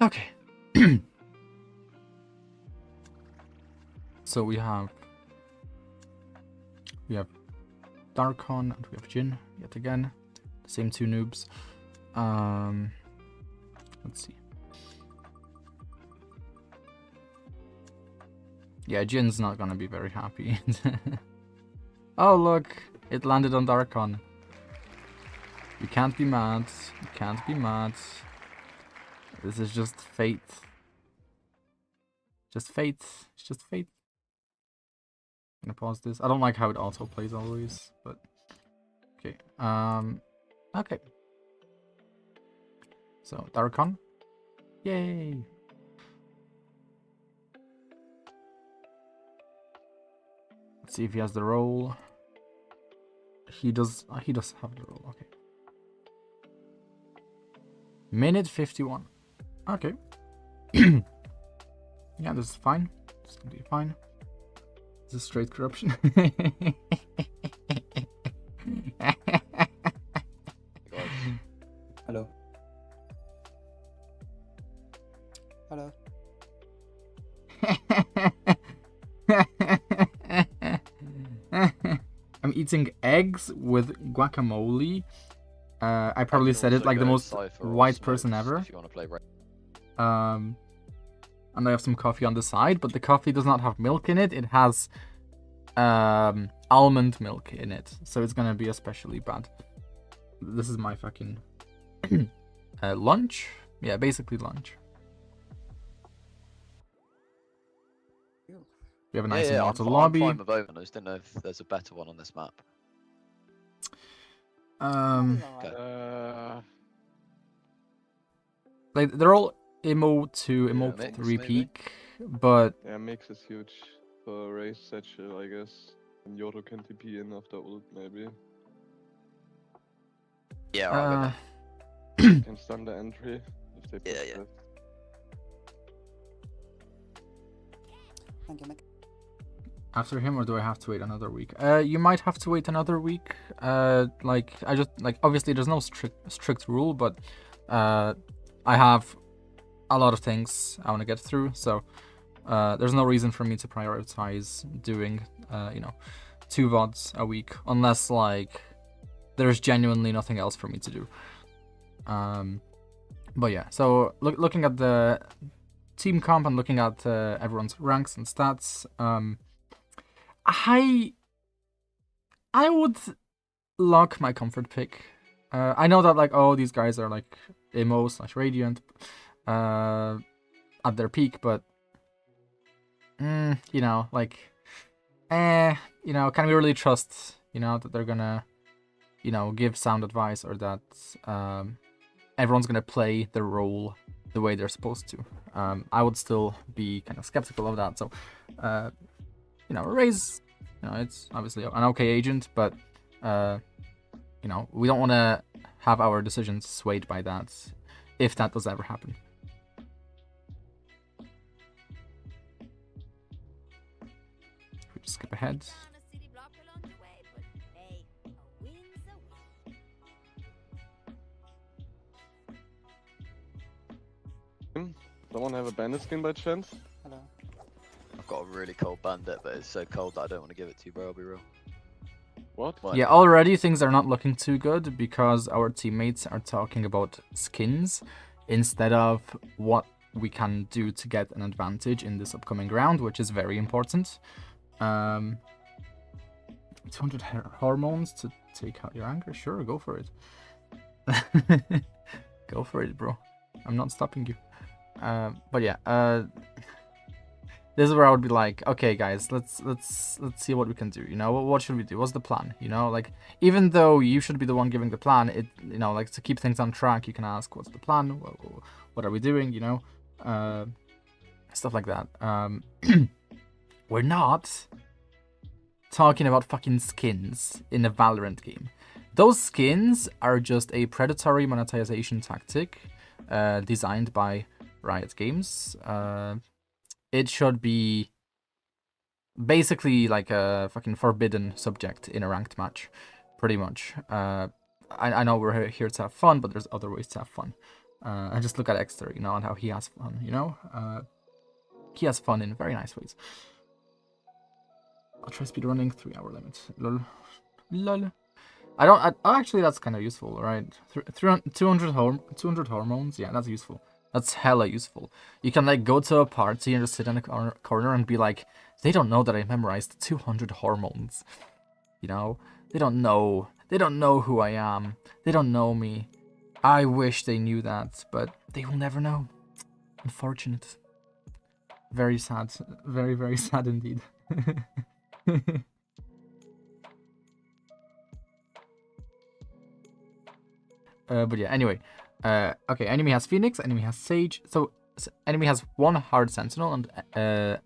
Okay. So we have Darkon and we have Jin yet again. The same two noobs. Let's see. Yeah, Jin's not gonna be very happy. Oh look, it landed on Darkon. You can't be mad. You can't be mad. This is just fate. Just fate. It's just fate. I'm gonna pause this. I don't like how it auto plays always, but okay. Okay. So Darkon. Yay! Let's see if he has the role. He does. He does have the role. Okay. Minute 51. Okay. Yeah, this is fine. This is gonna be fine. This is straight corruption. Hello. Hello. I'm eating eggs with guacamole. I probably said it like the most white person ever. If you want to play And I have some coffee on the side, but the coffee does not have milk in it. It has almond milk in it, so it's gonna be especially bad. This is my fucking lunch. Yeah, basically lunch. We have a nice Immortal lobby. I'm fine with open. I just didn't know if there's a better one on this map. Like they're all Immo 2, Immo 3 peak, but yeah, mix is huge for race satchel, I guess. And Yoto can TP in after ult, maybe. Yeah, Can stun the entry if they push yeah. that. Thank you, Mick. After him, or do I have to wait another week? You might have to wait another week. Like I just obviously there's no strict rule, but I have a lot of things I want to get through, so there's no reason for me to prioritize doing 2 VODs a week unless like there's genuinely nothing else for me to do. But yeah, so looking at the team comp and looking at everyone's ranks and stats, I would lock my comfort pick. I know that like these guys are like Immo / Radiant at their peak, but can we really trust that they're gonna give sound advice, or that everyone's gonna play their role the way they're supposed to? I would still be kind of skeptical of that. So Raze, it's obviously an okay agent, but we don't want to have our decisions swayed by that, if that does ever happen. We just skip ahead. Someone have a bandit skin by chance? Hello. I've got a really cold bandit, but it's so cold that I don't want to give it to you, bro. I'll be real. What? Yeah, already things are not looking too good because our teammates are talking about skins instead of what we can do to get an advantage in this upcoming round, which is very important. 200 hormones to take out your anger? Sure, go for it. Go for it, bro. I'm not stopping you. But yeah, this is where I would be like, okay, guys, let's see what we can do. What should we do? What's the plan? Like, even though you should be the one giving the plan, it like to keep things on track, you can ask, what's the plan? What are we doing? Stuff like that. We're not talking about fucking skins in a Valorant game. Those skins are just a predatory monetization tactic designed by Riot Games. It should be basically like a fucking forbidden subject in a ranked match, pretty much. I know we're here to have fun, but there's other ways to have fun. And just look at Exeter, you know, and how he has fun, you know? He has fun in very nice ways. I'll try speedrunning 3-hour limit. Lol. Lol. Actually, that's kind of useful, right? 200 hormones, yeah, that's useful. That's hella useful. You can like go to a party and just sit in a corner and be like, they don't know that I memorized 200 hormones. You know? They don't know. They don't know who I am. They don't know me. I wish they knew that, but they will never know. Unfortunate. Very sad. Very, very sad indeed. But yeah, anyway. Okay, enemy has Phoenix, enemy has Sage. So enemy has 1 hard sentinel and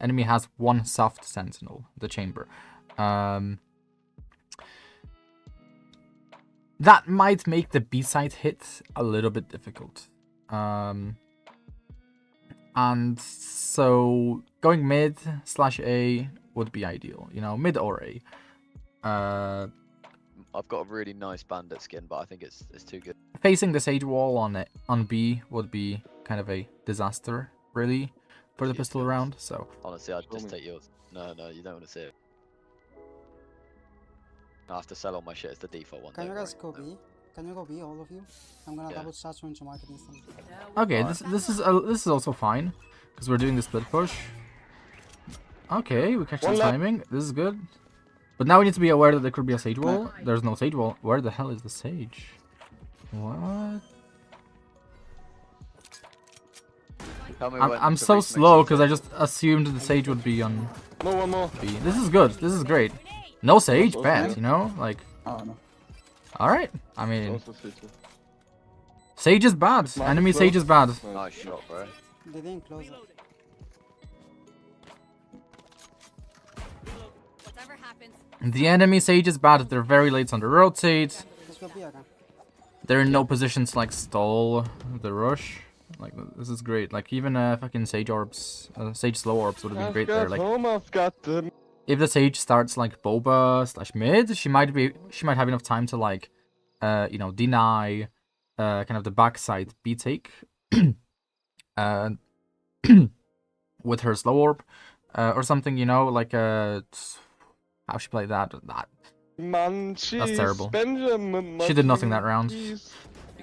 enemy has 1 soft sentinel, the chamber. That might make the B-side hit a little bit difficult. And so going mid/A would be ideal, you know, mid or A. I've got a really nice bandit skin, but I think it's too good. Facing the Sage wall on B would be kind of a disaster, really, for the pistol round. So Honestly, I'd just take yours. No, you don't want to see it. I have to sell all my shit. It's the default one. Can you don't guys worry. go B? Can you go B, all of you? I'm gonna double charge into market instantly. okay, this is also fine because we're doing the split push. Okay, we catch the timing. This is good. But now we need to be aware that there could be a Sage wall. There's no Sage wall. Where the hell is the Sage? What? Tell me when I'm to so remix slow it. because I just assumed the Sage would be on No, one more. B. This is good. This is great. No Sage, Also bet, Sage. you know? Like, Oh no. alright. I mean, Also city. Sage is bad. Market Enemy close. Sage is bad. Nice shot, bro. They didn't close it. Whatever happens, The enemy Sage is bad. They're very late on the rotate. Let's go B again. They're in no position to like stall the rush. Like, this is great. Like, even fucking Sage orbs, Sage slow orbs would have been great there. Like, I've got them. if the Sage starts like Boba/mid, she might have enough time to like, you know, deny, kind of the backside B take, with her slow orb, or something, you know, like how she played that. That's terrible. Benjamin, She did nothing that round. You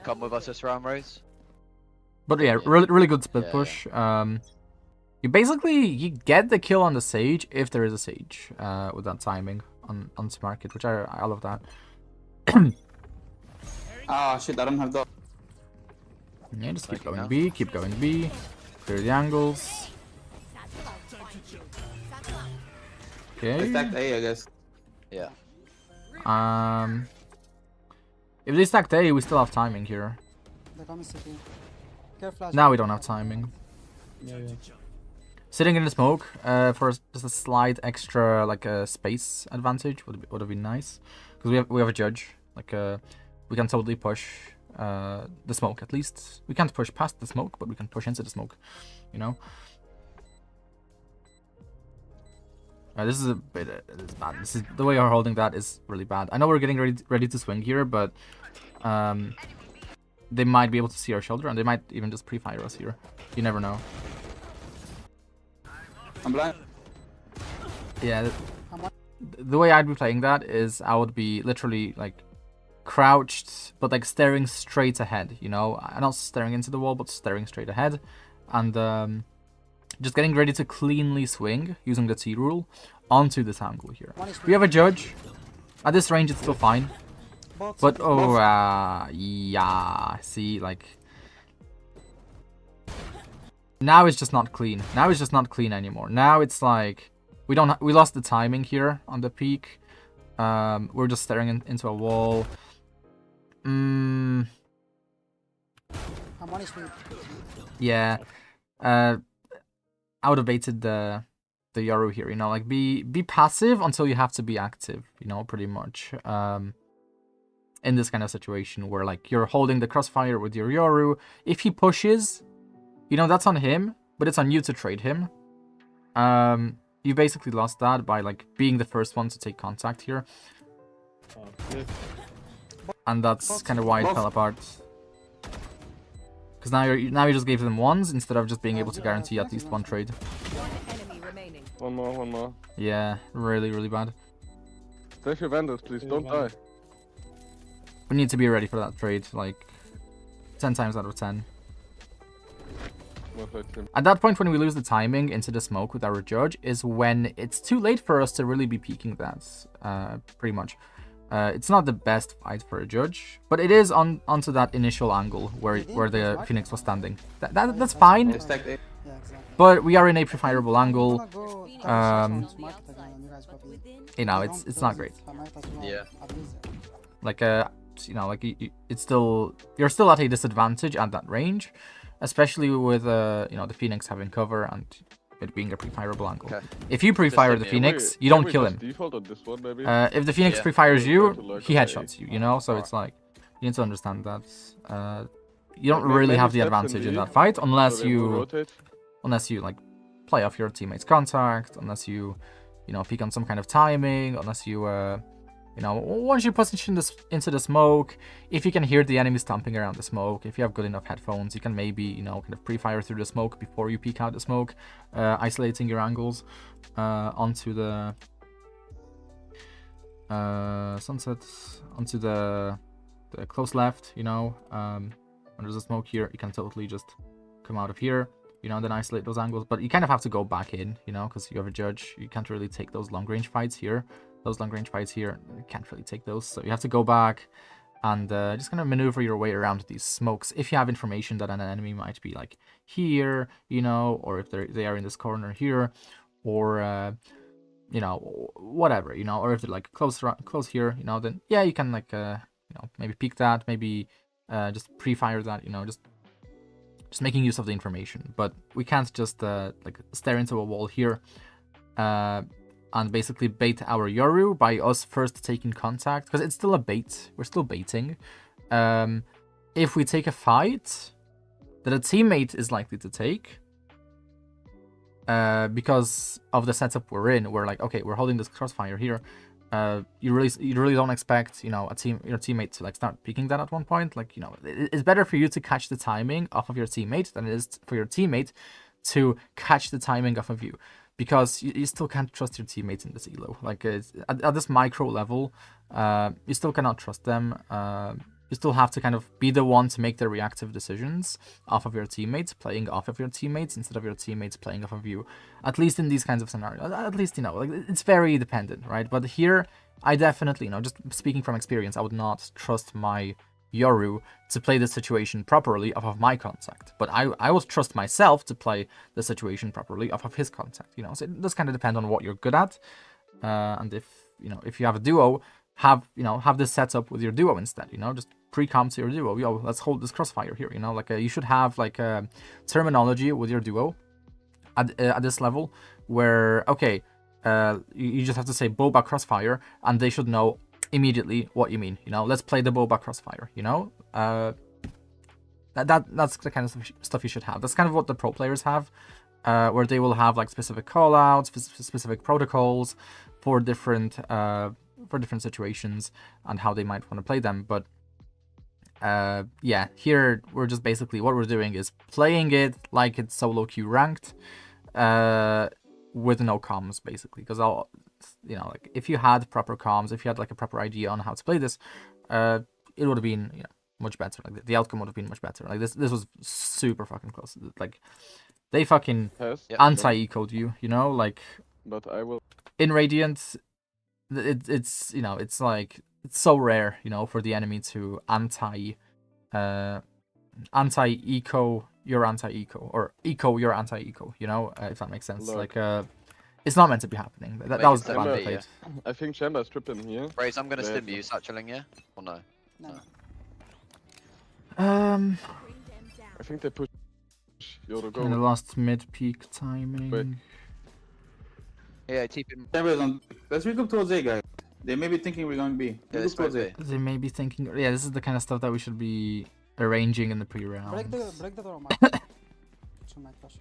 come with us this round, Rose? But yeah, really good split Yeah, push. You get the kill on the Sage if there is a Sage, with that timing on Market, which I love that. Ah shit, I don't have the. Yeah, just keep Thank you, going Mel. B, keep going B, clear the angles. I Okay. stacked A, I guess. Yeah. If they stacked A, we still have timing here. They're coming city. Care flash. Now we don't have timing. Yeah, yeah. Sitting in the smoke, for just a slight extra like space advantage would have been nice, because we have a judge. Like we can totally push the smoke at least. We can't push past the smoke, but we can push into the smoke. You know. This is a bit this is bad. This is the way we're holding that is really bad. I know we're getting ready to swing here, but they might be able to see our shoulder, and they might even just pre-fire us here. You never know. I'm blind. Yeah, the way I'd be playing that is I would be literally like crouched, but like staring straight ahead, you know? Not staring into the wall, but staring straight ahead. And just getting ready to cleanly swing using the T rule onto this angle here. We have a judge. At this range, it's still fine. But, oh, yeah, see, like... Now it's just not clean. Now it's just not clean anymore. Now it's like... We lost the timing here on the peak. We're just staring into a wall. Yeah. I would have baited the Yoru here, you know, like be passive until you have to be active, you know, pretty much. In this kind of situation where like you're holding the crossfire with your Yoru. If he pushes, you know, that's on him, but it's on you to trade him. You basically lost that by like being the first one to take contact here. And that's kind of why it fell apart. Because now you just gave them ones instead of just being able to guarantee at least one trade. One more. Yeah, really bad. Flash your Vandals, please. Don't die. We need to be ready for that trade, like 10 times out of 10. Well played, Tim. At that point, when we lose the timing into the smoke with our judge, is when it's too late for us to really be peeking that, pretty much. It's not the best fight for a judge, but it is onto that initial angle where the Phoenix was standing. That's fine, They stacked A. Yeah, exactly. but we are in a prefireable angle. I'm gonna go top Um, shots on smart again, and you guys go B. You know, If it's don't not close great. it, I might as well Yeah. abuse it. Like you know, like it's still, you're still at a disadvantage at that range, especially with you know, the Phoenix having cover and it being a pre-fireable angle. Okay. If you pre-fire the Can Phoenix, you Can don't we kill just him. Default on this one, maybe? If the Phoenix Yeah. pre-fires you, Try to lurk he on headshots A. you, you know? So it's like, you need to understand that you don't Like, really maybe have the steps in advantage in B, that fight so unless they will you rotate. like play off your teammate's contact, unless you know, peek on some kind of timing, unless you you know, once you position this into the smoke, if you can hear the enemy stomping around the smoke, if you have good enough headphones, you can maybe, you know, kind of pre-fire through the smoke before you peek out the smoke, isolating your angles onto the sunset, onto the close left, you know. When there's a smoke here, you can totally just come out of here, you know, then isolate those angles, but you kind of have to go back in, you know, because you have a judge. You can't really take those long range fights here. Those long range fights here, you can't really take those, so you have to go back and just kind of maneuver your way around these smokes if you have information that an enemy might be like here, you know, or if they are in this corner here, or you know, whatever, you know, or if they're like close here, you know, then yeah, you can like you know, maybe peek that, maybe just pre-fire that, you know, just making use of the information. But we can't just like stare into a wall here and basically bait our Yoru by us first taking contact, because it's still a bait. We're still baiting. If we take a fight that a teammate is likely to take, because of the setup we're in, we're like, okay, we're holding this crossfire here. You really don't expect, you know, your teammate to like start peeking that at one point. Like, you know, it's better for you to catch the timing off of your teammate than it is for your teammate to catch the timing off of you. Because you still can't trust your teammates in this elo. Like at this micro level, you still cannot trust them. You still have to kind of be the one to make the reactive decisions off of your teammates, playing off of your teammates instead of your teammates playing off of you. At least in these kinds of scenarios. At least, you know, like it's very dependent, right? But here, I definitely, you know, just speaking from experience, I would not trust my Yoru to play the situation properly off of my contact, but I would trust myself to play the situation properly off of his contact, you know. So it does kind of depend on what you're good at, and if, you know, if you have a duo, have this set up with your duo instead, you know, just pre-comp to your duo. Yo, let's hold this crossfire here, you know, like you should have like a terminology with your duo at this level where, okay, you just have to say boba crossfire and they should know immediately what you mean, you know. Let's play the boba crossfire, you know. That's the kind of stuff you should have. That's kind of what the pro players have, where they will have like specific callouts, specific protocols for different situations and how they might want to play them. But yeah, here we're just basically, what we're doing is playing it like it's solo queue ranked, with no comms basically, because I'll, you know, like if you had proper comms, if you had like a proper idea on how to play this, it would have been, you know, much better. Like the outcome would have been much better. Like this was super fucking close. Like they fucking anti-eco'd you, you know, like. But I will. In Radiant, it's you know, it's like, it's so rare, you know, for the enemy to anti-eco your anti-eco, or eco your anti-eco, you know, if that makes sense. Look. Like it's not meant to be happening. That was the Chamber, bad played. I think Chamber's tripping here. Raze, I'm gonna Yeah. stim you, satcheling you, or no? No. I think they push Yodo In the go. last mid-peak timing. Wait. Yeah, keep him. Chamber's on. Let's regroup towards A, guys. They may be thinking we're going B. Yeah, Regroup it's towards A. might be. They may be thinking, yeah, this is the kind of stuff that we should be arranging in the pre-round. Break the door, Mark. To my question.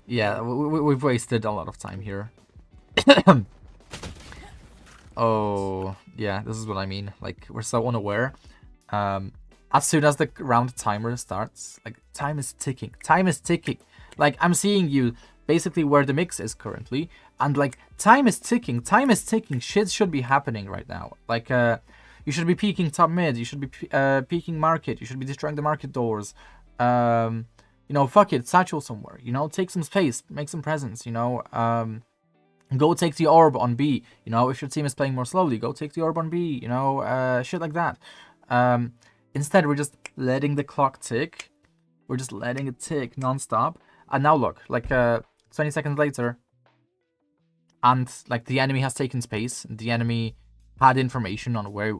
Yeah, we've wasted a lot of time here. Oh, yeah, this is what I mean. Like, we're so unaware. as soon as the round timer starts, like time is ticking. Time is ticking. Like I'm seeing you basically where the mix is currently, and like time is ticking. Time is ticking. Shit should be happening right now. Like you should be peeking top mid. You should be peeking market. You should be destroying the market doors. You know, fuck it, satchel somewhere. You know, take some space, make some presence. You know, go take the orb on B. You know, if your team is playing more slowly, go take the orb on B. You know, shit like that. Instead, we're just letting the clock tick. We're just letting it tick non-stop. And now look, like 20 seconds later, and like the enemy has taken space. The enemy had information on where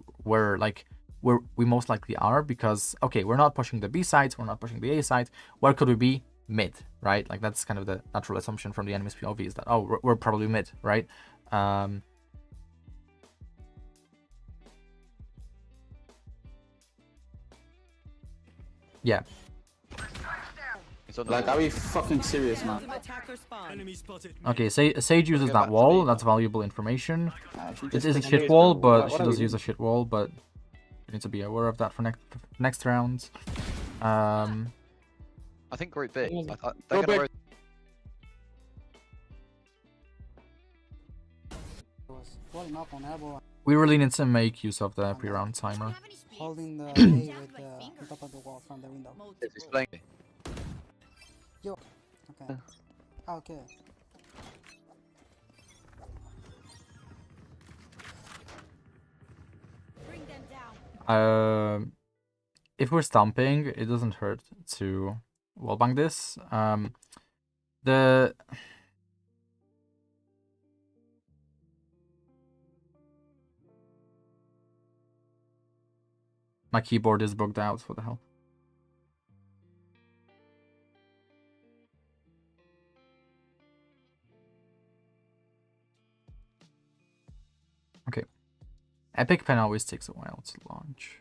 we most likely are, because okay, we're not pushing the B side, we're not pushing the A side. Where could we be? Mid, right? Like that's kind of the natural assumption from the enemy's POV, is that oh, we're probably mid, right? Yeah. Like, are we fucking serious, man? Okay, Sage uses that wall. That's valuable information. She It just is a taking shit base, wall, bro. but she What are does we use a doing? shit wall, but you need to be aware of that for next round. I think group B. They're Go gonna back. Was falling up on elbow, We really need to make use of the pre-round timer. holding the A with the on top of the wall from the window. He's playing. Okay. Okay. If we're stomping, it doesn't hurt to wallbang this. The My keyboard is bugged out. What the hell? Okay. Epic Pen always takes a while to launch.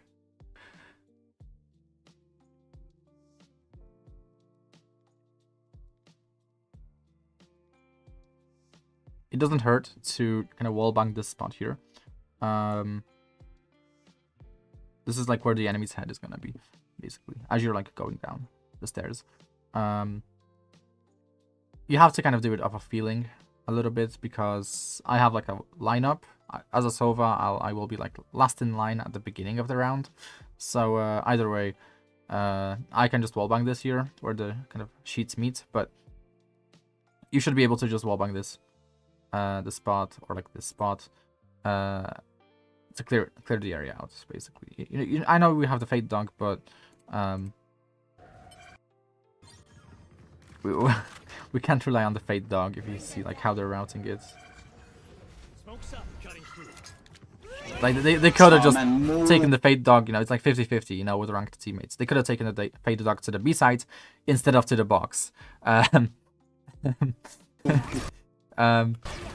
It doesn't hurt to kind of wallbang this spot here. This is like where the enemy's head is gonna be, basically, as you're like going down the stairs. You have to kind of do it off a feeling a little bit, because I have like a lineup. As a Sova, I will be like last in line at the beginning of the round. So either way, I can just wallbang this here where the kind of sheets meet, but you should be able to just wallbang this, the spot, or like this spot, to clear the area out, basically. I know we have the Fate Dog, but we can't rely on the Fate Dog if you see like how they're routing it. Like they could have just taken the Fate Dog, you know, it's like 50-50, you know, with ranked teammates. They could have taken the Fate Dog to the B side instead of to the box.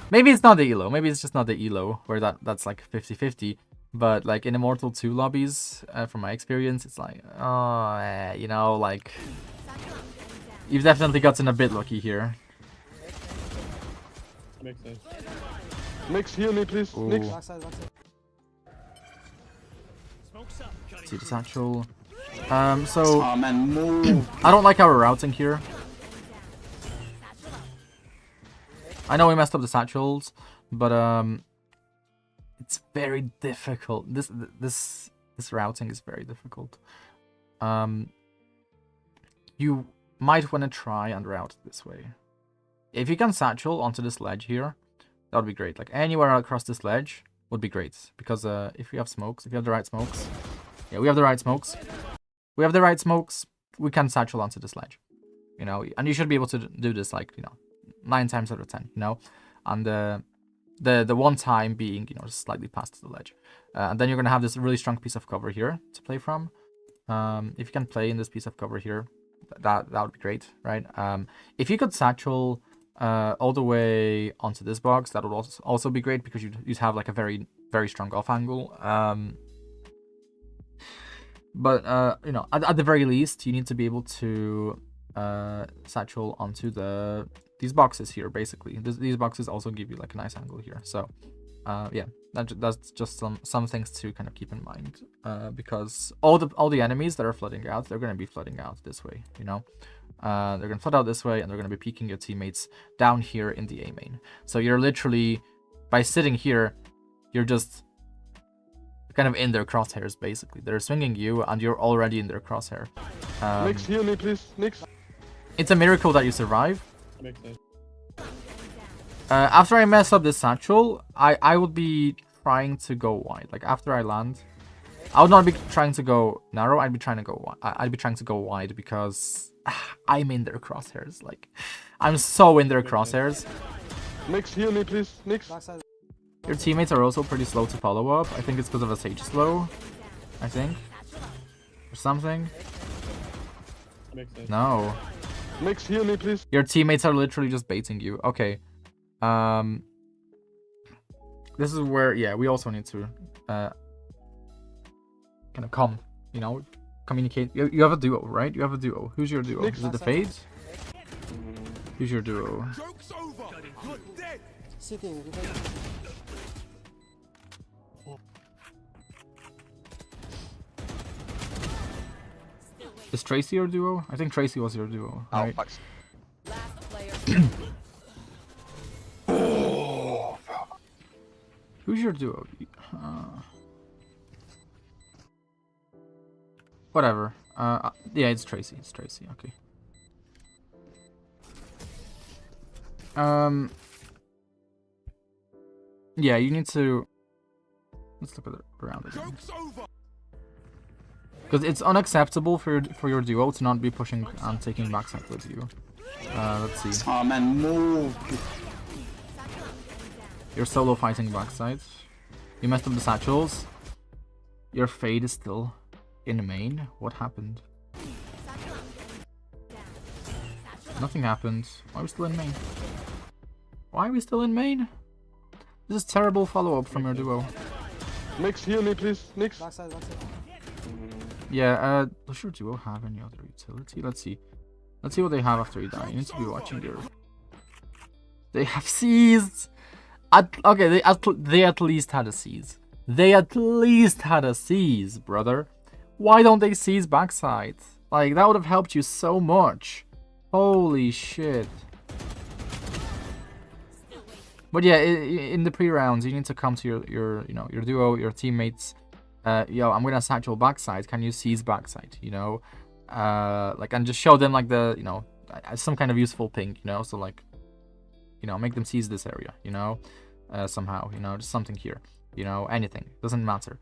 Maybe it's not the elo. Maybe it's just not the elo where that's like 50-50. But like in Immortal 2 lobbies, from my experience, it's like, oh, you know, like you've definitely gotten a bit lucky here. Makes sense. Mix, heal me, please. Ooh. Mix. Backside, backside. See the satchel. So Oh man, move. I don't like our routing here. I know we messed up the satchels, but it's very difficult. This routing is very difficult. You might want to try and route this way. If you can satchel onto this ledge here, that would be great. Like anywhere across this ledge would be great, because if we have smokes, if you have the right smokes, yeah, we have the right smokes. We have the right smokes. We can satchel onto this ledge, you know, and you should be able to do this, like, you know, 9 times out of 10, you know, and the one time being, you know, just slightly past the ledge, and then you're gonna have this really strong piece of cover here to play from. If you can play in this piece of cover here, that would be great, right? If you could satchel all the way onto this box, that would also be great, because you'd have like a very, very strong off angle. But you know, at the very least, you need to be able to satchel onto these boxes here, basically. These boxes also give you like a nice angle here. So Yeah, that's just some things to kind of keep in mind. Because all the enemies that are flooding out, they're gonna be flooding out this way, you know. They're gonna flood out this way, and they're gonna be peeking your teammates down here in the A main. So you're literally, by sitting here, you're just kind of in their crosshairs, basically. They're swinging you, and you're already in their crosshair. Nix, heal me, please. Nix. It's a miracle that you survive. After I mess up this satchel, I would be trying to go wide. Like after I land, I would not be trying to go narrow. I'd be trying to go wide. I'd be trying to go wide because I'm in their crosshairs. Like I'm so in their crosshairs. Nix, heal me, please. Nix. Backside. Your teammates are also pretty slow to follow up. I think it's because of a Sage slow. I think. Or something. No. Nix, heal me, please. Your teammates are literally just baiting you. Okay. This is where, yeah, we also need to kind of communicate. You have a duo, right? You have a duo. Who's your duo? Is it the Fade? Who's your duo? CT. Is Tracy your duo? I think Tracy was your duo, right? Outbacks. Who's your duo? Whatever. Yeah, it's Tracy. It's Tracy. Okay. Yeah, you need to. Let's look at it around again. Because it's unacceptable for your duo to not be pushing and taking backside with you. Let's see. Oh man, move. You're solo fighting backside. You messed up the satchels. Your Fade is still in main. What happened? Nothing happened. Why are we still in main? Why are we still in main? This is terrible follow-up from your duo. Nix, heal me, please. Nix. Backside. Yeah, does your duo have any other utility? Let's see. Let's see what they have after you die. You need to be watching your... They have seized! Okay, they at least had a seize. They at least had a seize, brother. Why don't they seize backside? Like, that would have helped you so much. Holy shit. But yeah, in the pre-rounds, you need to come to your duo, your teammates. Yo, I'm gonna satchel backside. Can you seize backside? You know, like, and just show them like the, some kind of useful ping. So like, make them seize this area. Somehow. Just something here. Anything, doesn't matter.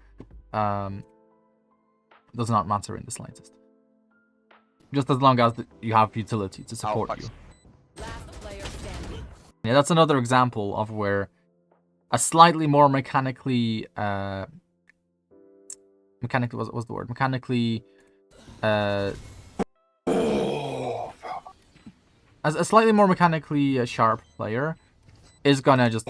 Does not matter in the slightest. Just as long as you have utility to support you. Yeah, that's another example of where a slightly more mechanically a slightly more mechanically sharp player is gonna just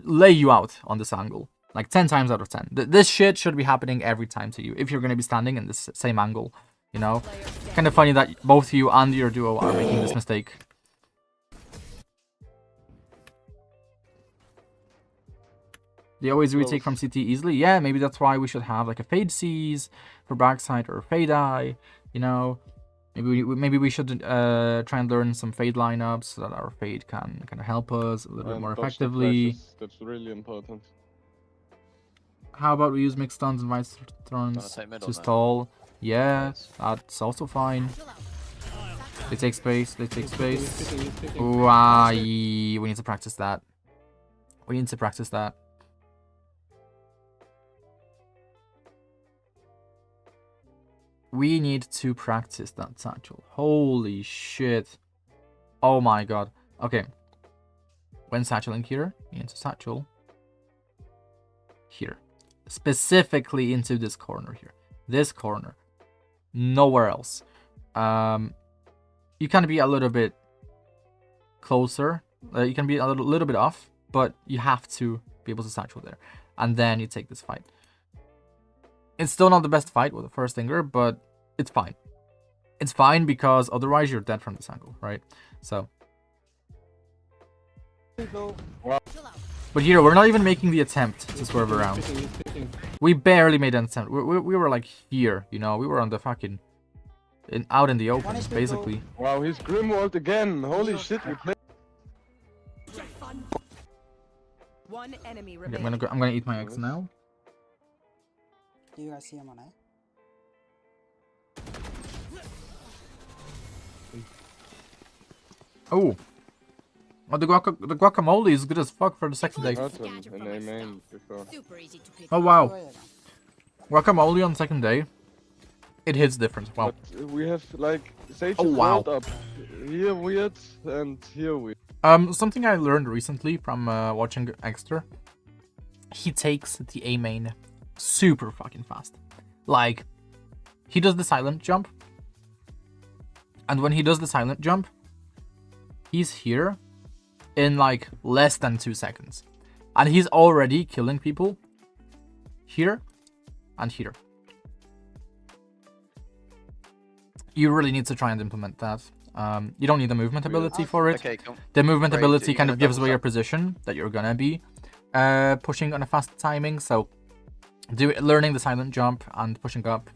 lay you out on this angle like 10 times out of 10. This shit should be happening every time to you if you're gonna be standing in this same angle. Kind of funny that both you and your duo are making this mistake. They always retake from CT easily. Yeah, maybe that's why we should have like a Fade Seize for backside or a Fade Eye. Maybe we should try and learn some Fade lineups so that our Fade can kind of help us a little bit more effectively. That's really important. How about we use mixed stuns and vice thrones to stall? Yeah, that's also fine. They take space. Ooh, we need to practice that. We need to practice that satchel. Holy shit. Oh my god. Okay. When satcheling here, you need to satchel here. Specifically into this corner here. This corner. Nowhere else. You can be a little bit closer. You can be a little bit off, but you have to be able to satchel there. And then you take this fight. It's still not the best fight with the first stinger, but it's fine. It's fine because otherwise you're dead from this angle, right? So Low. But here, we're not even making the attempt to swerve around. We barely made an attempt. We were like here, you know? We were on the fucking... out in the open, basically. Wow, he's Grimwald again. Holy shit, we played. One enemy Okay, remaining. I'm gonna eat my eggs now. Do you guys see him on A? Oh. Oh, the guacamole is good as fuck for the second day. Hurt him in A main before. Super easy to pick. Oh Go wow. ahead. Guacamole on second day. It hits different. Wow. But we have like Sage Oh, is wow. rolled up. Here weird and here weird. Something I learned recently from watching Exter. He takes the A main super fucking fast. Like, he does the silent jump. And when he does the silent jump, he's here in like less than 2 seconds. And he's already killing people here and here. You really need to try and implement that. You don't need the movement ability for it. Okay, come. The movement Great, ability you're kind gonna of gives double away your tap. position that you're gonna be pushing on a fast timing. So learning the silent jump and pushing up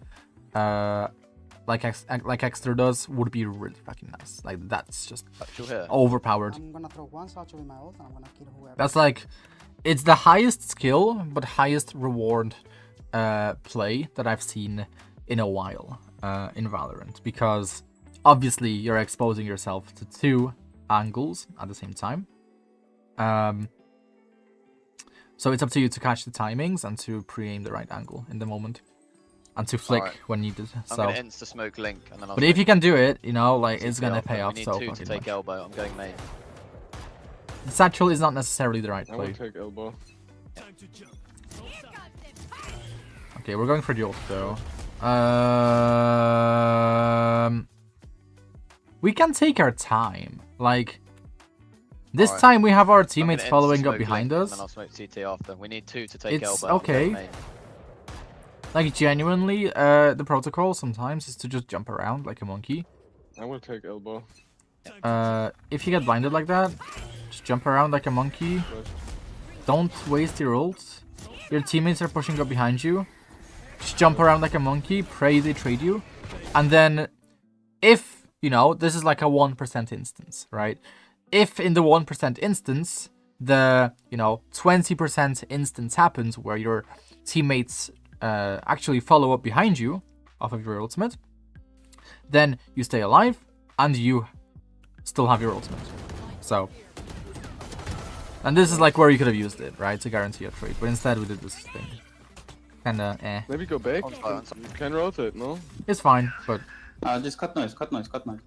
like Exter does would be really fucking nice. Like, that's just Satchel here. overpowered. I'm gonna throw one satchel with my ult and I'm gonna kill whoever. That's like, it's the highest skill but highest reward play that I've seen in a while in Valorant, because obviously you're exposing yourself to 2 angles at the same time. So it's up to you to catch the timings and to pre-aim the right angle in the moment and to flick Alright. when needed. I'm So, gonna insta smoke link and then I'll. but if you can do it, you know, like, smoke it's gonna CT pay off, off we need so 2 to fucking take much. elbow. I'm going main. The satchel is not necessarily the right I will play. take elbow. Okay, we're going for the ult though. We can take our time. Like, this Alright. time we have our I'm teammates gonna following insta up smoke behind link, us. And then I'll smoke CT after. We need 2 to take It's elbow. I'm going okay. main. Like, genuinely, the protocol sometimes is to just jump around like a monkey. I will take elbow. If you get blinded like that, just jump around like a monkey. Flash. Don't waste your ult. Your teammates are pushing up behind you. Just jump around like a monkey, pray they trade you. And then, if, you know, this is like a 1% instance, right? If in the 1% instance, the, you know, 20% instance happens where your teammates actually follow up behind you off of your ultimate, then you stay alive and you still have your ultimate. So, and this is like where you could have used it, right, to guarantee a trade, but instead we did this thing. Kinda Maybe go back. On fire, on fire. You can rotate, no? It's fine, but Just cut noise, cut noise, cut noise.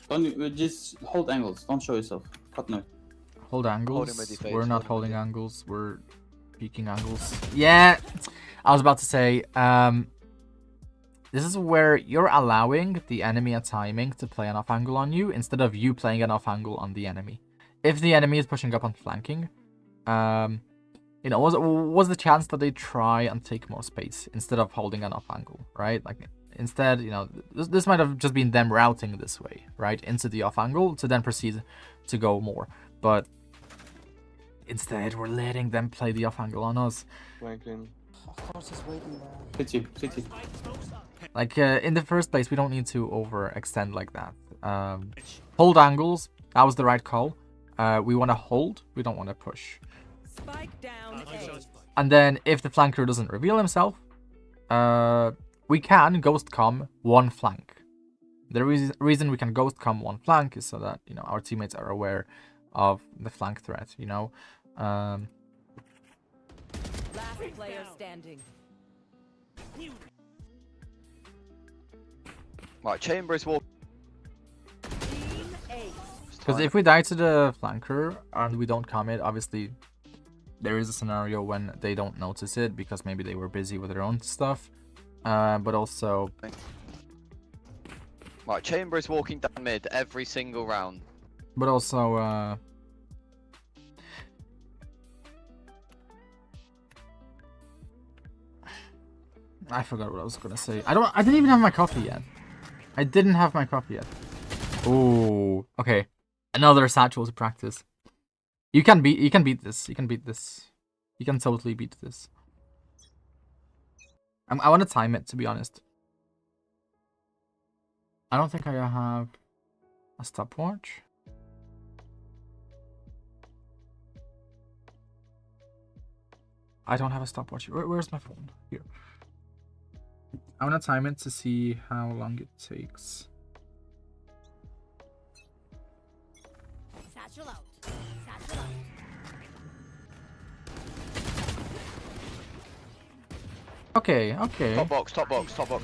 Don't just hold angles. Don't show yourself. Cut noise. hold angles. with your face, We're not hold him with holding your- angles, we're peeking angles. Yeah, I was about to say, this is where you're allowing the enemy a timing to play an off angle on you instead of you playing an off angle on the enemy. If the enemy is pushing up and flanking, you know, was the chance that they try and take more space instead of holding an off angle, right? Like, instead, you know, this might have just been them routing this way, right, into the off angle to then proceed to go more. But instead, we're letting them play the off angle on us. Flanking. Of course he's waiting there. City, city. Like, in the first place, we don't need to overextend like that. Hold angles, that was the right call. We want to hold, we don't want to push. Spike down A. And then if the flanker doesn't reveal himself, we can ghost com one flank. The reason we can ghost com one flank is so that, you know, our teammates are aware of the flank threat, you know. Last player standing. Right, chamber is walking. Team A. Because if we die to the flanker and we don't commit, obviously there is a scenario when they don't notice it because maybe they were busy with their own stuff. But also, Right, chamber is walking down mid every single round. I forgot what I was gonna say. I didn't even have my coffee yet. I didn't have my coffee yet. Oh, okay. Another satchel to practice. You can beat this. You can beat this. You can totally beat this. I want to time it, to be honest. I don't think I have a stopwatch. I don't have a stopwatch. Where's my phone? Here. I want to time it to see how long it takes. Satchel out. Satchel out. Okay. Top box,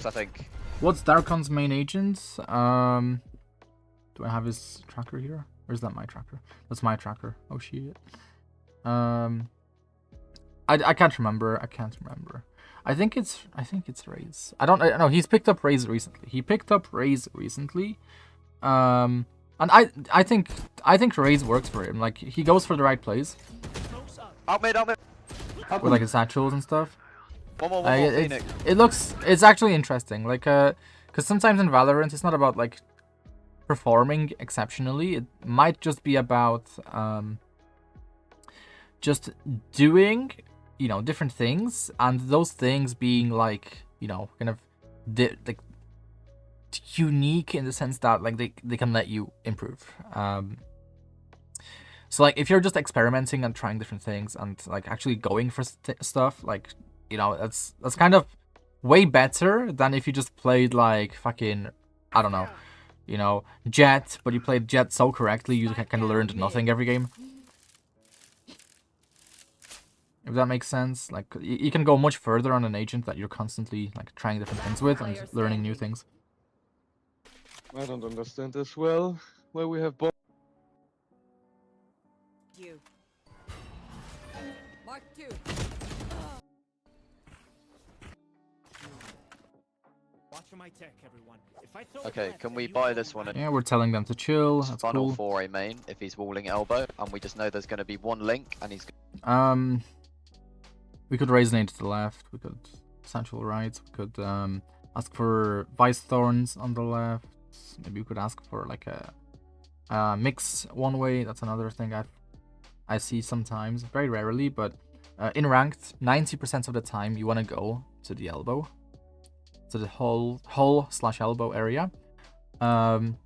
I think. What's Darkon's main agent? Do I have his tracker here? Or is that my tracker? That's my tracker. Oh shit. I can't remember. I think it's Raze. I don't know. He's picked up Raze recently. And I think Raze works for him. Like, he goes for the right plays. Out mid. With like his satchels and stuff. One more, Phoenix. It's actually interesting. Like, because sometimes in Valorant it's not about like performing exceptionally. It might just be about just doing, you know, different things, and those things being like, you know, kind of like unique in the sense that like they can let you improve. So like if you're just experimenting and trying different things and like actually going for stuff, like, you know, that's kind of way better than if you just played like fucking, I don't know, you know, Jet, but you played Jet so correctly you can learn nothing every game. If that makes sense. Like, you can go much further on an agent that you're constantly like trying different things with and learning new things. I don't understand as well why we have bomb. You. Mark 2. Watch for my tech, everyone. If I throw Okay, can we buy this one? Yeah, we're telling them to chill. That's Funnel cool. for a main if he's walling elbow, and we just know there's going to be one link, and he's. We could raise nade to the left. We could central right. We could ask for Vice Thorns on the left. Maybe we could ask for like a mix one way. That's another thing I see sometimes, very rarely, but in ranked, 90% of the time you want to go to the elbow, to the hole/elbow area, and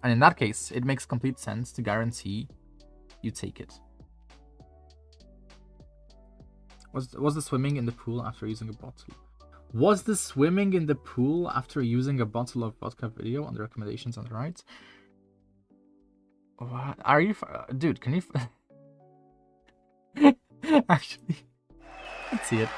in that case, it makes complete sense to guarantee you take it. Was the swimming in the pool after using a bottle? Was the swimming in the pool after using a bottle of vodka video on the recommendations on the right? What are you, dude? Can you? Actually, let's see it.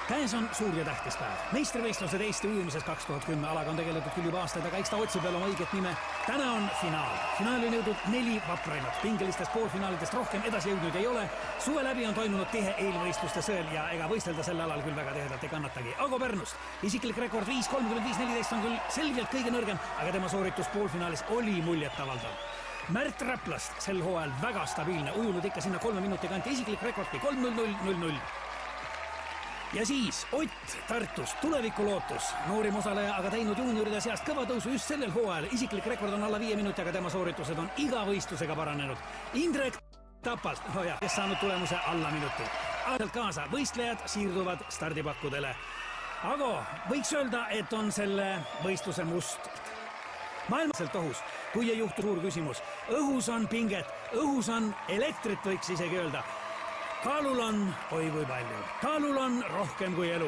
Käes on suur ja tähtis päev. Meistrivõistlused Eesti ujumises 2010 alaga on tegeletud küll juba aastaid, aga eks ta otsib veel oma õiget nime. Täna on finaal. Finaali on jõudnud 4 vapraimat. Pingelistest poolfinaalidest rohkem edasi jõudnud ei ole. Suve läbi on toimunud tihe eelvõistluste sõel ja ega võistelda selle alal küll väga tihedalt ei kannatagi. Ago Pärnust. Isiklik rekord 5.35.14 on küll selgelt kõige nõrgem, aga tema sooritus poolfinaalis oli muljetavaldav. Märt Räplast sel hooajal väga stabiilne, ujunud ikka sinna 3 minuti kanti, isiklik rekordki 3.00.00. Ja siis Ott Tartus, tulevikulootus, noorim osaleja, aga teinud juunioride seast kõva tõusu just sellel hooajal. Isiklik rekord on alla 5 minuti, aga tema sooritused on iga võistlusega paranenud. Indrek Tapalt, kes saanud tulemuse alla minuti. Aadelt kaasa, võistlejad siirduvad stardipakkudele. Ago, võiks öelda, et on selle võistluse must. Maailmaselt ohus, kui ei juhtu suur küsimus. Õhus on pinget, õhus on elektrit, võiks isegi öelda. Kaalul on, oi kui palju, kaalul on rohkem kui elu.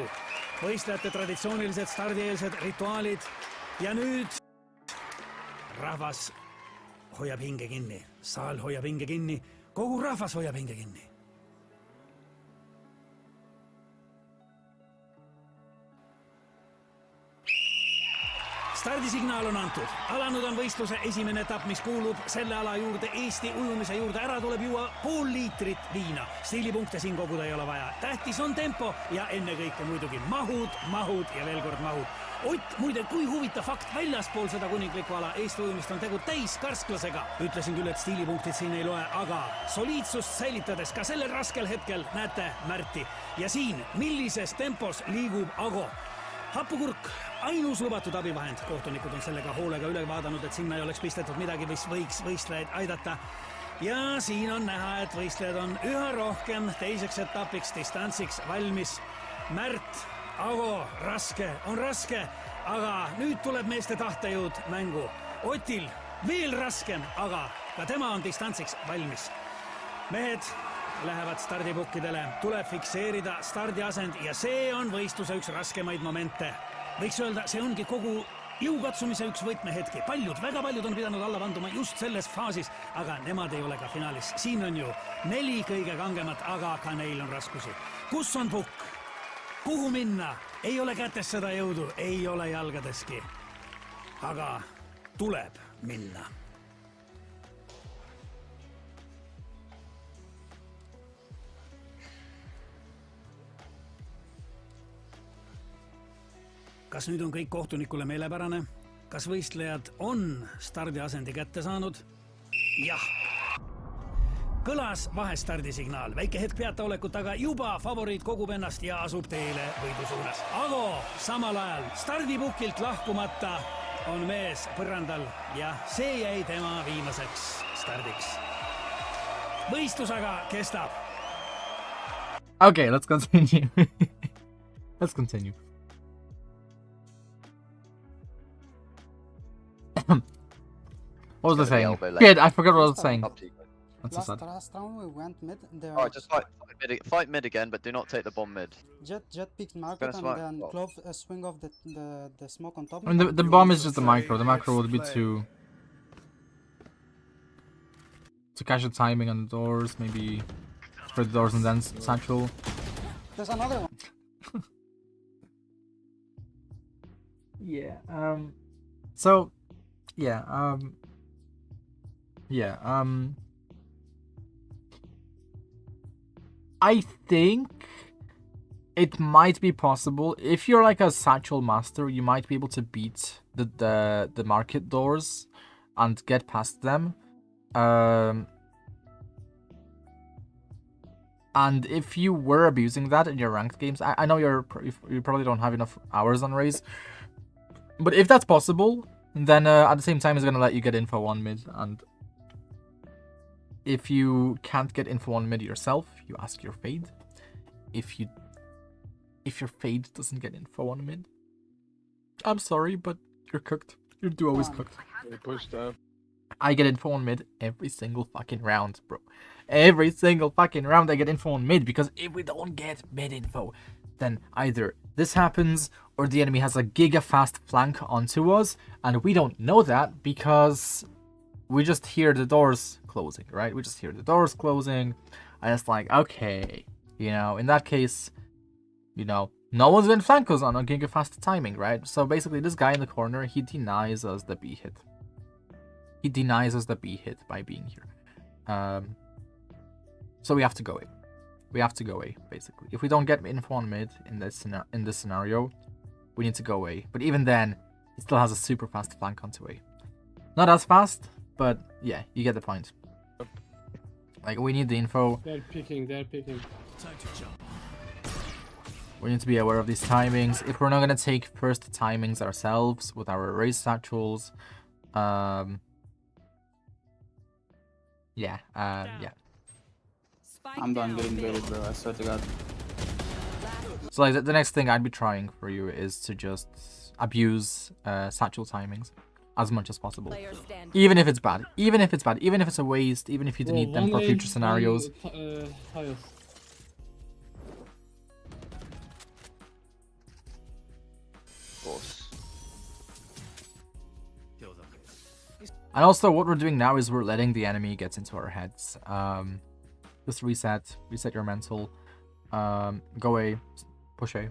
Võistlejate traditsioonilised stardieelsed rituaalid ja nüüd rahvas hoiab hinge kinni, saal hoiab hinge kinni, kogu rahvas hoiab hinge kinni. Stardisignaal on antud. Alanud on võistluse esimene etapp, mis kuulub selle ala juurde, Eesti ujumise juurde. Ära tuleb juua pool liitrit viina. Stiilipunkte siin koguda ei ole vaja. Tähtis on tempo ja enne kõike muidugi mahud ja veel kord mahud. Ott, muide, kui huvitav fakt, väljaspool seda kuninglikku ala Eesti ujumist on tegu täis karsklasega. Ütlesin küll, et stiilipunktid siin ei loe, aga soliidsust säilitades ka sellel raskel hetkel näete Märti. Ja siin, millises tempos liigub Ago. Happukurk, ainus lubatud abivahend. Kohtunikud on sellega hoolega üle vaadanud, et sinna ei oleks pistetud midagi, mis võiks võistlejaid aidata. ja siin on näha, et võistlejad on üha rohkem teiseks etapiks distantsiks valmis. Märt, Ago, raske, aga nüüd tuleb meeste tahtejõud mängu. Otil veel raskem, aga ka tema on distantsiks valmis. Mehed lähevad stardipukkidele, tuleb fikseerida stardiasend ja see on võistluse üks raskemaid momente. Võiks öelda, see ongi kogu jõukatsumise üks võtmehetki. Väga paljud on pidanud alla vanduma just selles faasis, aga nemad ei ole ka finaalis. Siin on ju 4 kõige kangemat, aga ka neil on raskusi. Kus on pukk? Kuhu minna? Ei ole kätes seda jõudu, ei ole jalgadeski. Aga tuleb minna. Kas nüüd on kõik kohtunikule meelepärane? Kas võistlejad on stardiasendi kätte saanud? Jah. Kõlas vahestardisignaal. Väike hetk peataolekut, aga juba favoriit kogub ennast ja asub teele võidu suunas. Ago samal ajal stardipukilt lahkumata on mees põrandal ja see jäi tema viimaseks stardiks. Võistlus aga kestab. Okay, let's continue. Let's continue. What was I saying? Shit, I forgot what I was saying. That's so sad. Last round we went mid. Alright, just fight mid again, but do not take the bomb mid. Jet picked market and then Clove swing off the smoke on top. I mean, the bomb is just the micro. The macro would be to catch the timing on the doors, maybe spread the doors and then satchel. There's another one. Yeah. So, yeah. I think it might be possible if you're like a satchel master, you might be able to beat the market doors and get past them. And if you were abusing that in your ranked games, I know you probably don't have enough hours on Raze, but if that's possible, then at the same time it's gonna let you get info on mid, and if you can't get info on mid yourself, you ask your fade. If your fade doesn't get info on mid, I'm sorry, but you're cooked. You're always cooked. They pushed up. I get info on mid every single fucking round, bro. Every single fucking round I get info on mid, because if we don't get mid info, then either this happens or the enemy has a giga fast flank onto us, and we don't know that because we just hear the doors closing, right? We just hear the doors closing, and it's like, okay, you know, in that case, you know, no one's gonna flank us on a giga fast timing, right? So basically this guy in the corner, he denies us the B hit. He denies us the B hit by being here. So we have to go A. We have to go A, basically. If we don't get info on mid in this scenario, we need to go A. But even then, he still has a super fast flank onto A. Not as fast, but yeah, you get the point. Like, we need the info. They're picking. We need to be aware of these timings. If we're not gonna take first timings ourselves with our race satchels, yeah. I'm done getting baited, bro. I swear to God. So like the next thing I'd be trying for you is to just abuse satchel timings as much as possible. Even if it's bad. Even if it's a waste. Even if you need them for future scenarios. Of course. And also what we're doing now is we're letting the enemy get into our heads. Just reset your mental. Go A, push A.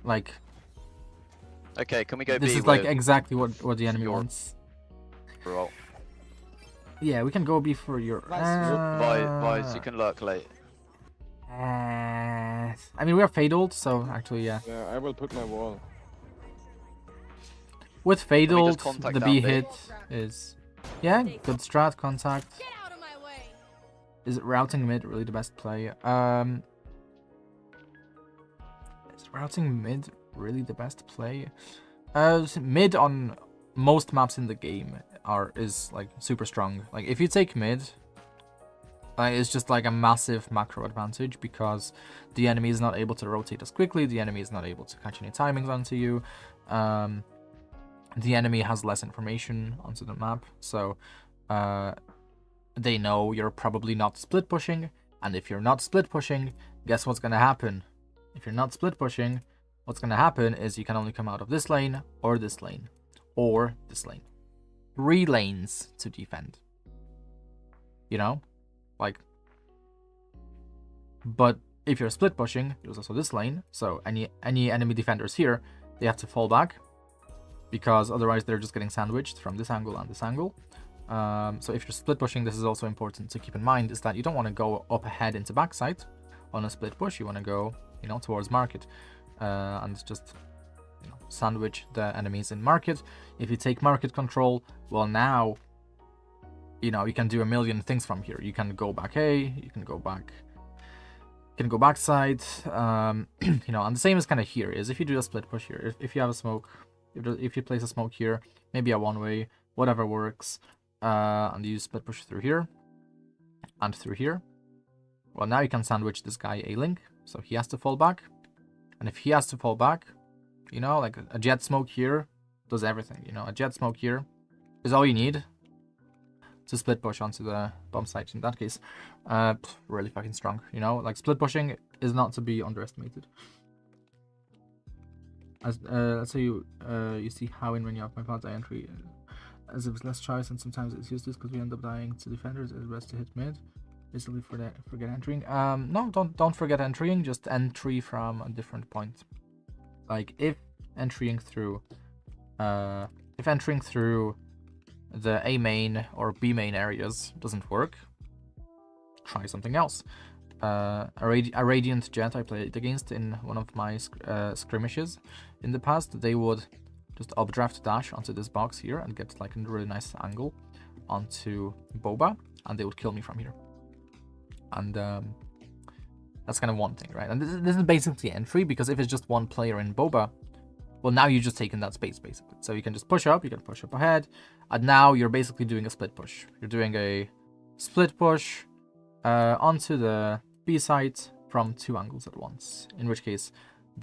Like, okay, can we go B? This is like exactly what the enemy wants. Roll. Yeah, we can go B for your. Vice, you can lurk late. I mean, we are fataled, so actually, yeah. Yeah, I will put my wall. With fataled, contact the down B B? hit is, yeah, good strat contact. Get out of my way. Is routing mid really the best play? Is routing mid really the best play? Mid on most maps in the game is like super strong. Like if you take mid, it's just like a massive macro advantage because the enemy is not able to rotate as quickly. The enemy is not able to catch any timings onto you. The enemy has less information onto the map, so they know you're probably not split pushing. And if you're not split pushing, guess what's gonna happen? If you're not split pushing, what's gonna happen is you can only come out of this lane or this lane or this lane. 3 lanes to defend. You know? Like, but if you're split pushing, there's also this lane, so any enemy defenders here, they have to fall back because otherwise they're just getting sandwiched from this angle and this angle. So if you're split pushing, this is also important to keep in mind, is that you don't want to go up ahead into backside on a split push. You want to go, you know, towards market and just, you know, sandwich the enemies in market. If you take market control, well, now, you know, you can do a million things from here. You can go back A, you can go back, backside, you know, and the same is kind of here, is if you do a split push here, if you have a smoke, if you place a smoke here, maybe a one-way, whatever works, and you split push through here, and through here, well, now you can sandwich this guy A-link, so he has to fall back, and if he has to fall back, you know, like a jet smoke here does everything, you know, a jet smoke here is all you need to split push onto the bomb site. In that case, really fucking strong, you know, like split pushing is not to be underestimated. As let's say you see how in when you have my plant entry, as if it's less choice and sometimes it's useless because we end up dying to defenders. It's best to hit mid. Basically forget entering. No, don't forget entering. Just entry from a different point. Like if entering through the A main or B main areas doesn't work, try something else. A Radiant Jet I played against in one of my skirmishes in the past, they would just updraft dash onto this box here and get like a really nice angle onto Boba, and they would kill me from here. And that's kind of one thing, right? And this is basically entry, because if it's just one player in Boba, well, now you're just taking that space, basically. So you can just push up, you can push up ahead, and now you're basically doing a split push. You're doing a split push onto the B site from 2 angles at once. In which case,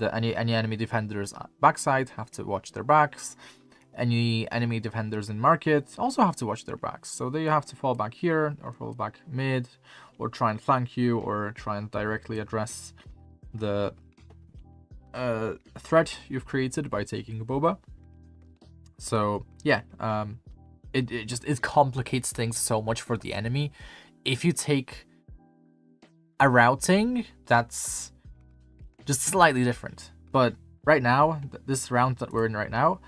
any enemy defenders at backside have to watch their backs. Any enemy defenders in market also have to watch their backs. So they have to fall back here, or fall back mid, or try and flank you, or try and directly address the threat you've created by taking a Boba. So yeah, it complicates things so much for the enemy. If you take a routing that's just slightly different, but right now, this round that we're in right now,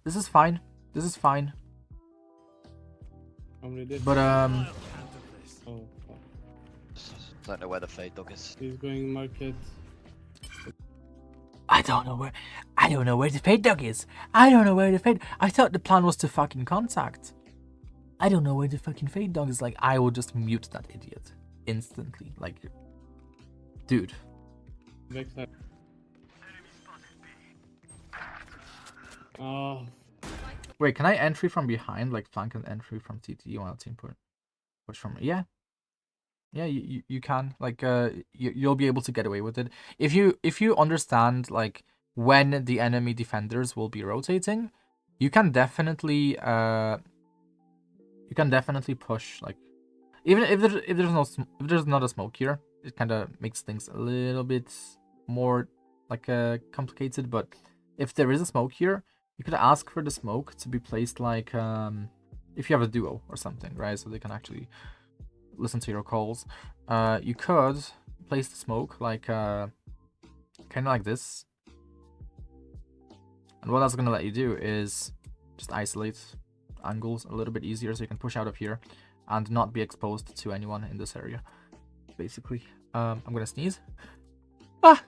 this is fine. This is fine. But Oh, Don't know where the fade dog is. he's going market. I don't know where the fade dog is. I don't know where the fade. I thought the plan was to fucking contact. I don't know where the fucking fade dog is. Like, I would just mute that idiot instantly. Like, dude. Backside. Oh, Wait, can I entry from behind, like flank and entry from TT while team push from? Yeah. Yeah, you can. Like, you'll be able to get away with it if you understand like when the enemy defenders will be rotating. You can definitely push, like, even if there's not a smoke here, it kind of makes things a little bit more like complicated. But if there is a smoke here, you could ask for the smoke to be placed like if you have a duo or something, right? So they can actually listen to your calls. You could place the smoke like kind of like this, and what that's gonna let you do is just isolate angles a little bit easier, so you can push out of here and not be exposed to anyone in this area, basically. I'm gonna sneeze. Ah!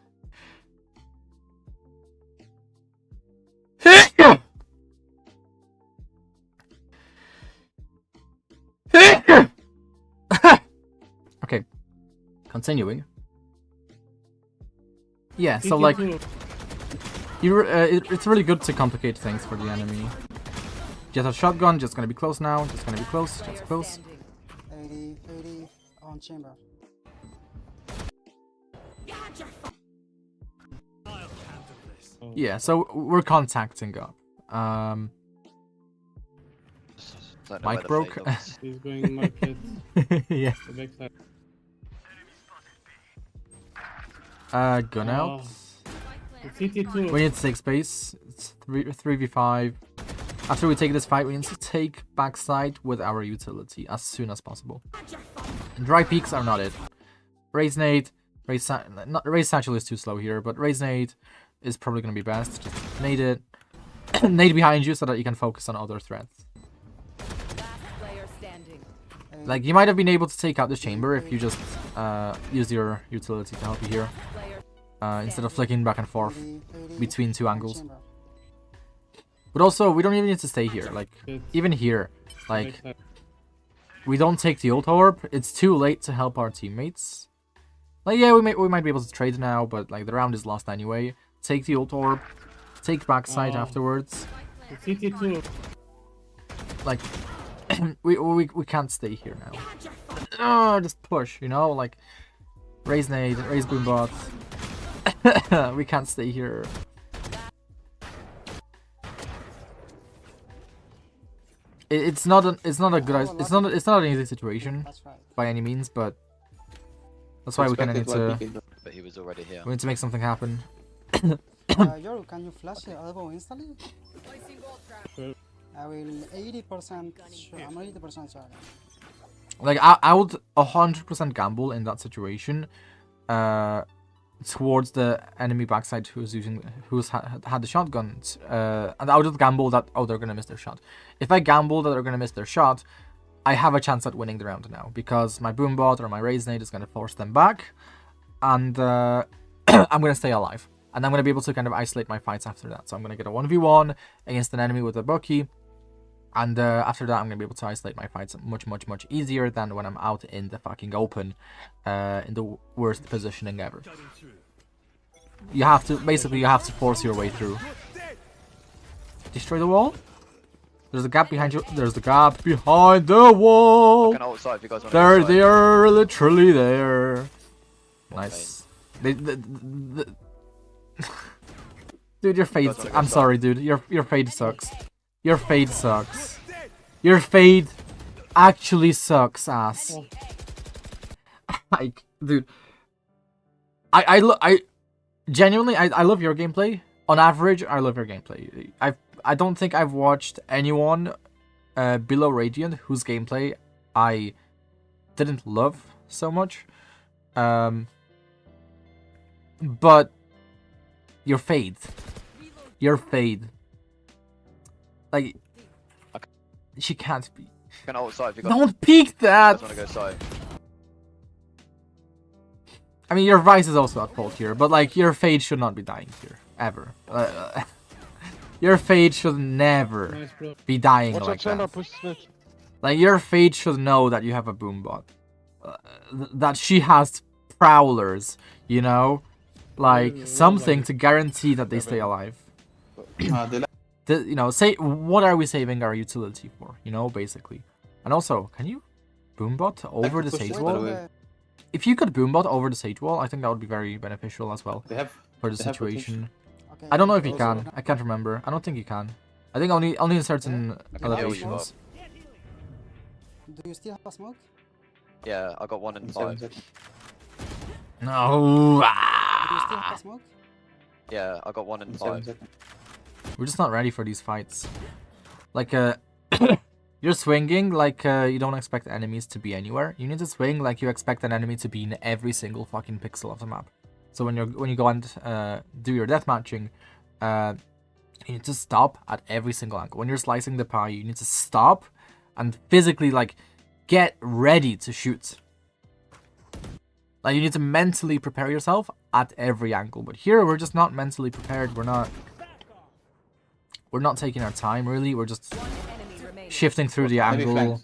Okay, continuing. Yeah, so like, it's really good to complicate things for the enemy. Get a shotgun, just gonna be close now, just gonna be close, just close. 80 on chamber. Yeah, so we're contacting up. Don't know where Mic the broke. fade is. He's going market. Yeah. The backside. Gun out. The CT2. We need to take space. It's 3v5. After we take this fight, we need to take backside with our utility as soon as possible. Dry peaks are not it. Raise nade. Raise satchel is too slow here, but raise nade is probably going to be best. Just nade it. Nade behind you so that you can focus on other threats. Like, you might have been able to take out this chamber if you just use your utility to help you here. Instead of flicking back and forth between two angles. But also, we don't even need to stay here. Like, even here, like, we don't take the ult orb. It's too late to help our teammates. Like, yeah, we might be able to trade now, but like the round is lost anyway. Take the ult orb. Take backside afterwards. The CT2. Like, we can't stay here now. Oh, just push, you know, like raise nade, raise boombot. We can't stay here. It's not an easy situation by any means, but that's why we kind of need to. But he was already here. We need to make something happen. Yoru, can you flash the elbow instantly? I will 80% sure. I'm 80% sure. Like, I would 100% gamble in that situation. Towards the enemy backside who's had the shotgun, and I would just gamble that they're gonna miss their shot. If I gamble that they're gonna miss their shot, I have a chance at winning the round now because my boombot or my raise nade is gonna force them back, and I'm gonna stay alive, and I'm gonna be able to kind of isolate my fights after that. So I'm gonna get a 1v1 against an enemy with a Bucky, and after that I'm gonna be able to isolate my fights much easier than when I'm out in the fucking open, in the worst positioning ever. You have to force your way through. Destroy the wall. There's a gap behind you. There's the gap behind the wall. They are literally there. Nice. Dude, your fade. I'm sorry, dude. Your fade sucks. Your fade sucks. Your fade actually sucks, ass. Like, dude. I genuinely love your gameplay. On average, I love your gameplay. I don't think I've watched anyone below Radiant whose gameplay I didn't love so much. But your fade. Like, she can't be. Don't peek that! I mean, your Vice is also at fault here, but like, your Fade should not be dying here. Ever. Your Fade should never be dying like that. Like, your Fade should know that you have a boombot. That she has prowlers, you know? Like, something to guarantee that they stay alive. You know, what are we saving our utility for? You know, basically. And also, can you boombot over the sage wall? If you could boombot over the sage wall, I think that would be very beneficial as well for the situation. I don't know if you can. I can't remember. I don't think you can. I think only in certain elevations. Do you still have a smoke? Yeah, I got 1 in 5. No. Do you still have a smoke? Yeah, I got 1 in 5. We're just not ready for these fights. Like, you're swinging like you don't expect enemies to be anywhere. You need to swing like you expect an enemy to be in every single fucking pixel of the map. So when you go and do your deathmatching, you need to stop at every single angle. When you're slicing the pie, you need to stop and physically like get ready to shoot. Like, you need to mentally prepare yourself at every angle. But here we're just not mentally prepared. We're not taking our time really. We're just shifting through the angle.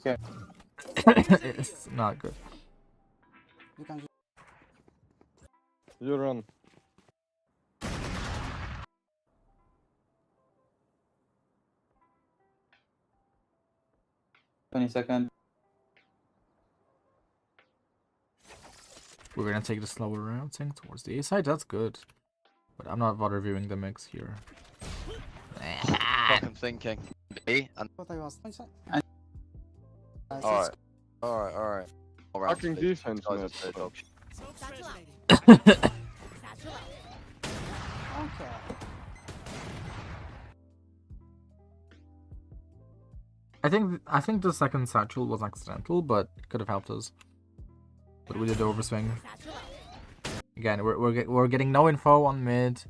It's not good. You run. 20 seconds. We're gonna take the slower routing towards the A side. That's good. But I'm not bother viewing the mix here. Fucking thinking. B and What I was. alright. Fucking defense, man. Satchel out. Satchel out. Okay. I think the second satchel was accidental, but it could have helped us. But we did the overswing. Satchel out. Again, we're getting no info on mid.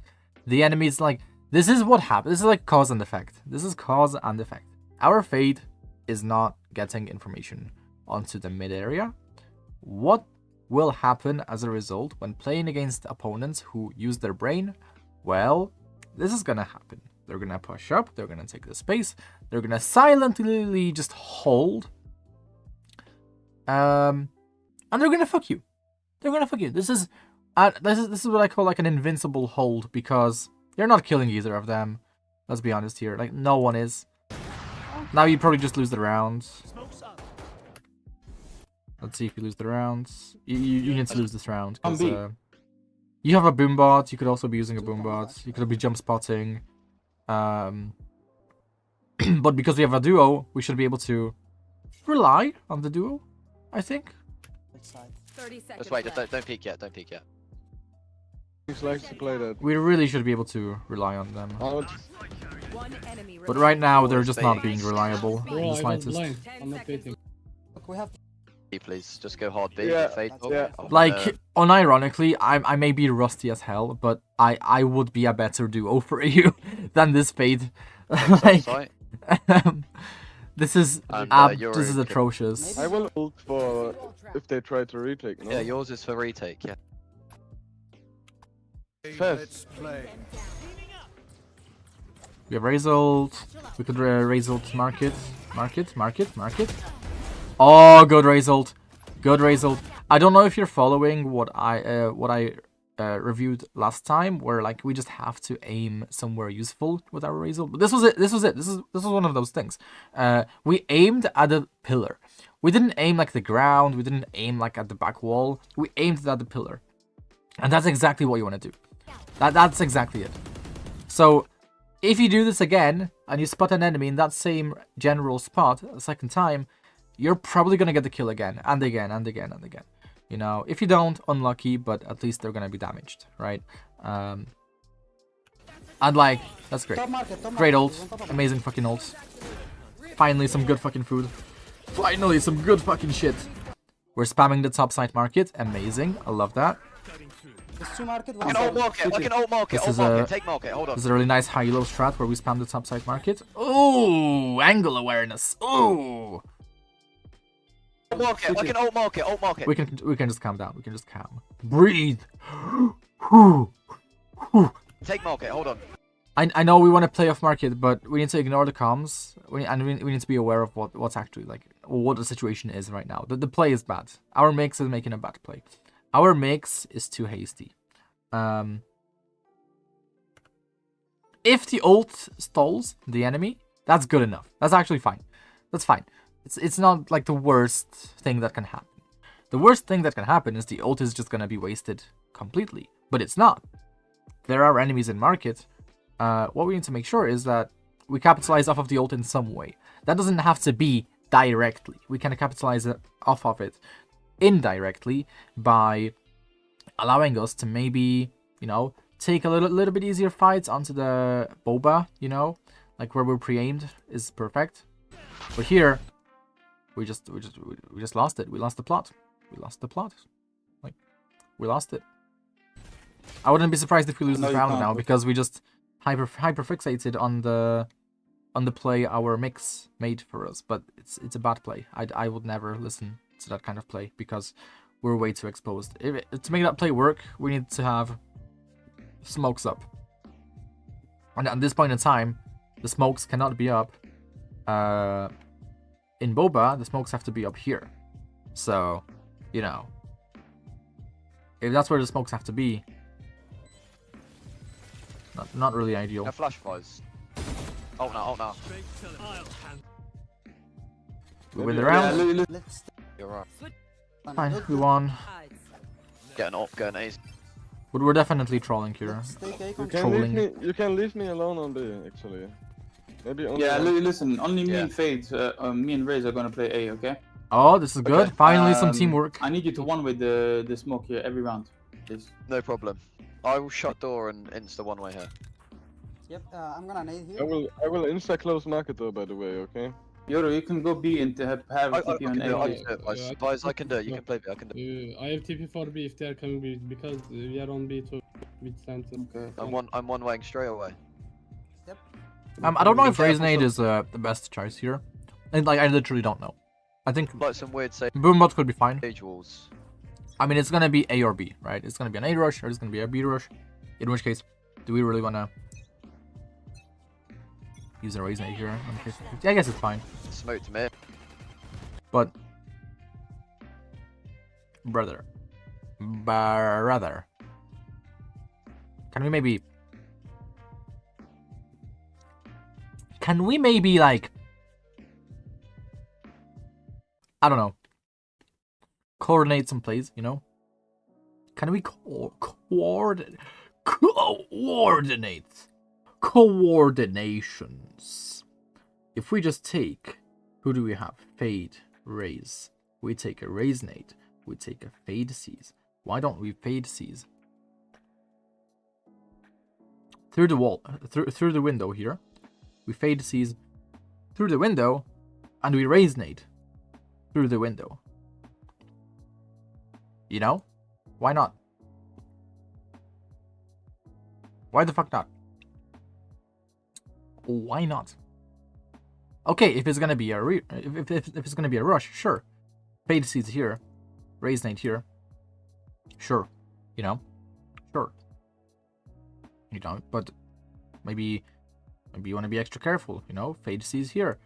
The enemy's like, this is what happened. This is like cause and effect. This is cause and effect. Our fate is not getting information onto the mid area. What will happen as a result when playing against opponents who use their brain? Well, this is gonna happen. They're gonna push up, they're gonna take the space, they're gonna silently just hold. And they're gonna fuck you. They're gonna fuck you. This is what I call like an invincible hold, because you're not killing either of them. Let's be honest here. Like, no one is. Now you probably just lose the round. Let's see if you lose the rounds. You need to lose this round. 'Cause, you have a boom bot. You could also be using a boom bot. You could be jump spotting. But because we have a duo, we should be able to rely on the duo, I think. 30 seconds. Just wait, left. don't peek yet, don't peek yet. He likes to play that. We really should be able to rely on them. Out. One enemy But right now, they're just not being reliable in Bro, the I was slightest. blind. I'm not waiting. Look, we have. B, please, just go hard B. Yeah, Fade yeah. Like, unironically, I may be rusty as hell, but I would be a better duo for you than this fade. Like, this is this is atrocious. I will ult for if they try to retake. No? Yeah, yours is for retake. Yeah. Fast. We have raise ult. We could raise ult market. Oh, good raise ult. Good raise ult. I don't know if you're following what I reviewed last time, where like we just have to aim somewhere useful with our raise ult. But this was it. This was one of those things. We aimed at the pillar. We didn't aim like the ground. We didn't aim like at the back wall. We aimed at the pillar, and that's exactly what you want to do. That's exactly it. So if you do this again and you spot an enemy in that same general spot a second time, you're probably gonna get the kill again and again and again and again. You know, if you don't, unlucky, but at least they're gonna be damaged, right? And like, that's great. Top market, Great ult, amazing fucking ult. Finally, some good fucking food. Finally, some good fucking shit. We're spamming the top side market, amazing. I love that. There's two market. I can ult market, This ult is market, a- take market, hold on. This is a really nice high-low strat where we spam the top side market. Ooh, angle awareness. Ooh. Market, I can ult market. We can just calm down. We can just calm. Breathe. Take market, hold on. I know we want to play off market, but we need to ignore the comms. We need to be aware of what's actually like, what the situation is right now. The play is bad. Our mix is making a bad play. Our mix is too hasty. If the ult stalls the enemy, that's good enough. That's actually fine. That's fine. It's not like the worst thing that can happen. The worst thing that can happen is the ult is just gonna be wasted completely. But it's not. There are enemies in market. What we need to make sure is that we capitalize off of the ult in some way. That doesn't have to be directly. We can capitalize off of it indirectly by allowing us to maybe, you know, take a little bit easier fights onto the boba, you know, like where we're pre-aimed is perfect. But here, we just lost it. We lost the plot. Like, we lost it. I wouldn't be surprised if we lose No, this you round can't. now, because we just hyper fixated on the play our mix made for us. But it's a bad play. I would never listen to that kind of play, because we're way too exposed. To make that play work, we need to have smokes up. And at this point in time, the smokes cannot be up. In Boba, the smokes have to be up here. So, you know, if that's where the smokes have to be, not really ideal. No flash fires. Oh no. We win Maybe- the round. Let's You're right. Fine, we won. Sides. Get an op, go an ace. But we're definitely trolling here. let's take A You control. can leave Trolling. me. You can leave me alone on B actually. Maybe only. Yeah, one. listen, only me Yeah. and Fade, me and Raze are gonna play A, okay? Oh, this is good. Okay, Finally, some teamwork. I need you to one with the smoke here every round, please. No problem. I will shut door and insta one way here. Yep, I'm gonna nade I here. will insta close market door by the way. Okay. Yoru, you can go B and have I TP can on do it. I A. can do it. Guys, I can do it. You can play B. I can do it. I have TP for B if they are coming B because we are on B to mid center. Okay. I'm one waying straight away. I don't know if Razenade is the best choice here. And, like, I literally don't know. I think Like some weird Boombot could be fine. sage walls. I mean, it's gonna be A or B, right? It's gonna be an A rush or it's gonna be a B rush. In which case, do we really wanna use a Razenade here? On case 50? I guess it's fine. Smoke to mid. But brother, can we maybe like, I don't know, coordinate some plays, you know? Can we coordinations? If we just take, who do we have? Fade, Raze. We take a Razenade. We take a Fade Seize. Why don't we Fade Seize? Through the wall, through the window here. We Fade Seize through the window, and we Razenade through the window. You know? Why not? Why the fuck not? Why not? Okay, if it's gonna be a if it's gonna be a rush, sure. Fade Seeds here, Razenade here, sure. You know, sure. You know, but maybe you want to be extra careful. You know, Fade Seeds here,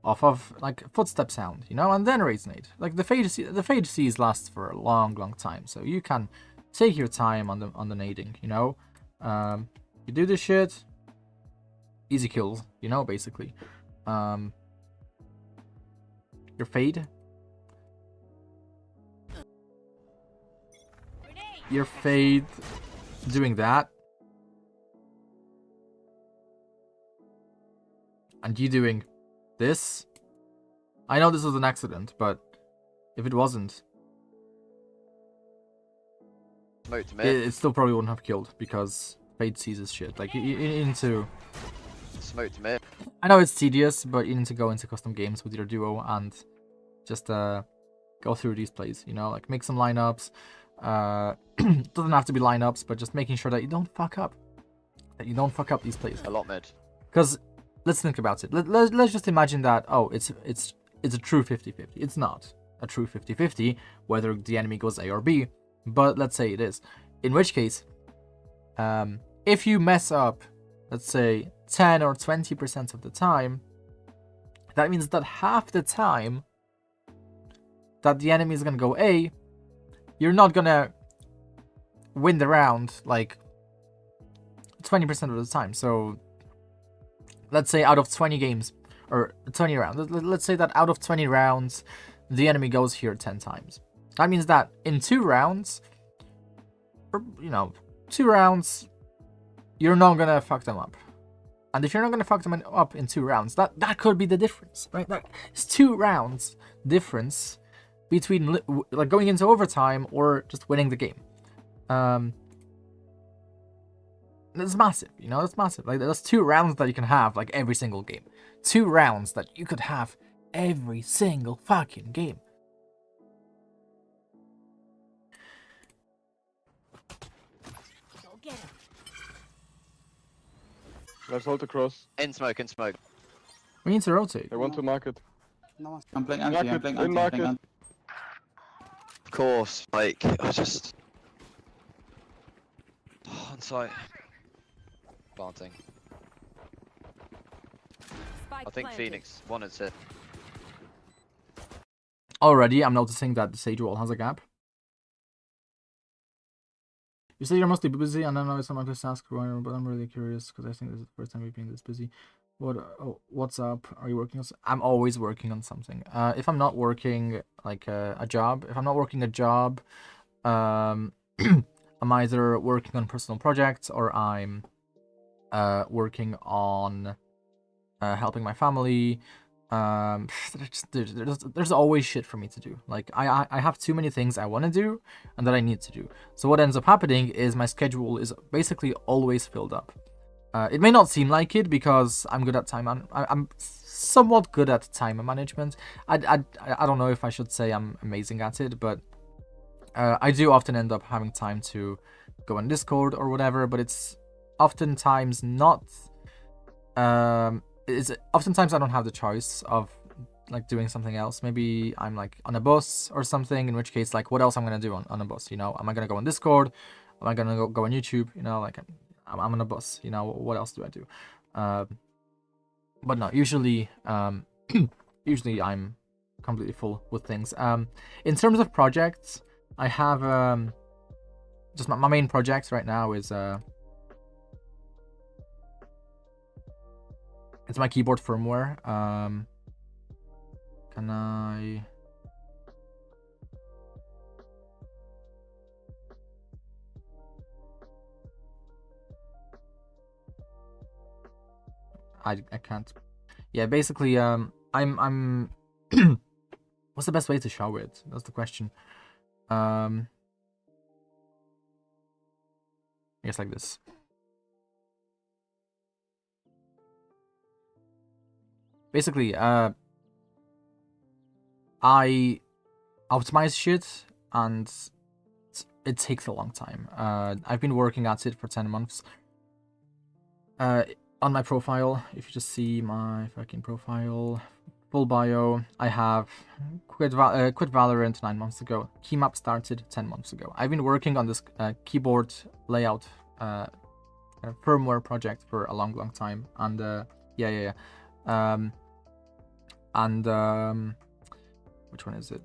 off of like footstep sound. You know, and then Razenade. Like the Fade Seeds lasts for a long time, so you can take your time on the nading. You know, you do this shit, easy kills. You know, basically. Your Fade. Your Fade doing that. And you doing this. I know this was an accident, but if it wasn't, it still probably wouldn't have killed because Fade sees his shit. Like, you need to... Smoke to mid. I know it's tedious, but you need to go into custom games with your duo and just go through these plays, you know, like make some lineups. Doesn't have to be lineups, but just making sure that you don't fuck up. That you don't fuck up these plays. A lot mid. Because let's think about it. Let's just imagine that, oh, it's a true 50-50. It's not a true 50-50 whether the enemy goes A or B, but let's say it is. In which case, if you mess up, let's say 10 or 20% of the time, that means that half the time that the enemy is gonna go A, you're not gonna win the round like 20% of the time. So let's say out of 20 games or 20 rounds, let's say that out of 20 rounds the enemy goes here 10 times. That means that in 2 rounds, or, you know, 2 rounds, you're not gonna fuck them up. And if you're not gonna fuck them up in 2 rounds, that could be the difference, right? That is 2 rounds difference between like going into overtime or just winning the game. That's massive, you know. That's massive. Like, that's 2 rounds that you can have like every single game. 2 rounds that you could have every single fucking game. Go get him. Let's hold the cross. In smoke, in smoke. We need to rotate. They want to market. No one's I'm playing anti, I'm Market, playing in anti, I'm playing market. anti. Of course, like, I just... on site. Planting. Spike I think planted. Phoenix wanted to. Already, I'm noticing that the Sage wall has a gap. You say you're mostly busy, and I know it's not my task, but I'm really curious because I think this is the first time we've been this busy. What's up? Are you working on? I'm always working on something. If I'm not working like a job, I'm either working on personal projects or I'm working on helping my family. There's always shit for me to do. Like I have too many things I want to do and that I need to do. So what ends up happening is my schedule is basically always filled up. It may not seem like it because I'm good at I'm somewhat good at time management. I don't know if I should say I'm amazing at it, but I do often end up having time to go on Discord or whatever. But it's oftentimes not. Oftentimes I don't have the choice of like doing something else. Maybe I'm like on a bus or something. In which case, like, what else I'm gonna do on a bus? You know, am I gonna go on Discord? Am I gonna go on YouTube? You know, like. I'm on a bus, you know, what else do I do? But no, usually usually I'm completely full with things. In terms of projects, I have just my main project right now is it's my keyboard firmware. Can I can't. Yeah, basically, I'm. What's the best way to show it? That's the question. I guess like this. Basically, I optimize shit, and it takes a long time. I've been working at it for 10 months. On my profile, if you just see my fucking profile, full bio, I have quit Valorant 9 months ago. Keymap started 10 months ago. I've been working on this keyboard layout firmware project for a long time, and which one is it?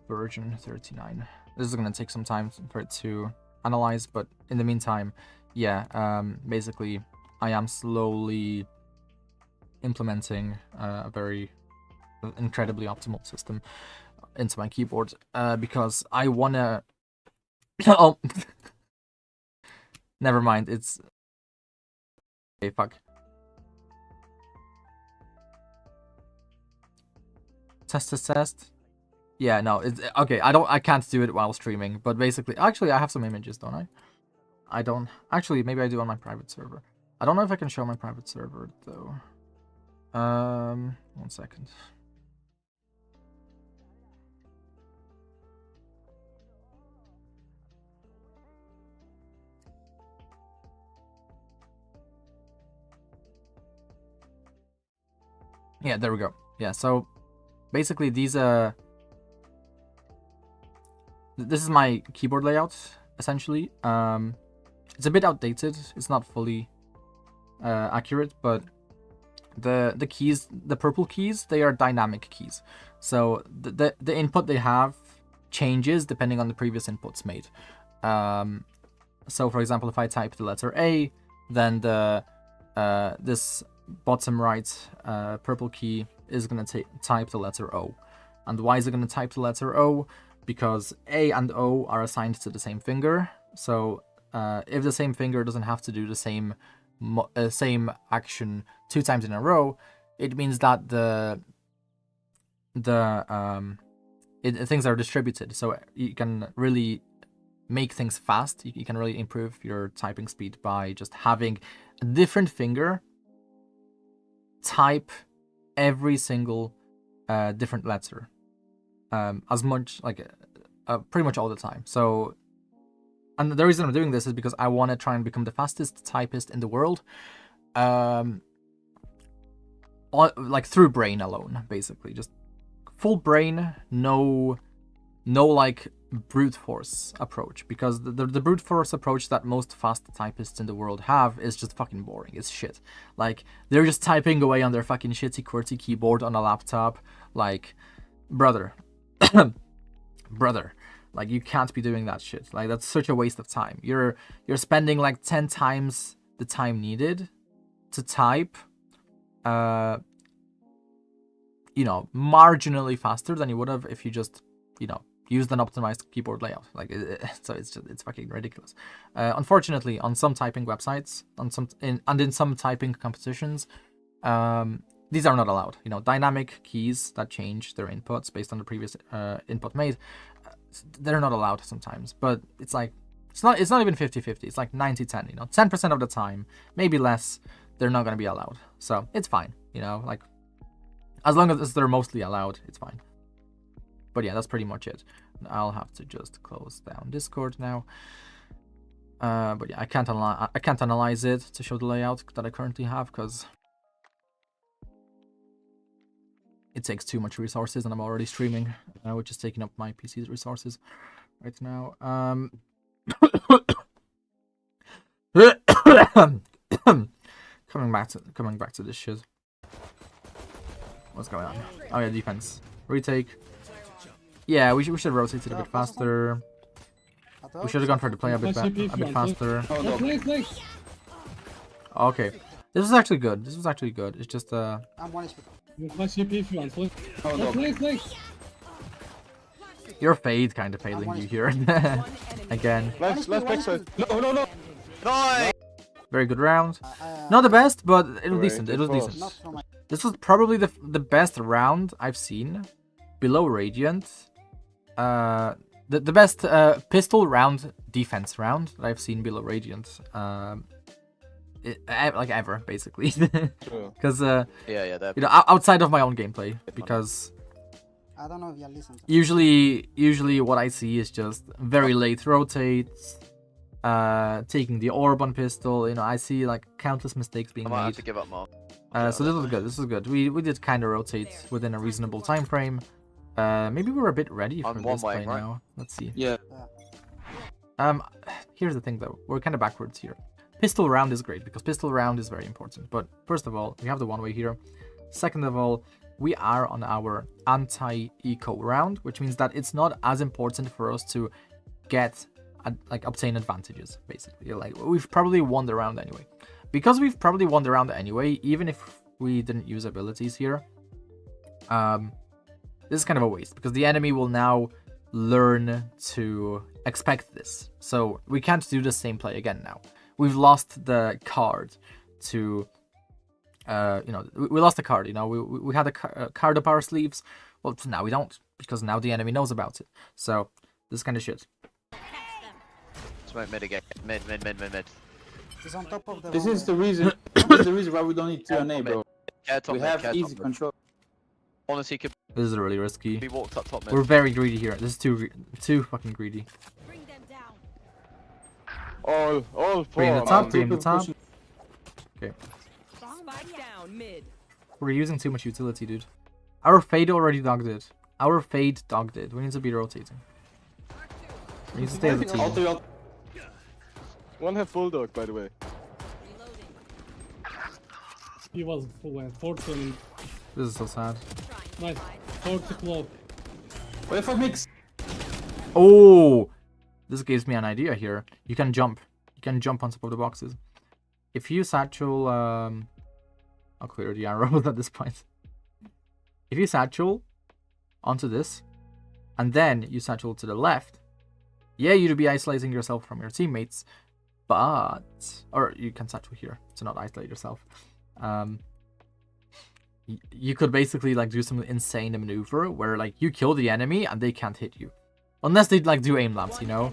Version 39. This is gonna take some time for it to analyze, but in the meantime, yeah, basically I am slowly implementing a very incredibly optimal system into my keyboard because I wanna oh never mind, it's okay, fuck. Test. Yeah, no, it's okay. I can't do it while streaming, but basically, actually, I have some images, don't I? I don't. Actually, maybe I do on my private server. I don't know if I can show my private server though. 1 second. Yeah, there we go. Yeah, so basically these this is my keyboard layout essentially. It's a bit outdated. It's not fully accurate, but the keys, the purple keys, they are dynamic keys. So the input they have changes depending on the previous inputs made. So for example, if I type the letter A, then the this bottom right purple key is going to type the letter O. And why is it going to type the letter O? Because A and O are assigned to the same finger. So if the same finger doesn't have to do the same action 2 times in a row, it means that things are distributed. So you can really make things fast. You can really improve your typing speed by just having a different finger type every single different letter as much, like pretty much all the time. So, and the reason I'm doing this is because I want to try and become the fastest typist in the world, like through brain alone, basically, just full brain, no like brute force approach, because the brute force approach that most fast typists in the world have is just fucking boring. It's shit. Like, they're just typing away on their fucking shitty QWERTY keyboard on a laptop. Like, brother, Like, you can't be doing that shit. Like, that's such a waste of time. You're spending like 10 times the time needed to type, you know, marginally faster than you would have if you just, you know, used an optimized keyboard layout. Like, so it's fucking ridiculous. Unfortunately, on some typing websites, in some typing competitions, these are not allowed. You know, dynamic keys that change their inputs based on the previous input made, they're not allowed sometimes. But it's like, it's not even 50-50. It's like 90-10. You know, 10% of the time, maybe less, they're not gonna be allowed. So it's fine. You know, like, as long as they're mostly allowed, it's fine. But yeah, that's pretty much it. I'll have to just close down Discord now. But yeah, I can't analyze it to show the layout that I currently have because it takes too much resources, and I'm already streaming, which is taking up my PC's resources right now. Coming back to this shit. What's going on? Oh yeah, defense. Retake. Yeah, we should rotate it a bit faster. We should have gone for the play a bit faster. Okay, this was actually good. This was actually good. It's just I'm one HP. Your fade kind of failing you here again. Left backside. No. Very good round. Not the best, but it was decent. It was decent. This was probably the best round I've seen below Radiant. The best pistol round, defense round that I've seen below Radiant. Like ever, basically. Because you know, outside of my own gameplay, because I don't know if you listen. Usually what I see is just very late rotates, taking the orb on pistol. You know, I see like countless mistakes being I might made. have to give up more. So this was good. This was good. We did kind of rotate within a reasonable time frame. Maybe we're a bit ready for this play now. Let's see. Yeah. Here's the thing though. We're kind of backwards here. Pistol round is great because pistol round is very important. But first of all, we have the one-way here. Second of all, we are on our anti-eco round, which means that it's not as important for us to get like obtain advantages. Basically, like we've probably won the round anyway. Because we've probably won the round anyway, even if we didn't use abilities here, this is kind of a waste because the enemy will now learn to expect this. So we can't do the same play again now. We've lost the card to, you know, we lost the card, you know, we had a card up our sleeves. Well, now we don't because now the enemy knows about it. So this kind of shit. Smoke mid again. Mid. He's on top of the This is the reason. Why we don't need 2NA, bro. We have easy control. Honestly, could This is really risky. be walked up top mid. We're very greedy here. This is too fucking greedy. Bring them down. All Three in the four. top, three in the top. Okay. Spike down mid. We're using too much utility, dude. Our fade already dogged it. Our fade dogged it. We need to be rotating. We need to stay as a team. One have bulldog, by the way. Reloading. He was full and 40. This is so sad. Nice. 40 cloak. What the fuck mix? Oh! This gives me an idea here. You can jump. You can jump on top of the boxes. If you satchel... I'll clear the arrows at this point. If you satchel onto this, and then you satchel to the left, yeah, you'd be isolating yourself from your teammates, but... Or you can satchel here to not isolate yourself. You could basically like do some insane maneuver where like you kill the enemy and they can't hit you. Unless they like do aim labs, you know?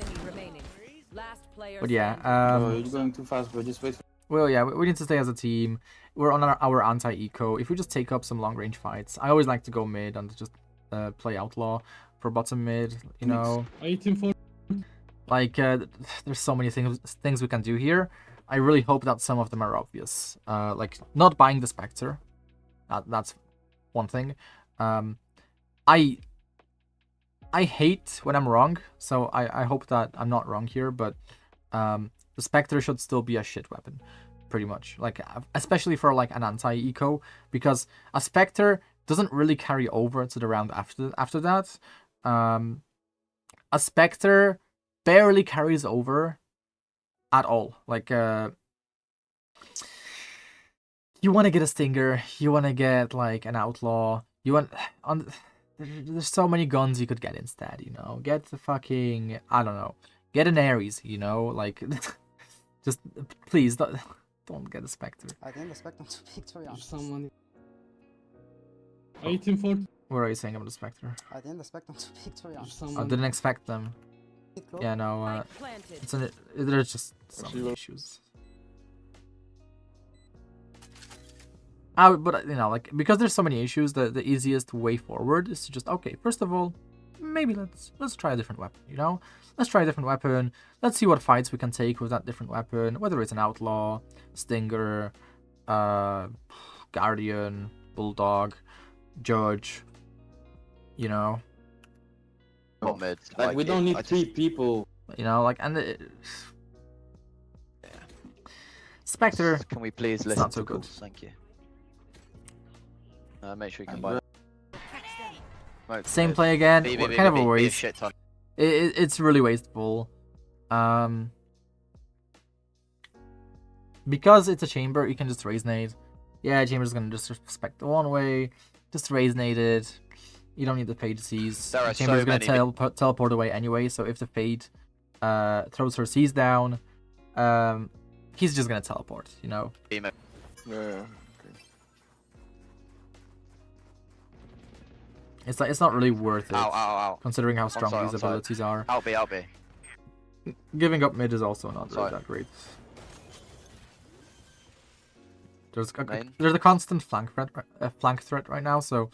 But yeah, You're going too fast, bro. Just wait. well, yeah, we need to stay as a team. We're on our anti-eco. If we just take up some long-range fights, I always like to go mid and just play outlaw for bottom mid, you know? 18-4. Like, there's so many things we can do here. I really hope that some of them are obvious. Like, not buying the Spectre. That's one thing. I hate when I'm wrong, so I hope that I'm not wrong here, but the Spectre should still be a shit weapon, pretty much. Like, especially for like an anti-eco, because a Spectre doesn't really carry over to the round after that. a Spectre barely carries over at all. Like, you want to get a Stinger, you want to get, like, an Outlaw, you want... There's so many guns you could get instead, you know? Get the fucking... I don't know. Get an Ares, you know? Like, just, please, don't get a Spectre. I didn't expect them to pick, to be If honest. someone... Are you team 4? What are you saying about the Spectre? I didn't expect them to pick, to be If honest. I someone... didn't expect them. Yeah, no, Planted. there's just so Actually, many well- issues. But you know, like, because there's so many issues, the easiest way forward is to just, okay, first of all, maybe let's try a different weapon, you know? Let's try a different weapon. Let's see what fights we can take with that different weapon, whether it's an Outlaw, Stinger, Guardian, Bulldog, Judge, you know? What mid? Like, we don't need 3 people. You know, like, and yeah. Spectre, Can we please it's listen not so to good. calls? Thank you. Make sure you can buy. Smoke Same mid. play again. B, What kind of a B, a waste? shit ton. It's really wasteful. Because it's a chamber, you can just raise nade. Yeah, chamber's gonna disrespect the one way. Just raise nade it. You don't need the Fade Seize. There are The chamber's so gonna many teleport away anyway, so if the Fade throws her Seize down, he's just gonna teleport, you know? B mid. Yeah. It's not really worth it, Ow, ow, ow. considering how strong Onside, these onside. abilities are. Out B, out B. Giving up mid is also not really Sorry. that great. Main. There's a constant flank threat right now, so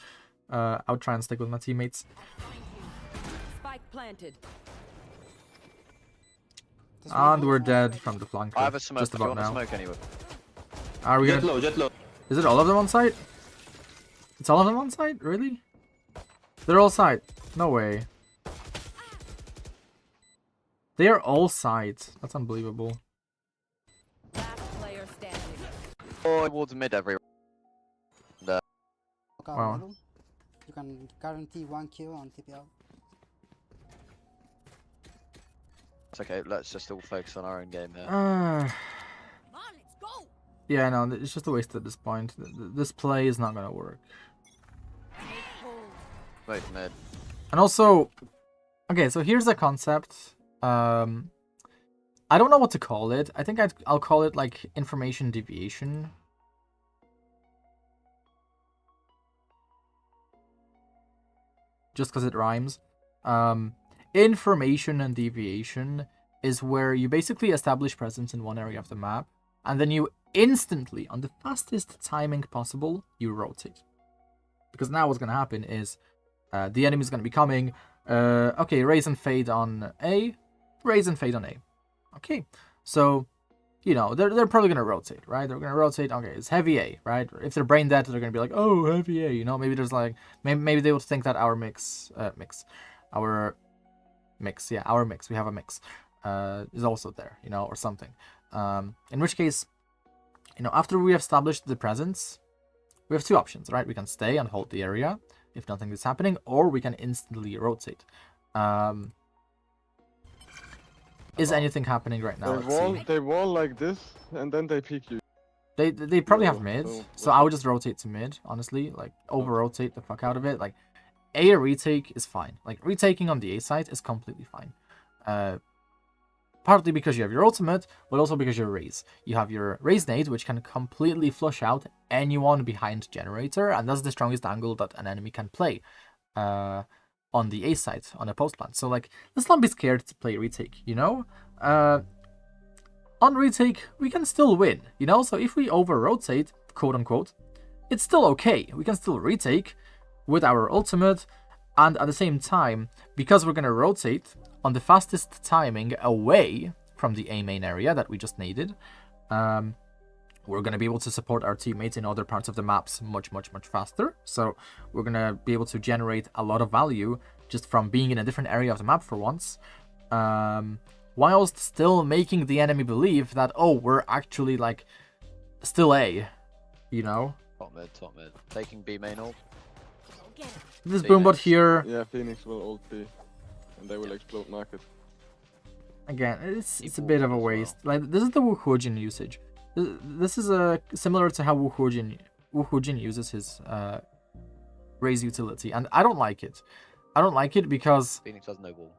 I'll try and stick with my teammates. Spike planted. This And one- we're dead from the flank. I have a smoke. Just If you about want a now. smoke anyway. Are we Jet gonna? low, jet low. Is it all of them on site? It's all of them on site? Really? They're all site. No way. They are all site. That's unbelievable. Last player standing. Or towards mid every. Look out Wow. middle. You can guarantee 1 kill on TPL. It's okay. Let's just all focus on our own game here. Come on, let's go. Yeah, no, it's just a waste at this point. This play is not gonna work. Take hold. Wait mid. And also, okay, so here's a concept. I don't know what to call it. I think I'll call it like information deviation. Just because it rhymes. Information and deviation is where you basically establish presence in one area of the map, and then you instantly, on the fastest timing possible, you rotate. Because now what's going to happen is the enemy is going to be coming. Okay, raise and fade on A, raise and fade on A. Okay, so, you know, they're probably going to rotate, right? They're going to rotate, okay, it's heavy A, right? If they're brain dead, they're going to be like, oh, heavy A, you know? Maybe there's like, maybe they would think that our mix, we have a mix, is also there, you know, or something. In which case, you know, after we have established the presence, we have 2 options, right? We can stay and hold the area if nothing is happening, or we can instantly rotate. Is anything happening right now? Let's see. They wall like this, and then they peek you. They probably have mid, so- so I would just rotate to mid, honestly. Like, over-rotate the fuck out of it. Like, A retake is fine. Like, retaking on the A side is completely fine. Partly because you have your ultimate, but also because you raise. You have your raise nade, which can completely flush out anyone behind generator, and that's the strongest angle that an enemy can play on the A side, on a post plant. So, like, let's not be scared to play retake, you know? On retake, we can still win, you know? So if we over-rotate, quote-unquote, it's still okay. We can still retake with our ultimate, and at the same time, because we're going to rotate on the fastest timing away from the A main area that we just needed, we're going to be able to support our teammates in other parts of the maps much faster. So we're going to be able to generate a lot of value just from being in a different area of the map for once, whilst still making the enemy believe that, oh, we're actually, like, still A, you know? Top mid. Taking B main ult. Go get it. This Phoenix. boombot here, Yeah, Phoenix will ult B. and they will explode market. Again, it's a bit of a waste. Like, this is the Wuhujin usage. This is similar to how Wuhujin uses his raise utility, and I don't like it. I don't like it because Phoenix has no wall.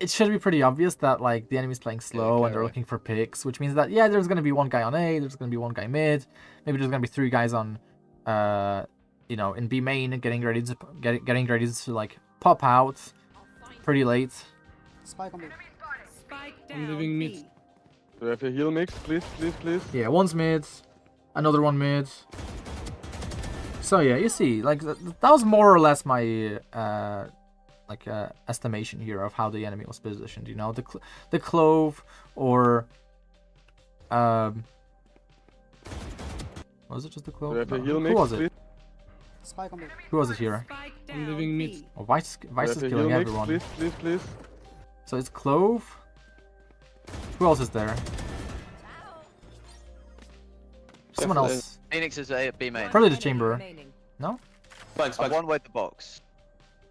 it should be pretty obvious that like the enemy's playing slow and they're looking for picks, which means that yeah, there's gonna be one guy on A, there's gonna be one guy mid, maybe there's gonna be 3 guys on you know, in B main getting ready to like pop out pretty late. Spike on me. Spike I'm down. leaving mid. B. Do you have a heal mix, please, please, please? Yeah, one's mid, another one mid. So yeah, you see, like that was more or less my estimation here of how the enemy was positioned. You know, the clove or was it just the clove? Do you have a No. heal Who mix, was it? please? Spike on me. Who was it here? Spike I'm down. leaving B. mid. Oh, Vice Do is you have a killing heal mix, everyone. please, please, please? So it's clove. Who else is there? Someone Definitely. else. Phoenix is A at B main. Probably the Enemy chamber. remaining. No? Spike, I spike. one way the box.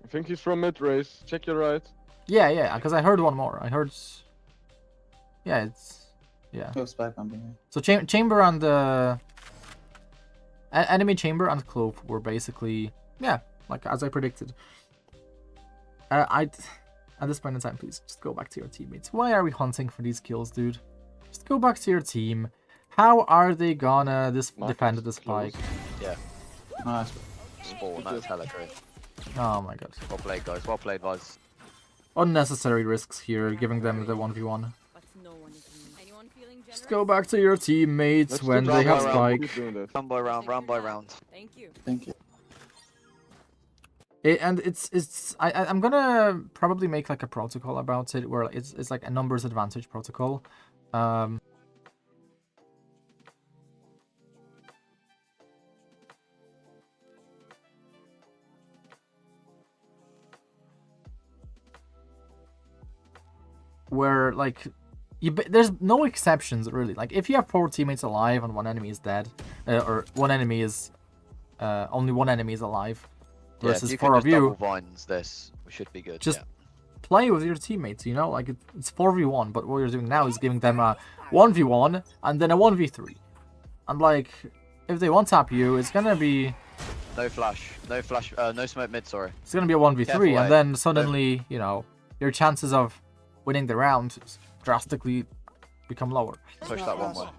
I think he's from mid race. Check your right. Yeah, because I heard one more. I heard. Yeah, it's yeah. Go spike on me. So chamber and enemy chamber and clove were basically like as I predicted. At this point in time, please just go back to your teammates. Why are we hunting for these kills, dude? Just go back to your team. How are they gonna defend the spike? Yeah. Nice. Spawn, that's hella great. Oh my god. Well played, guys. Well played, Vice. Unnecessary risks here, giving them the 1v1. But no one is immune. Anyone feeling generous? Just go back to your teammates Let's when do they have round by spike. Keep doing that. Round by round, round by round. Thank you. Thank you. And I'm gonna probably make like a protocol about it where it's like a numbers advantage protocol. Where like there's no exceptions really. Like if you have 4 teammates alive and one enemy is dead, or one enemy is only one enemy is alive versus yeah, if 4 of you can you, just double vines this, we should be good. just yeah. play with your teammates. You know, like it's 4v1, but what you're doing now is giving them a 1v1 and then a 1v3, and like if they one tap you, it's gonna be No flash, no smoke mid. Sorry. it's gonna be a 1v3, Careful, and then suddenly you know your chances of winning the round drastically become lower. Push that one way.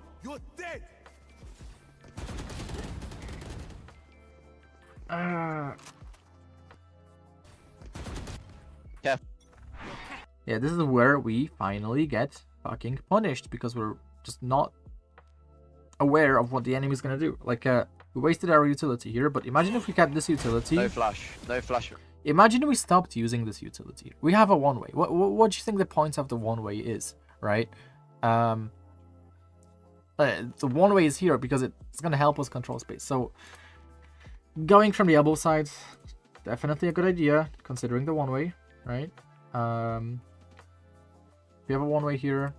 Careful. Yeah, this is where we finally get fucking punished because we're just not aware of what the enemy's gonna do. Like, we wasted our utility here, but imagine if we kept this utility. No flash, no flash. Imagine we stopped using this utility. We have a one-way. What do you think the point of the one-way is, right? The one-way is here because it's gonna help us control space. So, going from the elbow side, definitely a good idea, considering the one-way, right? We have a one-way here.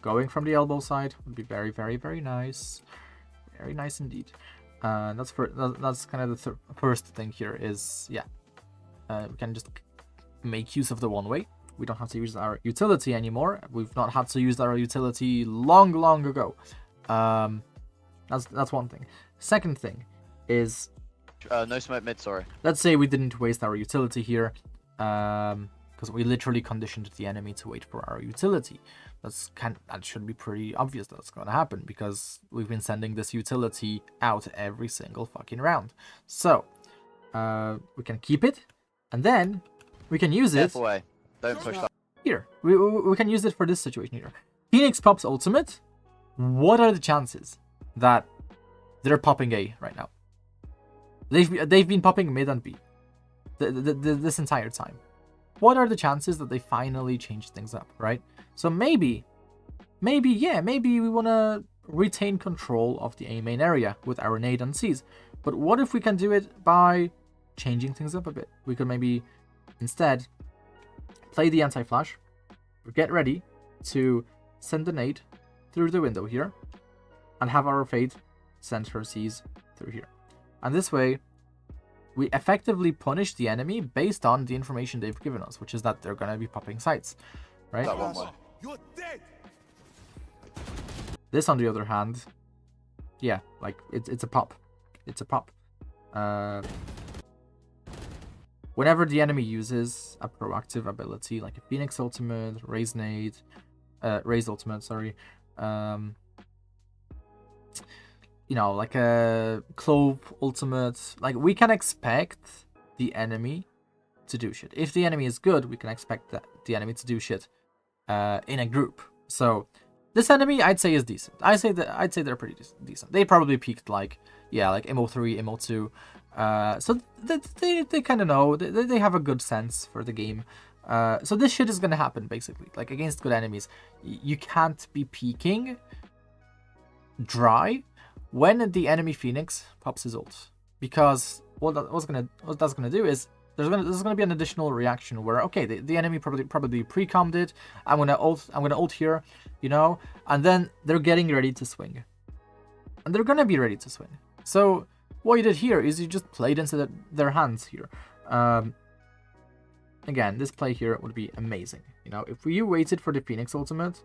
Going from the elbow side would be very, very, very nice. Very nice indeed. That's kind of the first thing here is, yeah. We can just make use of the one-way. We don't have to use our utility anymore. We've not had to use our utility long, long ago. That's one thing. Second thing is... no smoke mid, sorry. Let's say we didn't waste our utility here. Because we literally conditioned the enemy to wait for our utility. That should be pretty obvious that's going to happen because we've been sending this utility out every single fucking round. So we can keep it, and then we can use it. Away. Don't push that. Here. We can use it for this situation here. Phoenix pops ultimate. What are the chances that they're popping A right now? They've been popping mid and B this entire time. What are the chances that they finally change things up, right? So maybe we want to retain control of the A main area with our nade and Cs. But what if we can do it by changing things up a bit? We could maybe instead play the anti-flash, get ready to send the nade through the window here, and have our Fade send her Cs through here. And this way, we effectively punish the enemy based on the information they've given us, which is that they're gonna be popping sites, right? That one way. This, on the other hand, yeah, like it's a pop. It's a pop. Whenever the enemy uses a proactive ability like a Phoenix ultimate, raised ultimate, sorry, you know, like a Clove ultimate, like we can expect the enemy to do shit. If the enemy is good, we can expect that the enemy to do shit in a group. So this enemy, I'd say, is decent. I'd say they're pretty decent. They probably peaked like, yeah, like Immo 3, Immo 2. So they kind of know, they have a good sense for the game. So this shit is gonna happen, basically. Like, against good enemies, you can't be peeking dry when the enemy Phoenix pops his ult, because what that's gonna do is there's gonna be an additional reaction where, okay, the enemy probably pre-commed it. I'm gonna ult here, you know, and then they're getting ready to swing, and they're gonna be ready to swing. So what you did here is you just played into their hands here. Again, this play here would be amazing. You know, if you waited for the Phoenix ultimate,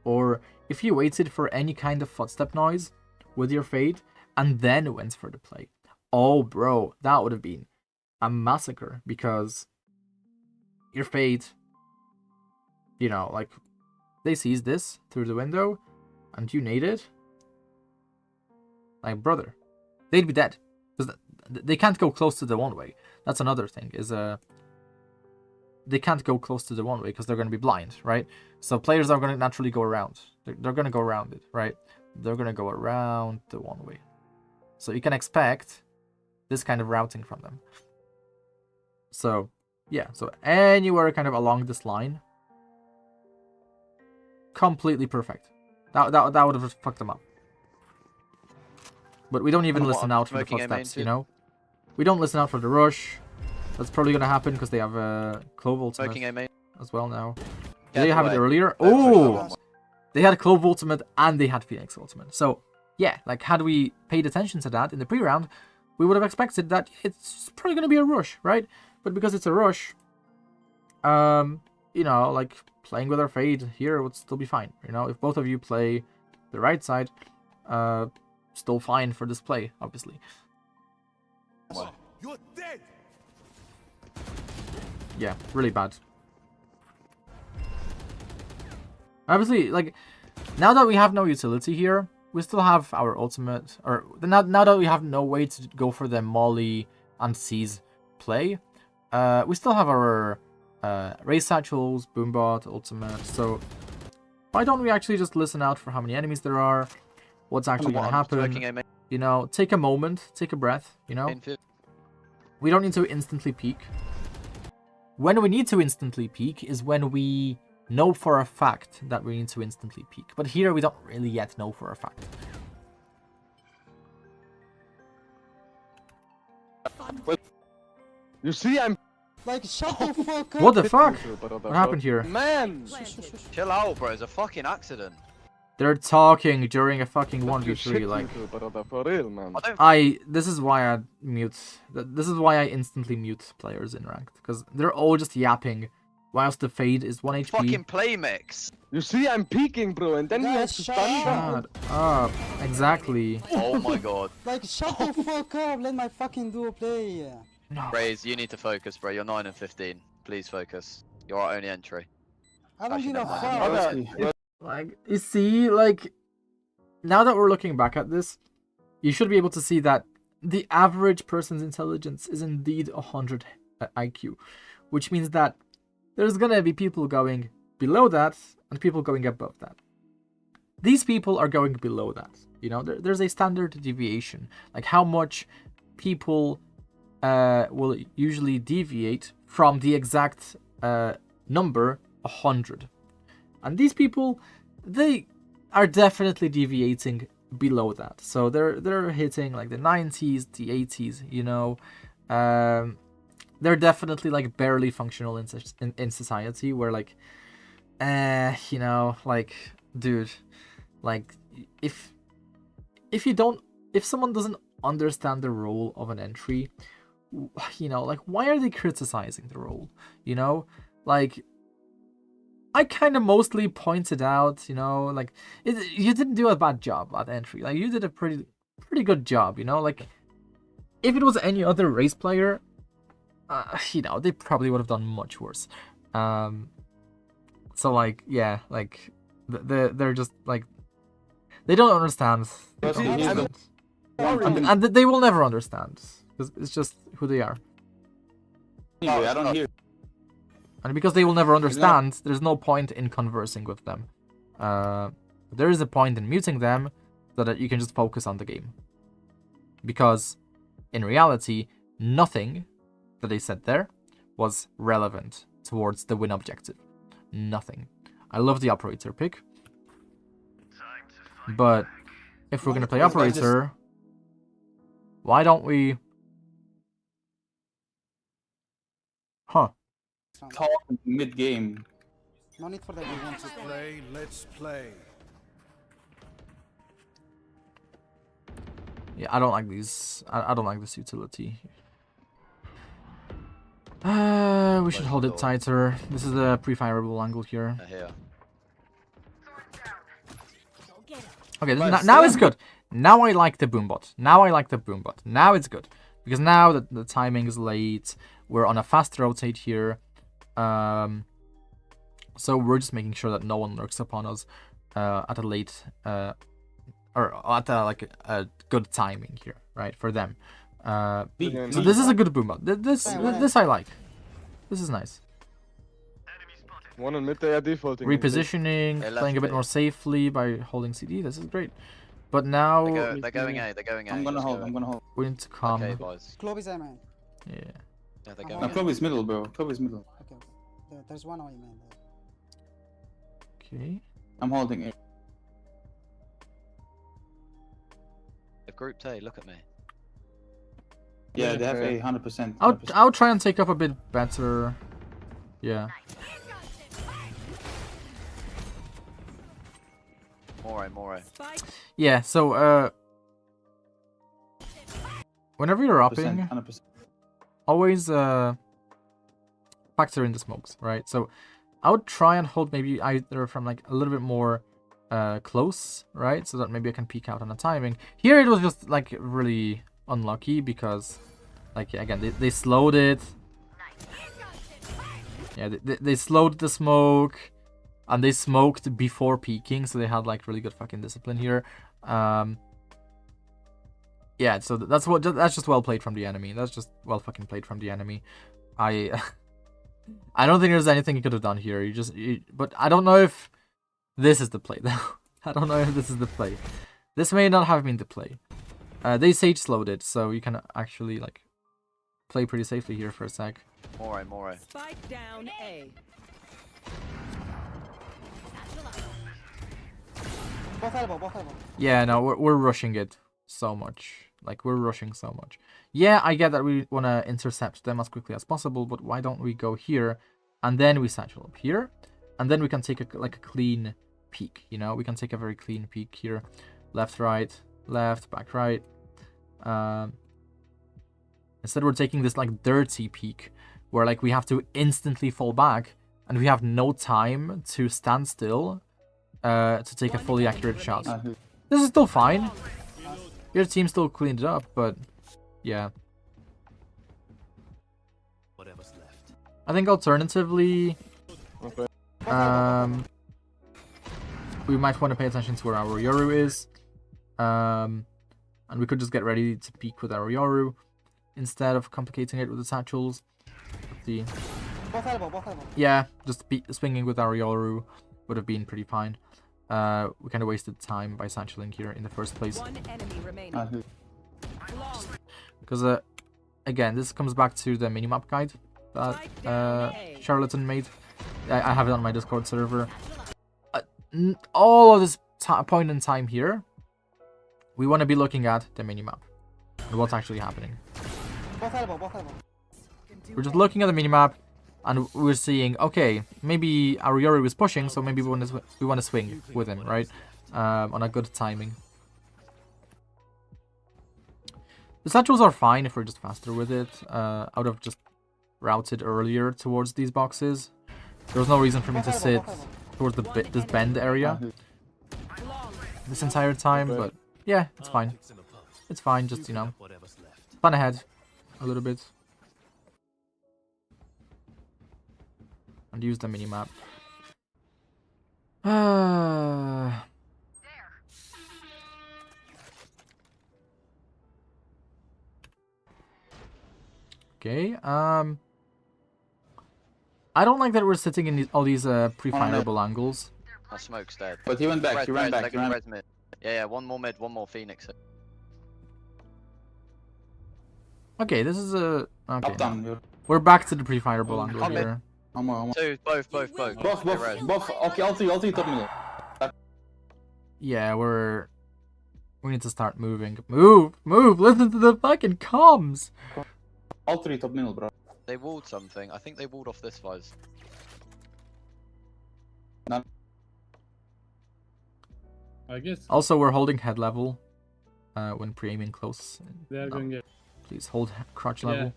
or if you waited for any kind of footstep noise with your Fade, and then went for the play. Oh, bro, that would have been a massacre, because your Fade, you know, like, they sees this through the window, and you nade it. Like, brother, they'd be dead, because they can't go close to the one-way. That's another thing, is they can't go close to the one-way because they're going to be blind, right? So players are going to naturally go around. They're going to go around it, right? They're going to go around the one-way. So you can expect this kind of routing from them. So, yeah. So anywhere kind of along this line, completely perfect. That would have fucked them up. But we don't even listen out for the footsteps, you know? We don't listen out for the rush. That's probably going to happen because they have a Clove ultimate as well now. Did they have it earlier? Oh! They had a Clove ultimate and they had Phoenix ultimate. So, yeah, like, had we paid attention to that in the pre-round, we would have expected that it's probably going to be a rush, right? But because it's a rush, you know, like, playing with our Fade here would still be fine. You know, if both of you play the right side, still fine for this play, obviously. You're dead. Yeah, really bad. Obviously, like, now that we have no utility here, we still have our ultimate, or now that we have no way to go for the Molly and Seize play, we still have our Raise Satchels, Boombot, ultimate, so why don't we actually just listen out for how many enemies there are, what's actually going to happen, you know, take a moment, take a breath, you know? We don't need to instantly peek. When we need to instantly peek is when we know for a fact that we need to instantly peek. But here we don't really yet know for a fact. You see, I'm... Like, shut the fuck up! What the fuck? What happened here? Man! Chill out, bro. It's a fucking accident. They're talking during a fucking 1v3, like... For real, man. This is why I mute... This is why I instantly mute players in ranked. Because they're all just yapping, whilst the Fade is 1 HP. Fucking play mix. You see, I'm peeking, bro, and then you have to stun. Shut up. Exactly. Oh my god. Like, shut the fuck up! Let my fucking duo play! No. Raze, you need to focus, bro. You're 9 and 15. Please focus. You're our only entry. I don't Actually, give a never mind. fuck! Like, you see, like, now that we're looking back at this, you should be able to see that the average person's intelligence is indeed 100 IQ, which means that there's gonna be people going below that and people going above that. These people are going below that, you know, there's a standard deviation, like how much people will usually deviate from the exact number 100. And these people, they are definitely deviating below that. So they're hitting like the 90s, the 80s, you know. They're definitely like barely functional in society, where like, you know, like, dude, like, if someone doesn't understand the role of an entry, you know, like, why are they criticizing the role? You know, like, I kind of mostly pointed out, you know, like, you didn't do a bad job at entry. Like, you did a pretty good job, you know, like, if it was any other race player, you know, they probably would have done much worse. So, like, yeah, like, they're just, like, they don't understand. And they will never understand. Because it's just who they are. Anyway, I don't hear. And because they will never understand, there's no point in conversing with them. There is a point in muting them so that you can just focus on the game. Because, in reality, nothing that they said there was relevant towards the win objective. Nothing. I love the operator pick. But, if we're going to play operator, why don't we... Huh. Talk mid-game. No need for the game. Let's play. Yeah, I don't like these. I don't like this utility. We should hold it tighter. This is a pre-fireable angle here. Okay, now it's good. Now I like the boombot. Now it's good. Because now that the timing is late, we're on a fast rotate here. So we're just making sure that no one lurks upon us at a late... or at a good timing here, right, for them. So this is a good boombot. This I like. This is nice. One on mid, they are defaulting. Repositioning, playing a bit more safely by holding CD. This is great. But now they're going A. I'm gonna hold. we need to come. Okay, boys. Clove is A main. Yeah. Yeah, they're No, going Clove is middle, bro. Clove is middle. Okay. There's one A main there. Okay. I'm holding it. The group A, look at me. Yeah, they have a 100%. I'll try and take up a bit better. Yeah. More. Yeah, so whenever you're upping, 100%. always factor in the smokes, right? So I would try and hold maybe either from like a little bit more close, right? So that maybe I can peek out on the timing. Here it was just like really unlucky because, like, again, they slowed it. Yeah, they slowed the smoke. And they smoked before peeking, so they had like really good fucking discipline here. Yeah, so that's just well played from the enemy. That's just well fucking played from the enemy. I don't think there's anything you could have done here. But I don't know if this is the play though. I don't know if this is the play. This may not have been the play. They sage slowed it, so you can actually like play pretty safely here for a sec. More. Spike down A. Both elbow. Yeah, no, we're rushing it so much. Like, we're rushing so much. Yeah, I get that we want to intercept them as quickly as possible, but why don't we go here, and then we satchel up here, and then we can take a clean peek, you know? We can take a very clean peek here. Left, right, left, back, right. Instead, we're taking this, like, dirty peek, where, like, we have to instantly fall back, and we have no time to stand still to take a fully accurate shot. This is still fine. Your team still cleaned it up, but yeah. Whatever's left. I think alternatively, we might want to pay attention to where our Yoru is, and we could just get ready to peek with our Yoru instead of complicating it with the satchels. Both elbow. Yeah, just swinging with our Yoru would have been pretty fine. We kind of wasted time by satcheling here in the first place. One enemy remaining. Because, again, this comes back to the minimap guide that Charlatan made. I have it on my Discord server. All of this point in time here, we want to be looking at the minimap and what's actually happening. Both elbow. We're just looking at the minimap, and we're seeing, okay, maybe our Yoru is pushing, so maybe we want to swing with him, right? On a good timing. The satchels are fine if we're just faster with it. I would have just routed earlier towards these boxes. There was no reason for me to sit towards this bend area this entire time, but yeah, it's fine. It's fine, just, you know, plan ahead a little bit. And use the minimap. Okay, I don't like that we're sitting in all these pre-fireable angles. My smoke's dead. But he went back, he ran back, mid. Yeah, one more mid, one more Phoenix. Okay, this is a... Okay, down. we're back to the pre-fireable angle here. Two, both. Both. Okay, all three top middle. Yeah, we need to start moving. Move! Listen to the fucking comms! All three top middle, bro. They walled something. I think they walled off this Fuzz. None. I guess Also, we're holding head level when pre-aiming close. they're going to get. Please hold crouch level.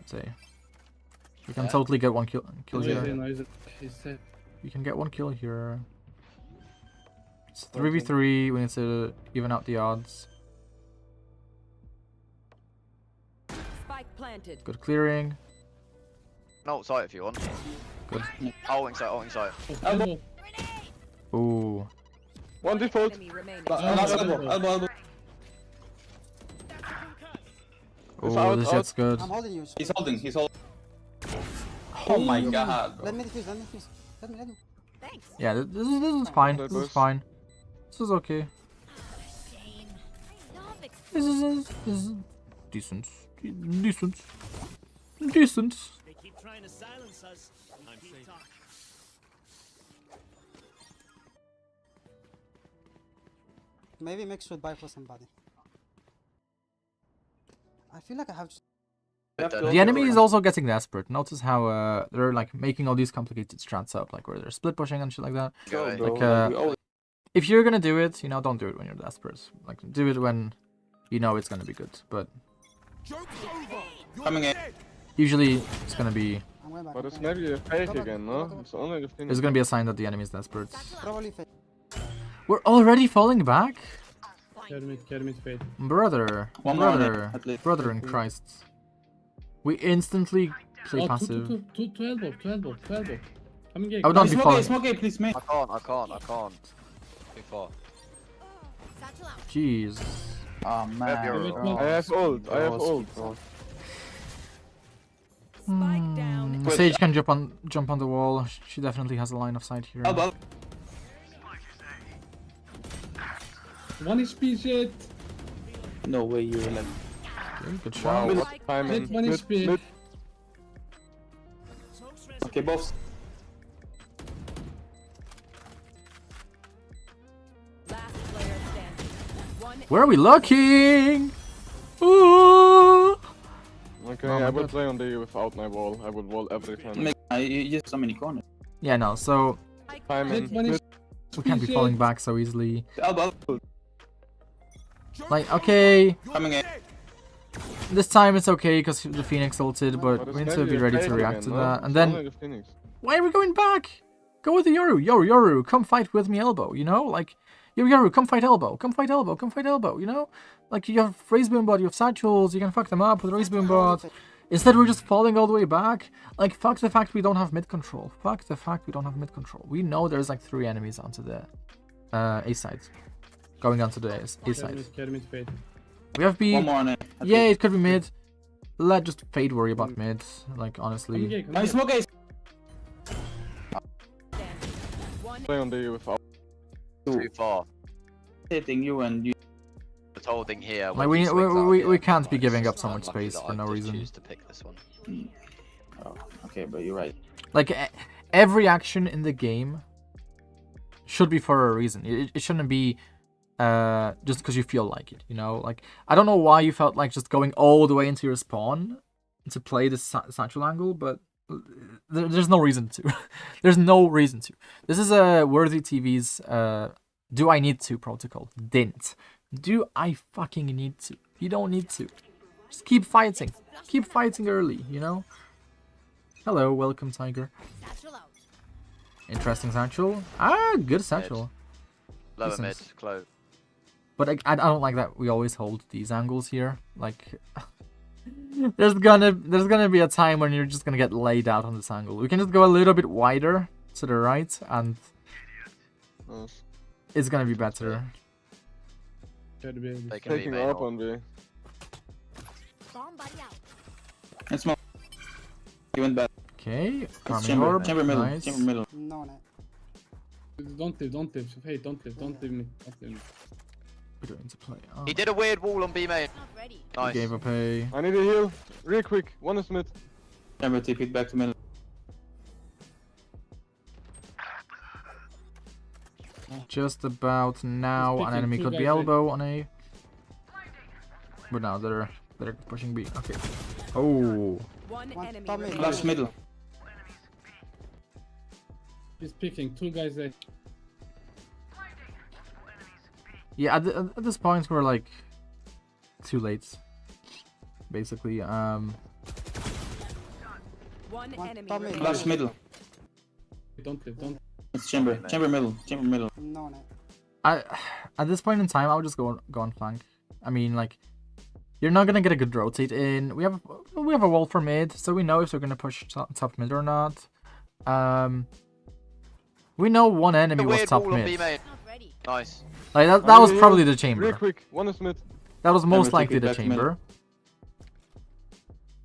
Say, we can totally get one kill here. We can get one kill here. It's 3v3. We need to even out the odds. Spike planted. Good clearing. No sight if you want. Good. Ulting sight. Elbow. Ooh. One default. Enemy remaining. Elbow. Oh, this shit's good. I'm holding you. He's holding. Oh my god, bro. Let me defuse. Let me. Thanks. Yeah, this is fine. This is fine. This is okay. This is decent. Decent. They keep trying to silence us. I'm safe. Maybe mix with buy for somebody. I feel like I have. The enemy is also getting desperate. Notice how they're like making all these complicated strats up, like where they're split pushing and shit like that. Like if you're gonna do it, you know, don't do it when you're desperate. Like do it when you know it's gonna be good. But Coming in. usually it's gonna be. But it's maybe a fake again, no? It's only the Phoenix. It's gonna be a sign that the enemy is desperate. Probably fake. We're already falling back, Kermit fade. brother. One more on it, at least. Brother in Christ. We instantly play Oh, passive. two elbow. Coming in. I would not be falling. Smoke A, please, mate. I can't. Too far. Jeez. Oh man. I have ult, bro. Spike down. Sage can jump on the wall. She definitely has a line of sight here. Elbow. 1 HP shit. No way you were like. Okay, good shot. What timing? Hit 1 HP. Okay, both. Last player standing. Where are we looking? Ooh. Okay, Oh my I will God. play on the without my wall. I would wall every time. You just so many corners. Yeah, no. So Timing. Hit 1 HP. we can't be falling back so easily. Elbow. Like, okay, Coming in. this time it's okay because the Phoenix ulted, but we need to be ready to react to that. And then, why are we going back? Go with the Yoru. Yoru, come fight with me, elbow. You know, like, Yoru, come fight elbow. Come fight elbow. You know, like you have Raise Boom Bot, you have satchels. You can fuck them up with Raise Boom Bot. Instead, we're just falling all the way back. Like, fuck the fact we don't have mid control. We know there's like 3 enemies onto the A side. Going onto the A side. Kermit fade. We have B. One more on it. Yeah, it could be mid. Let just fade worry about mid. Like, honestly. Nice smoke A. Play on the without. Too far. Hitting you and you. It's holding here. Like, we can't be giving up so much space for no reason. Choose to pick this one. Oh, okay, but you're right. Like, every action in the game should be for a reason. It shouldn't be just because you feel like it, you know? Like, I don't know why you felt like just going all the way into your spawn to play this satchel angle, but there's no reason to. There's no reason to. This is a Worthy TV's do I need to protocol. Didn't. Do I fucking need to? You don't need to. Just keep fighting. Keep fighting early, you know? Hello, welcome, Tiger. Interesting satchel. Ah, good satchel. Lower Decent. mid, close. But I don't like that we always hold these angles here. Like, there's gonna be a time when you're just gonna get laid out on this angle. We can just go a little bit wider to the right, and Nice. it's gonna be better. They can Taking be up main. on B. And small. He went back. Okay, Army Chamber. Orb, Chamber middle. nice. Chamber middle. No, no. Don't live. Hey, don't live. Don't leave me. Don't leave me. We're going to play. Oh, He did a weird wall on B main. he Nice. gave up a... I need a heal. Real quick. One is mid. Chamber TP'd back to middle. Just about now, He's an enemy picking could two be guys, elbow on A. But now they're pushing B. Okay. Oh, One enemy top mid. remaining. Flash middle. He's picking 2 guys there. yeah. At this point, we're like too late. Basically, One One enemy top mid. remaining. Flash middle. Don't live. Don't. It's chamber. Chamber middle. Chamber middle. No, no. at this point in time, I would just go on flank. I mean, like, you're not gonna get a good rotate in. We have a wall for mid, so we know if they're gonna push top mid or not. We know one enemy A was weird top wall on B mid. main. Nice. Like that I was need a probably heal. the chamber. Real quick. One is mid. That was most Remember, likely take it the back to middle. chamber.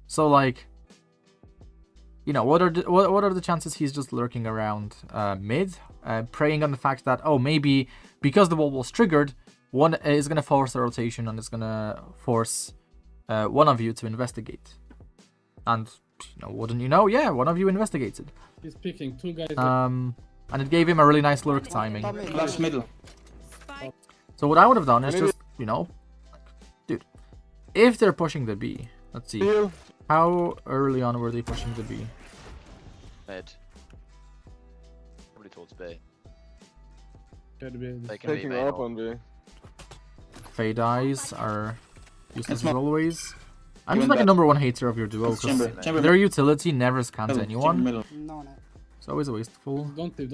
So like, you know, what are the chances he's just lurking around mid, preying on the fact that, oh, maybe because the wall was triggered, one is gonna force a rotation and is gonna force one of you to investigate. And you know, wouldn't you know? Yeah, one of you investigated. He's picking 2 guys there. And it gave him a really nice lurk timing. Top mid. Flash middle. Spike. So what I would have done is just, you know, dude, if they're pushing the B, let's see. Heal. How early on were they pushing the B? Mid. Probably towards B. Should be. They can be Taking main. up or- on B. Fade eyes are useless It's as not- always. I'm Even just like a better. #1 hater of your duo It's because chamber. Chamber their utility never scans middle. anyone. Chamber middle. No, no. It's always wasteful. Don't live.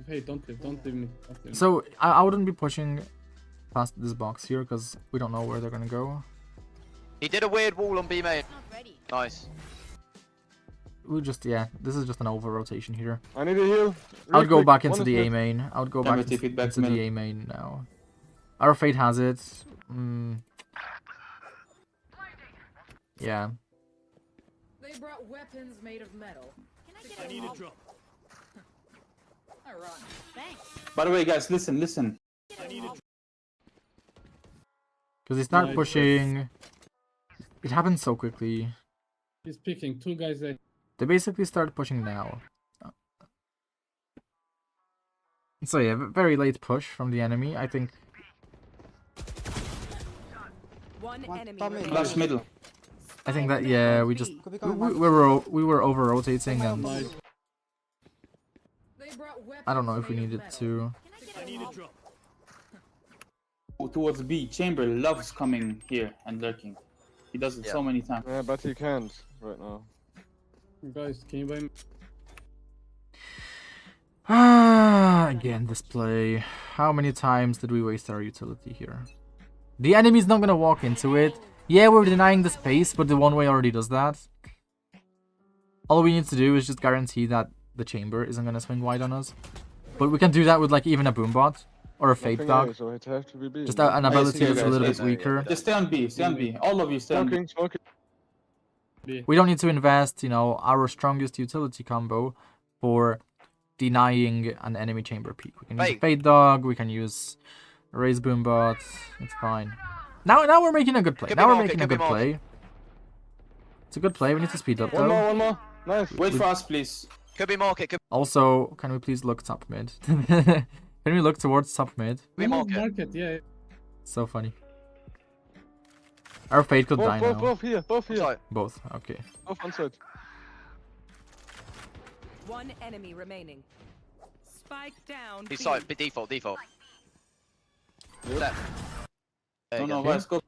Hey, don't live. Don't leave me. Don't leave me. So I wouldn't be pushing past this box here because we don't know where they're gonna go. He did a weird wall on B main. Nice. We just, yeah, this is just an over rotation here. I need a heal. I would go quick. back One into is the A mid. main. I would go Chamber back TP back into middle. the A main now. Our fate has it. Yeah. They brought weapons made of metal. I need a drop. I run. Thanks. By the way, guys, listen. I need a drop. Because they start Nice. pushing. It happens so quickly. He's picking 2 guys there. They basically start pushing now. So yeah, very late push from the enemy. I think One One enemy top mid. remaining. Flash middle. I think that yeah, we just Could be we, coming we, back. we were over rotating and Nice. They brought weapons I don't know if we made of needed metal. to. I need a drop. Towards B. Chamber loves coming here and lurking. He does it so many times. Yeah, but he can't right now. Guys, can you buy me? Again, this play. How many times did we waste our utility here? The enemy's not gonna walk into it. Yeah, we're denying the space, but the one-way already does that. All we need to do is just guarantee that the chamber isn't gonna swing wide on us. But we can do that with like even a boombot or a fake Nothing dog. A, so it has to be B. Just an ability see you that's a guys, little yes. bit weaker. Just stay on B. Stay on B. All of you stay on B. Smoking. We don't need to invest, you know, our strongest utility combo for denying an enemy chamber peek. We can use a Wait. fade dog, we can use a raise boombot. It's fine. Now we're making a good play. Could Now be we're market, making a could be good play. It's a good play. We need to speed up One though. more. Nice. Wait for us, please. Could be market. Could Also, can we please look top mid? Can we look towards top mid? be market. Market, yeah. So funny. Our fate could die now. Both here. Sorry. Both. Okay. Both on side. One enemy remaining. Spike down. He's B. sorry. Default. There No, you no, go. let's go.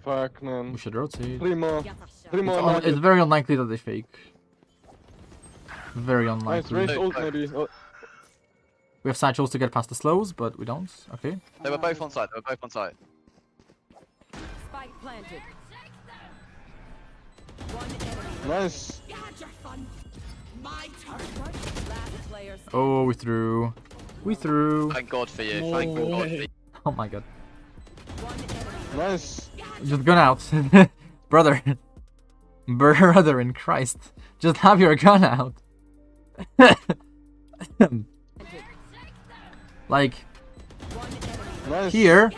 Fuck, man. We should rotate. 3 more. 3 more. It's very unlikely that they fake. Very Nice, unlikely. raise ult maybe. Oh. We have satchels to get past the slows, but we don't. Okay. They were both on site. They were both on site. Spike planted. One enemy. Nice. You had your fun. My turn. Last player. Oh, we threw. We threw. Thank God for you. No Thank God for way. you. Oh my god. One enemy. Nice. Just gun out. Brother. Brother in Christ. Just have your gun out. Like, One enemy. Nice. here,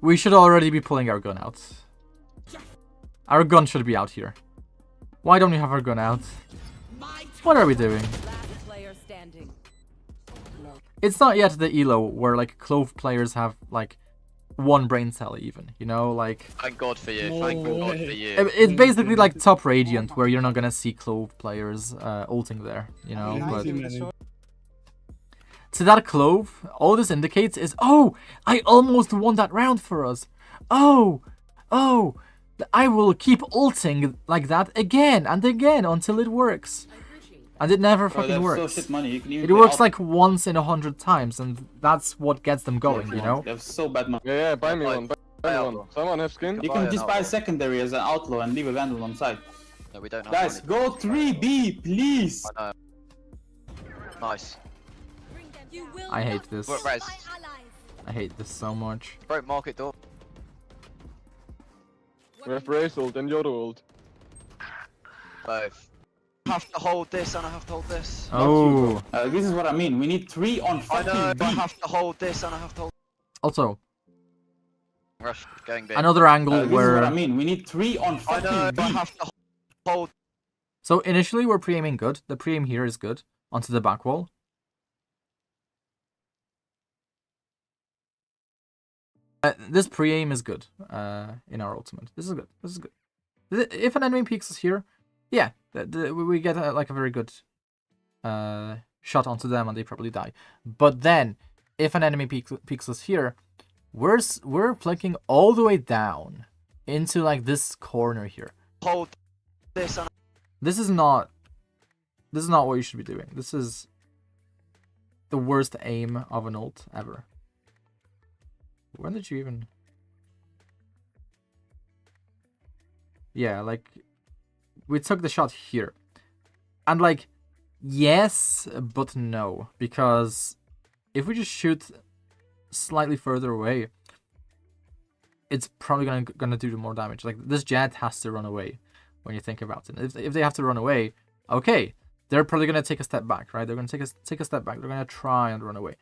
we should already be pulling our gun out. Our gun should be out here. Why don't we have our gun out? What are we doing? Last player standing. It's not yet the elo where like Clove players have like one brain cell even, you know, like Thank God for you. No Thank God way. for you. it's basically like top Radiant where you're not gonna see Clove players ulting there, you know, Behind but you, man. Sova. to that Clove, all this indicates is, oh, I almost won that round for us. Oh, I will keep ulting like that again and again until it works. And it never Bro, fucking that's so works. shit money. You can even It play works out- like once in 100 times, and that's what gets them going, you know? They have so bad money. Yeah, buy me one. Buy me Buy one. one. Someone have skin? You Buy can an just buy a outlaw. secondary as an outlaw and leave a vandal on site. No, we don't have Guys, money. go 3B, please. I know. Nice. I hate this. What res? I hate this so much. Bro, market door. We have raise ult and Yoru ult. Both. I have to hold this and I have to hold this. Oh, This is what I mean. We need 3 on I fucking know, B. but I have to hold this and I have to hold. also, Rush, going big. another angle This is what I where... mean. We need 3 on I fucking know, but I B. have to hold. So initially we're pre-aiming good. The pre-aim here is good. Onto the back wall. This pre-aim is good in our ultimate. This is good. This is good. If an enemy peeks us here, yeah, we get like a very good shot onto them and they probably die. But then, if an enemy peeks us here, we're flanking all the way down into like this corner here. Hold this and This is not what you should be doing. This is the worst aim of an ult ever. When did you even... Yeah, like, we took the shot here. And like, yes, but no. Because if we just shoot slightly further away, it's probably gonna do more damage. Like, this jet has to run away when you think about it. If they have to run away, okay, they're probably gonna take a step back, right? They're gonna take a step back. They're gonna try and run away.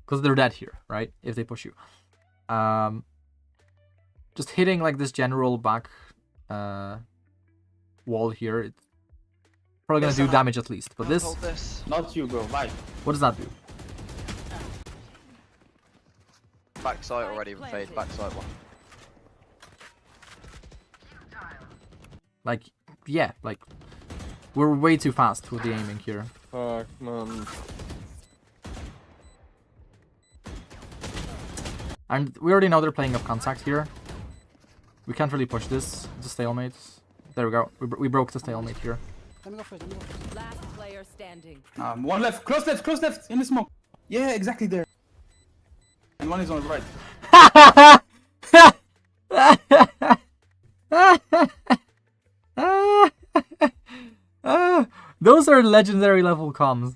Because they're dead here, right? If they push you. Just hitting like this general back wall here, it's probably gonna do damage at least. But this, hold this. Not you, bro. Bye. what does that do? Backside already fade. Backside one. Like, yeah, like, we're way too fast with the aiming here. Fuck, man. And we already know they're playing up contact here. We can't really push this. It's a stalemate. There we go. We broke the stalemate here. Let me go first. Last player standing. One left. Close left. In the smoke. Yeah, exactly there. And one is on the right. Those are legendary level comms.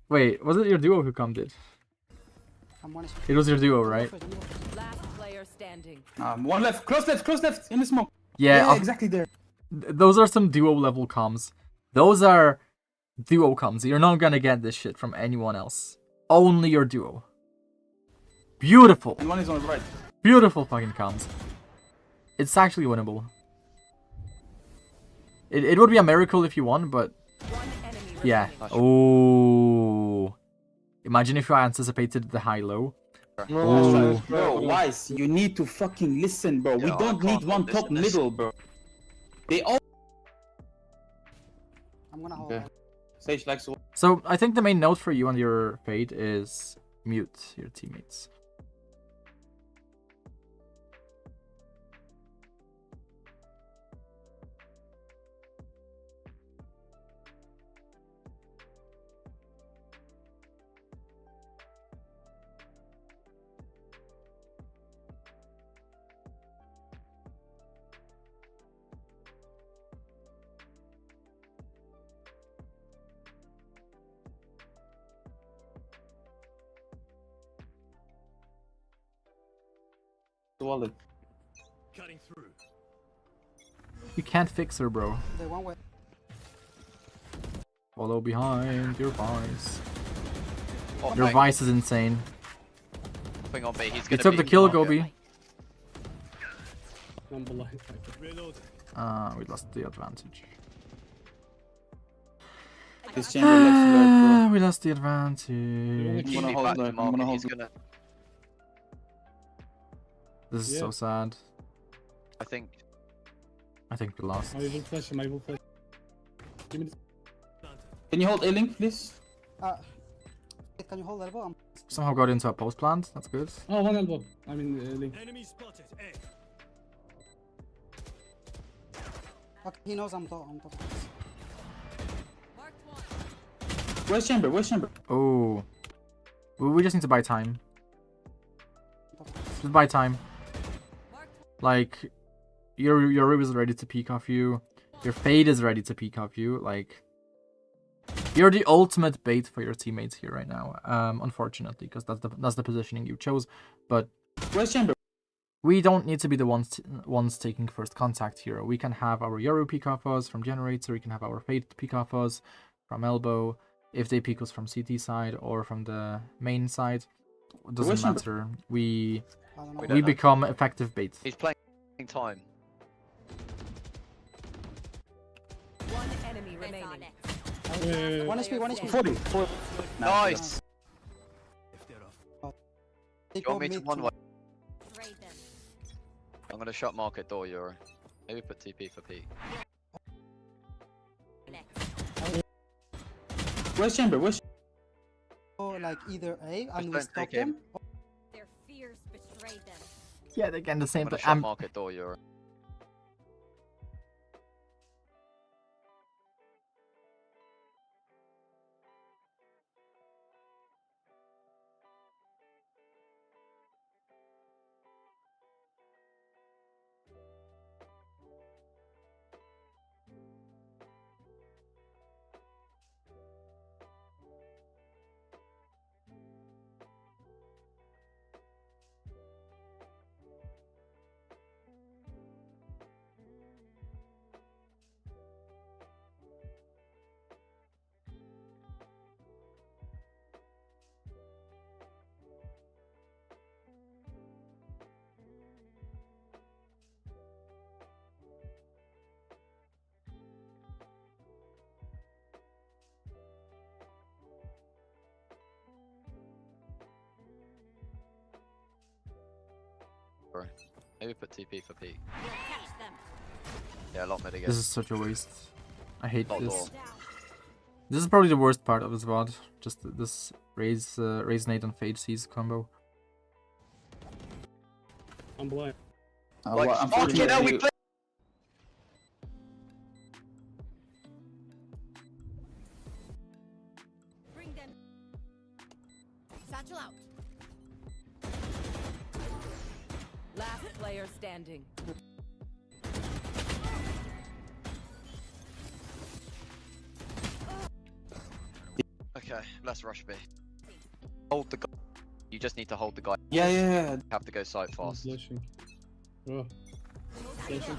Wait, was it your duo who commed it? It was your duo, right? Last player standing. One left. Close left. In the smoke. Yeah, Yeah, exactly there. those are some duo level comms. Those are duo comms. You're not gonna get this shit from anyone else. Only your duo. Beautiful. And one is on the right. Beautiful fucking comms. It's actually winnable. It would be a miracle if you won, but One enemy yeah. remaining. Oh. Imagine if I anticipated the high-low. No, Bro, Wise, you need to fucking listen, bro. We Yeah, don't I need can't one hold this top in this. middle, bro. They all... I'm gonna hold. Okay. Sage likes to... So I think the main note for you on your fade is mute your teammates. wallet. Cutting through. You can't fix her, bro. They one way. Follow behind your vice. Oh, Your vice is insane. Thing on B. He's You gonna took be the kill, market. Gobi. I'm blind. Reload. We lost the advantage. This chamber left alert, We lost the You wanna advantage. I'm Keep gonna me hold back to that, I'm market. gonna He's hold gonna. This is so Yeah. sad. I think. I think we lost. I will flash him, I will flash. Give me the... bro. Can you hold A-Link, please? Can you hold elbow? Somehow got into a post plant. That's good. Oh, one elbow. I mean, link. Enemy spotted. A. Okay, he knows I'm top. Where's chamber? Where's chamber? Oh. We just need to buy time. Just buy time. Like, your rib is ready to peek off you. Your fade is ready to peek off you. Like, you're the ultimate bait for your teammates here right now. Unfortunately, because that's the positioning you chose. But Where's chamber? we don't need to be the ones taking first contact here. We can have our Yoru peek off us from generator. We can have our fade peek off us from elbow. If they peek us from CT side or from the main side, it doesn't matter. We become effective bait. He's playing time. One enemy remaining. One HP, one HP. 40. Nice. If they're off. They You want go me to mid one too. way? I'm gonna shut market door, Euro. Maybe put TP for P. Where's chamber? Where's Like either A and we don't stop take him. them. Their fears betrayed them. Yeah, again the I'm same gonna thing. shut market door, Euro. Maybe put TP for P. Catch them. Yeah, lock mid again. This is such a waste. I hate Not this. door. This is probably the worst part of this VOD. Just this raise nade and fade seas combo. I'm blind. Like, I'm fucking hell, we play. Bring them. Satchel out. Last player standing. Okay, let's rush B. Hold the guy. You just need to hold the guy. Yeah. You have to go side I'm fast. flashing. Oh. Flashing.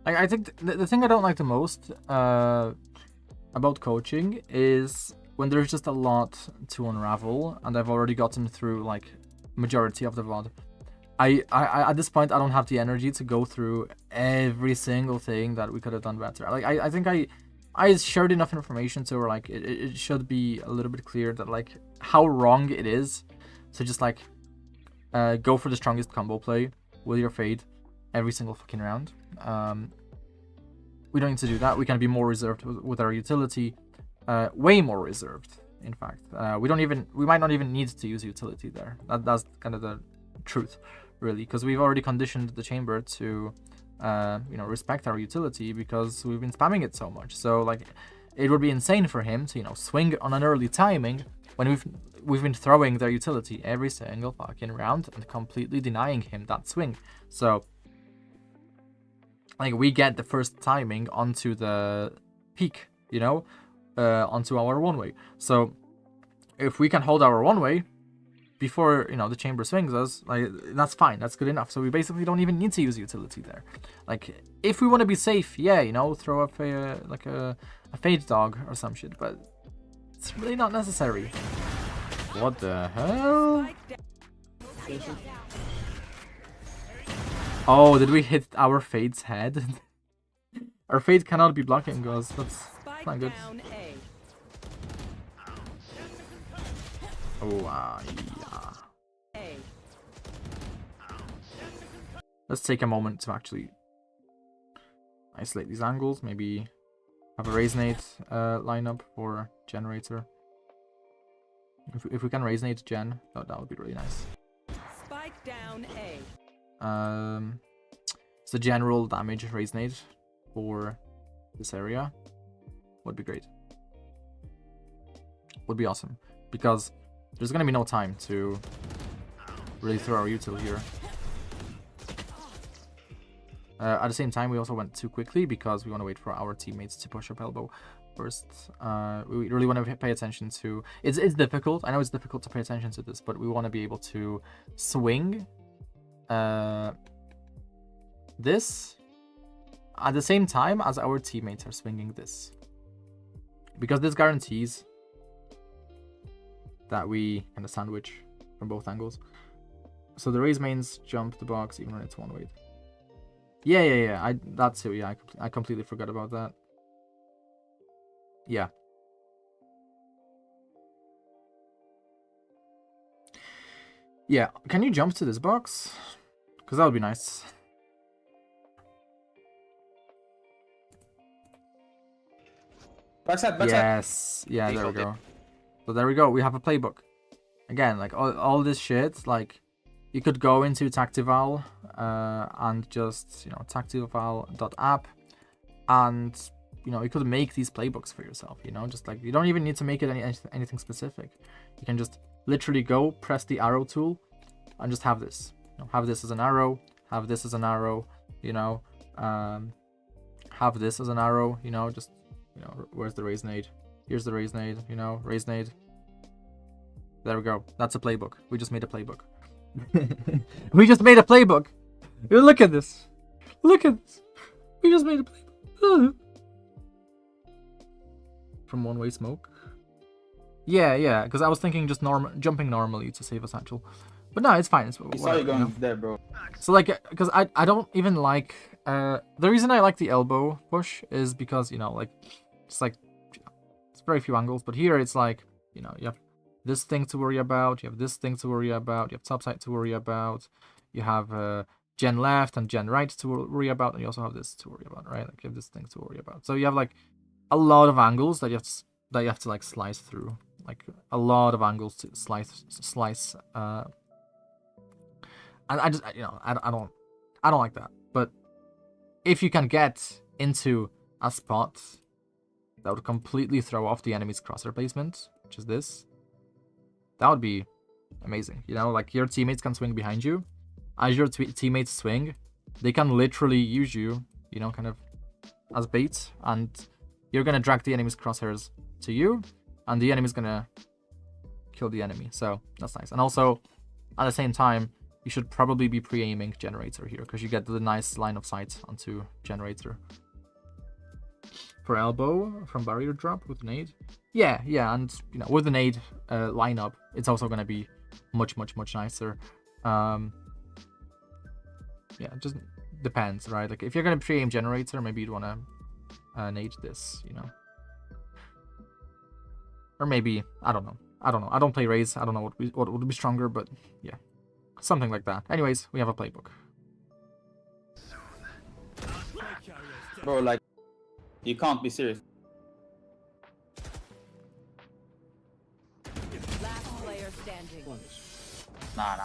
I think the thing I don't like the most about coaching is when there's just a lot to unravel, and I've already gotten through like majority of the VOD. I at this point I don't have the energy to go through every single thing that we could have done better. Like I think I shared enough information to where like it should be a little bit clear that like how wrong it is to just like go for the strongest combo play with your fade every single fucking round. We don't need to do that. We can be more reserved with our utility, way more reserved. In fact, we might not even need to use utility there. That's kind of the truth, really, because we've already conditioned the chamber to, respect our utility because we've been spamming it so much. So like, it would be insane for him to swing on an early timing when we've been throwing their utility every single fucking round and completely denying him that swing. So like we get the first timing onto the peak, onto our one way. So if we can hold our one way, before, you know, the chamber swings us, like, that's fine, that's good enough. So we basically don't even need to use utility there. Like, if we want to be safe, yeah, you know, throw up a Fade Dog or some shit, but it's really not necessary. What the hell? Oh, did we hit our Fade's head? Our Fade cannot be blocking us, that's not good. Oh, yeah. Let's take a moment to actually isolate these angles. Maybe have a Resonate lineup for Generator. If we can Resonate Gen, that would be really nice. Spike down A. So general damage Resonate for this area would be great. Would be awesome. Because there's gonna be no time to really throw our util here. At the same time, we also went too quickly because we want to wait for our teammates to push up elbow first. We really want to pay attention to... It's difficult. I know it's difficult to pay attention to this, but we want to be able to swing this at the same time as our teammates are swinging this. Because this guarantees that we kind of sandwich from both angles. So the raise mains jump the box even when it's one way. Yeah. That's it. Yeah, I completely forgot about that. Yeah. Yeah, can you jump to this box? Because that would be nice. Backside. Yes. Yeah, there we go. So there we go. We have a playbook. Again, like all this shit, like you could go into Tactival and just, you know, tactival.app and, you know, you could make these playbooks for yourself, you know, just like you don't even need to make it anything specific. You can just literally go press the arrow tool and just have this. You know, have this as an arrow, have this as an arrow, you know, have this as an arrow, you know, just, you know, where's the Resonate? Here's the Resonate, you know, Resonate. There we go. That's a playbook. We just made a playbook. We just made a playbook. Look at this. Look at this. We just made a playbook. From one-way smoke. Yeah, because I was thinking just jumping normally to save a satchel. But no, it's fine. It's You saw you going there, bro. So like, because I don't even like, the reason I like the elbow push is because, you know, like, it's like, it's very few angles, but here it's like, you know, you have this thing to worry about, you have this thing to worry about, you have topside to worry about, you have gen left and gen right to worry about, and you also have this to worry about, right? Like you have this thing to worry about. So you have like a lot of angles that you have to like slice through, like a lot of angles to slice. And I just, you know, I don't like that. But if you can get into a spot that would completely throw off the enemy's crosshair placement, which is this, that would be amazing. You know, like your teammates can swing behind you. As your teammates swing, they can literally use you, you know, kind of as bait, and you're gonna drag the enemy's crosshairs to you, and the enemy's gonna kill the enemy. So that's nice. And also, at the same time, you should probably be pre-aiming Generator here, because you get the nice line of sight onto Generator. For elbow, from barrier drop with nade. Yeah, and, you know, with the nade lineup, it's also going to be much nicer. Yeah, it just depends, right? Like, if you're going to pre-aim Generator, maybe you'd want to nade this, you know. Or maybe, I don't know. I don't play Raze. I don't know what would be stronger, but yeah. Something like that. Anyways, we have a playbook. Bro, like, you can't be serious. Last player standing. Nah.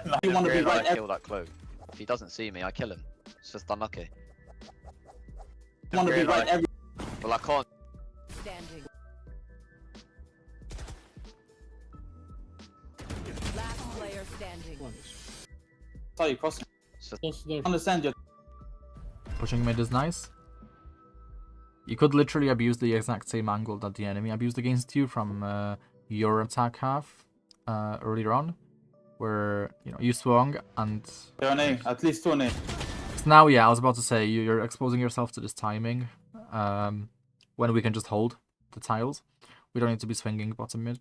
No, you want to be right. I kill that cloak. If he doesn't see me, I kill him. It's just unlucky. You want to be right every. Well, I can't. Standing. Last player standing. Saw you crossing. Close the door. Understand your. Pushing mid is nice. You could literally abuse the exact same angle that the enemy abused against you from your attack half. earlier on, where you swung and. They're on A. At least 2 on A. So now, yeah, I was about to say you're exposing yourself to this timing, when we can just hold the tiles. We don't need to be swinging bottom mid.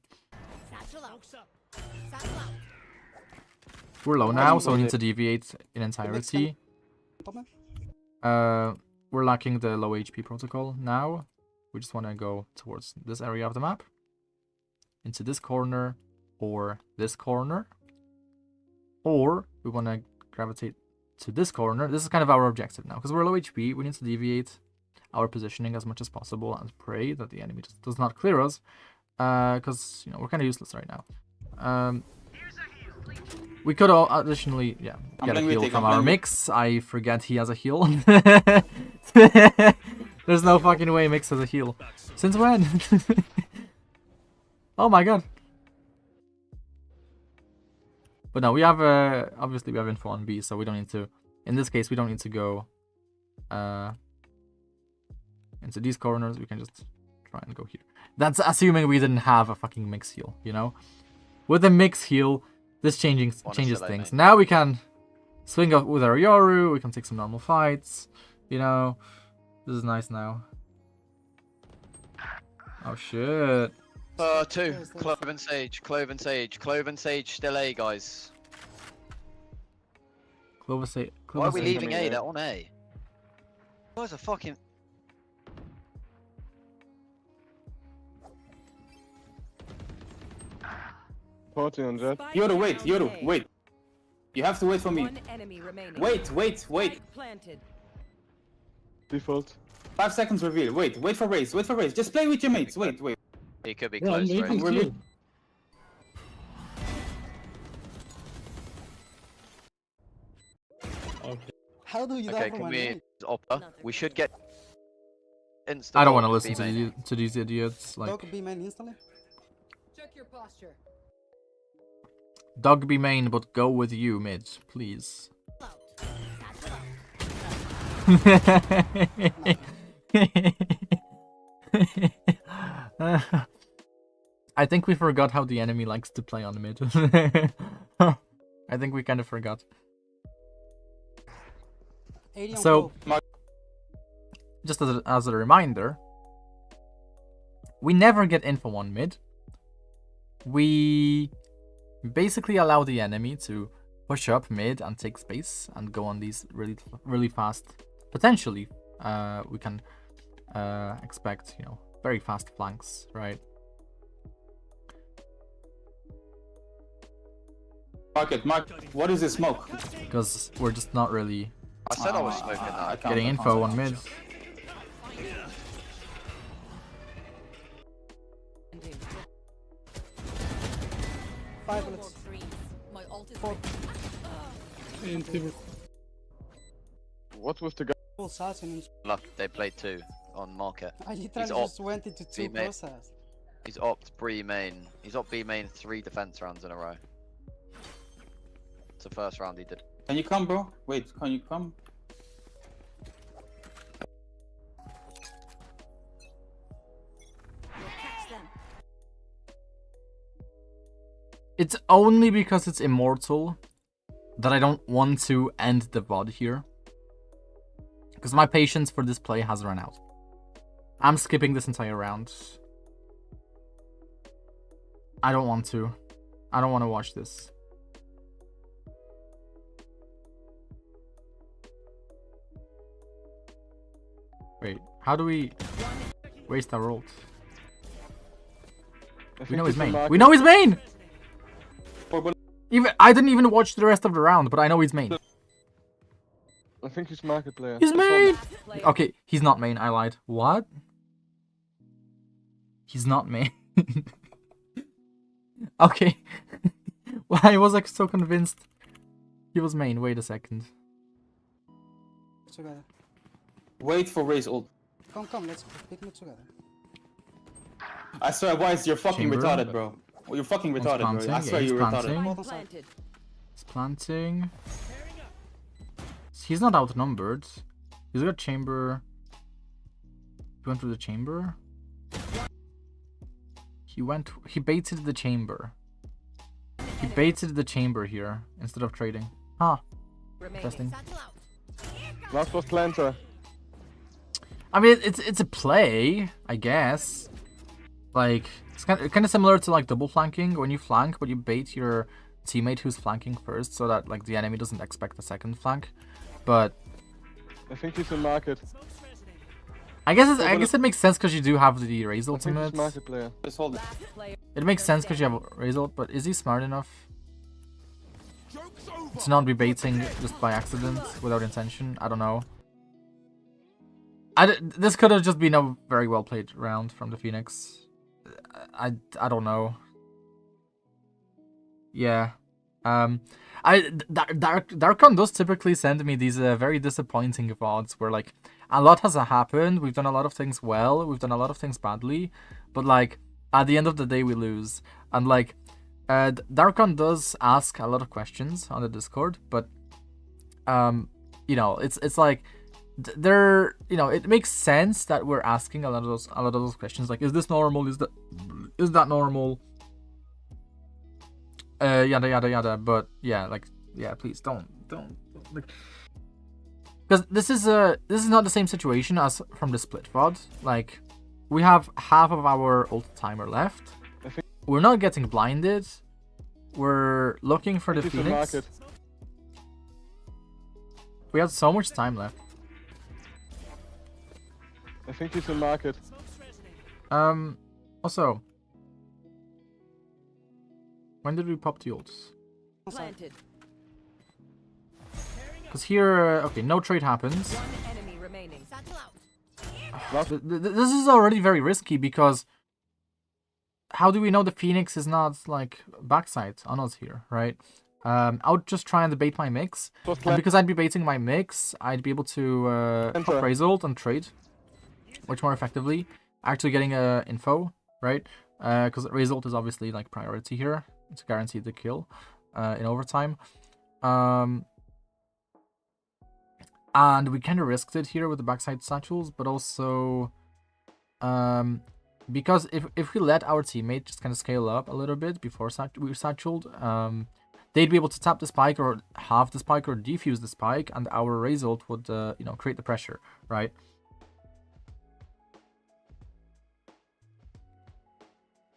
We're low now, so we need to deviate in entirety. We're lacking the low HP protocol now. We just want to go towards this area of the map, into this corner, or this corner, or we want to gravitate to this corner. This is kind of our objective now, because we're low HP. We need to deviate our positioning as much as possible and pray that the enemy just does not clear us, because we're kind of useless right now. We could all additionally, yeah, get a heal from our mix. I forget he has a heal. There's no fucking way Mix has a heal. Since when? Oh my god. But no, we have obviously we have info on B, so we don't need to. In this case, we don't need to go into these corners. We can just try and go here. That's assuming we didn't have a fucking Mix heal, With a Mix heal, this changes things. Now we can swing up with our Yoru. We can take some normal fights. This is nice now. Oh shit. 2. Clove and Sage. Clove and Sage. Clove and Sage still A, guys. Clove Sage. Why are we leaving A? They're on A. You guys are fucking. Party on Jet. Yoru, wait. Yoru, wait. You have to wait for me. Wait. Default. 5 seconds reveal. Wait for race. Just play with your mates. Wait. He could be Yeah, close, I'm right? waiting too. Okay. How do you Okay, die can from we Oppa? We should get insta. I don't want to listen to these idiots. Like, Dog B main instantly? Check your posture. Dog be main, but go with you mid, please. I think we forgot how the enemy likes to play on mid. I think we kind of forgot. So, just as a reminder, we never get info on mid. We basically allow the enemy to push up mid and take space and go on these really fast. Potentially, we can expect, very fast flanks, right? Mark, what is this smoke? Because we're just not really I said I was smoking that. getting info on mid. Five bullets. Four. What was the guy? Full assassin. Look, they played 2 on market. I literally just went into 2 process. He's opt B main. He's opt B main 3 defense rounds in a row. It's the first round he did. Can you come, bro? Wait, can you come? It's only because it's Immortal that I don't want to end the VOD here. Because my patience for this play has run out. I'm skipping this entire round. I don't want to. I don't want to watch this. Wait, how do we waste our ult? We know his main. We know his main! I didn't even watch the rest of the round, but I know he's main. I think he's market player. He's main! Okay, he's not main, I lied. What? He's not main. Okay. Well, I was like so convinced he was main. Wait a second. Together. Wait for Ray's ult. Come, let's pick me together. I swear, Wise, you're fucking Chamber. retarded, bro. You're fucking retarded, bro. I swear he's you're planting. retarded. He's planting. He's not outnumbered. He's got chamber. He went through the chamber. He baited the chamber. He baited the chamber here instead of trading. Huh. Interesting. Last was planter. I mean, it's a play, I guess. Like, it's kind of similar to like double flanking, when you flank, but you bait your teammate who's flanking first, so that like the enemy doesn't expect the second flank. But I think he's in market. I guess it makes sense because you do have the raise I think ultimate. he's market player. Just hold it. It makes sense because you have raise ult, but is he smart enough to not be baiting just by accident without intention? I don't know. This could have just been a very well played round from the Phoenix. I don't know. Yeah. Darkon does typically send me these very disappointing VODs where like a lot has happened. We've done a lot of things well. We've done a lot of things badly, but like at the end of the day we lose. And like Darkon does ask a lot of questions on the Discord, but you know, it's like there, you know, it makes sense that we're asking a lot of those questions, like, is this normal, is that normal, yada yada yada. But yeah, like, yeah, please don't like, because this is not the same situation as from the split VOD. Like, we have half of our ult timer left, we're not getting blinded, we're looking for the Phoenix, we have so much time left. I think he's in market. Also, when did we pop the ults? Planted. Because here, okay, no trade happens. One enemy remaining. This is already very risky because how do we know the Phoenix is not like backside on us here, right? I would just try and debate my mix, and because I'd be baiting my mix, I'd be able to pop raise ult and trade much more effectively, actually getting info, right? Because raise ult is obviously like priority here to guarantee the kill in overtime. And we kind of risked it here with the backside satchels, but also because if we let our teammate just kind of scale up a little bit before we're satcheled, they'd be able to tap the spike or halve the spike or defuse the spike, and our raise ult would you know, create the pressure, right?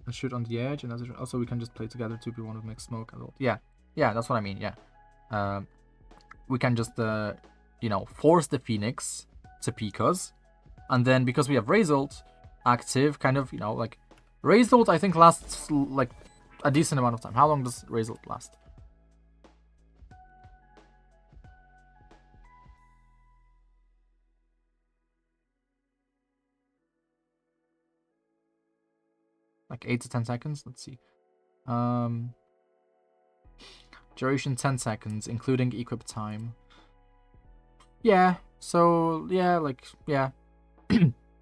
And shoot on the edge, and also we can just play together 2v1 with mixed smoke and ult. Yeah, that's what I mean. Yeah, we can just you know, force the Phoenix to peek us, and then because we have raise ult active, kind of, you know, like, raise ult I think lasts like a decent amount of time. How long does raise ult last? Like 8 to 10 seconds. Let's see. Duration 10 seconds, including equip time. Yeah, so yeah, like, yeah,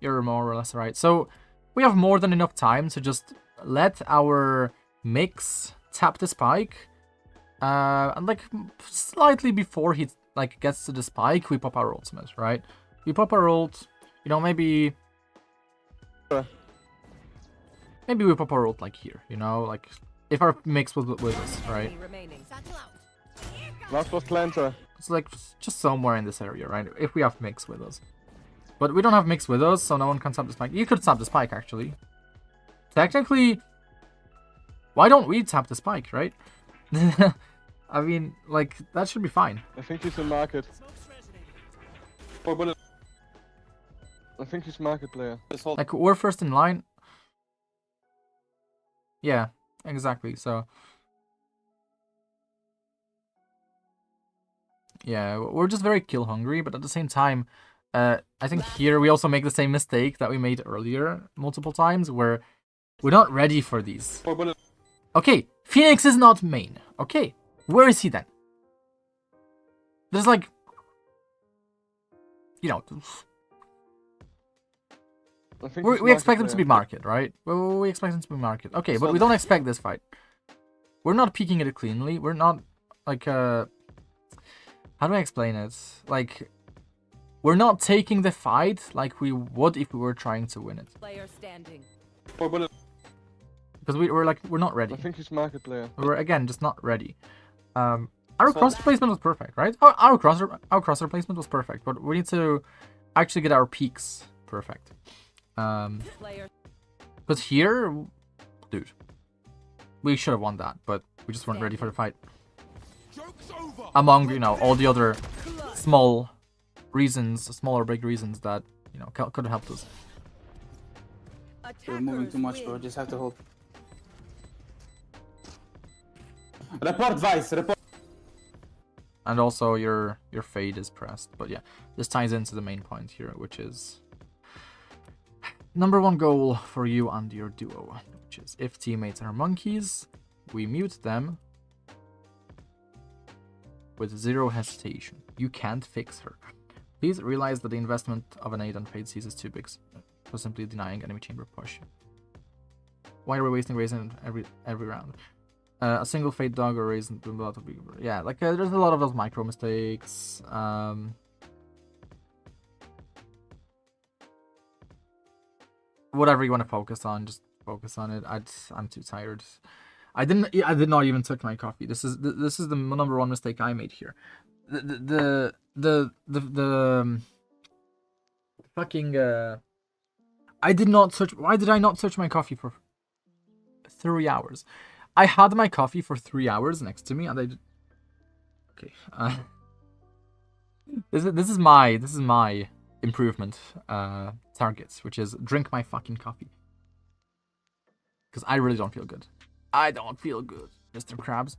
you're more or less right. So we have more than enough time to just let our mix tap the spike, and like slightly before he like gets to the spike, we pop our ultimate, right? We pop our ult, you know, maybe we pop our ult like here, you know, like if our mix was with us, right? Last was planter. It's like just somewhere in this area, right? If we have mix with us. But we don't have mix with us, so no one can tap the spike. You could tap the spike, actually. Technically, why don't we tap the spike, right? I mean, like, that should be fine. I think he's in market. I think he's market player. Like, we're first in line. Yeah, exactly, so... Yeah, we're just very kill hungry, but at the same time, I think here we also make the same mistake that we made earlier multiple times, where we're not ready for these. Okay, Phoenix is not main. Okay, where is he then? There's like, you know, we expect him to be market, right? We expect him to be market. Okay, but we don't expect this fight. We're not peeking it cleanly. We're not like how do I explain it? Like, we're not taking the fight like we would if we were trying to win it. Player standing. because we're not ready. I think he's market player. We're again just not ready. Our crosser placement was perfect, right? Our crosser placement was perfect, but we need to actually get our peaks perfect. Because here, dude, we should have won that, but we just weren't ready for the fight. Among, you know, all the other small or big reasons that, you know, could have helped us. We're moving too much, bro. Just have to hold. Report, Vice. Report. And also your fade is pressed, but yeah, this ties into the main point here, which is #1 goal for you and your duo, which is if teammates are monkeys, we mute them with 0 hesitation. You can't fix her. Please realize that the investment of an 8 on fade seas is too big for simply denying enemy chamber push. Why are we wasting raisin every round? A single fade dog or raisin, yeah, like there's a lot of those micro mistakes. Whatever you want to focus on, just focus on it. I'm too tired. I did not even touch my coffee. This is the #1 mistake I made here. The fucking I did not touch. Why did I not touch my coffee for 3 hours? I had my coffee for 3 hours next to me, and I did. Okay. This is my improvement targets, which is drink my fucking coffee. Because I really don't feel good. I don't feel good, Mr. Krabs.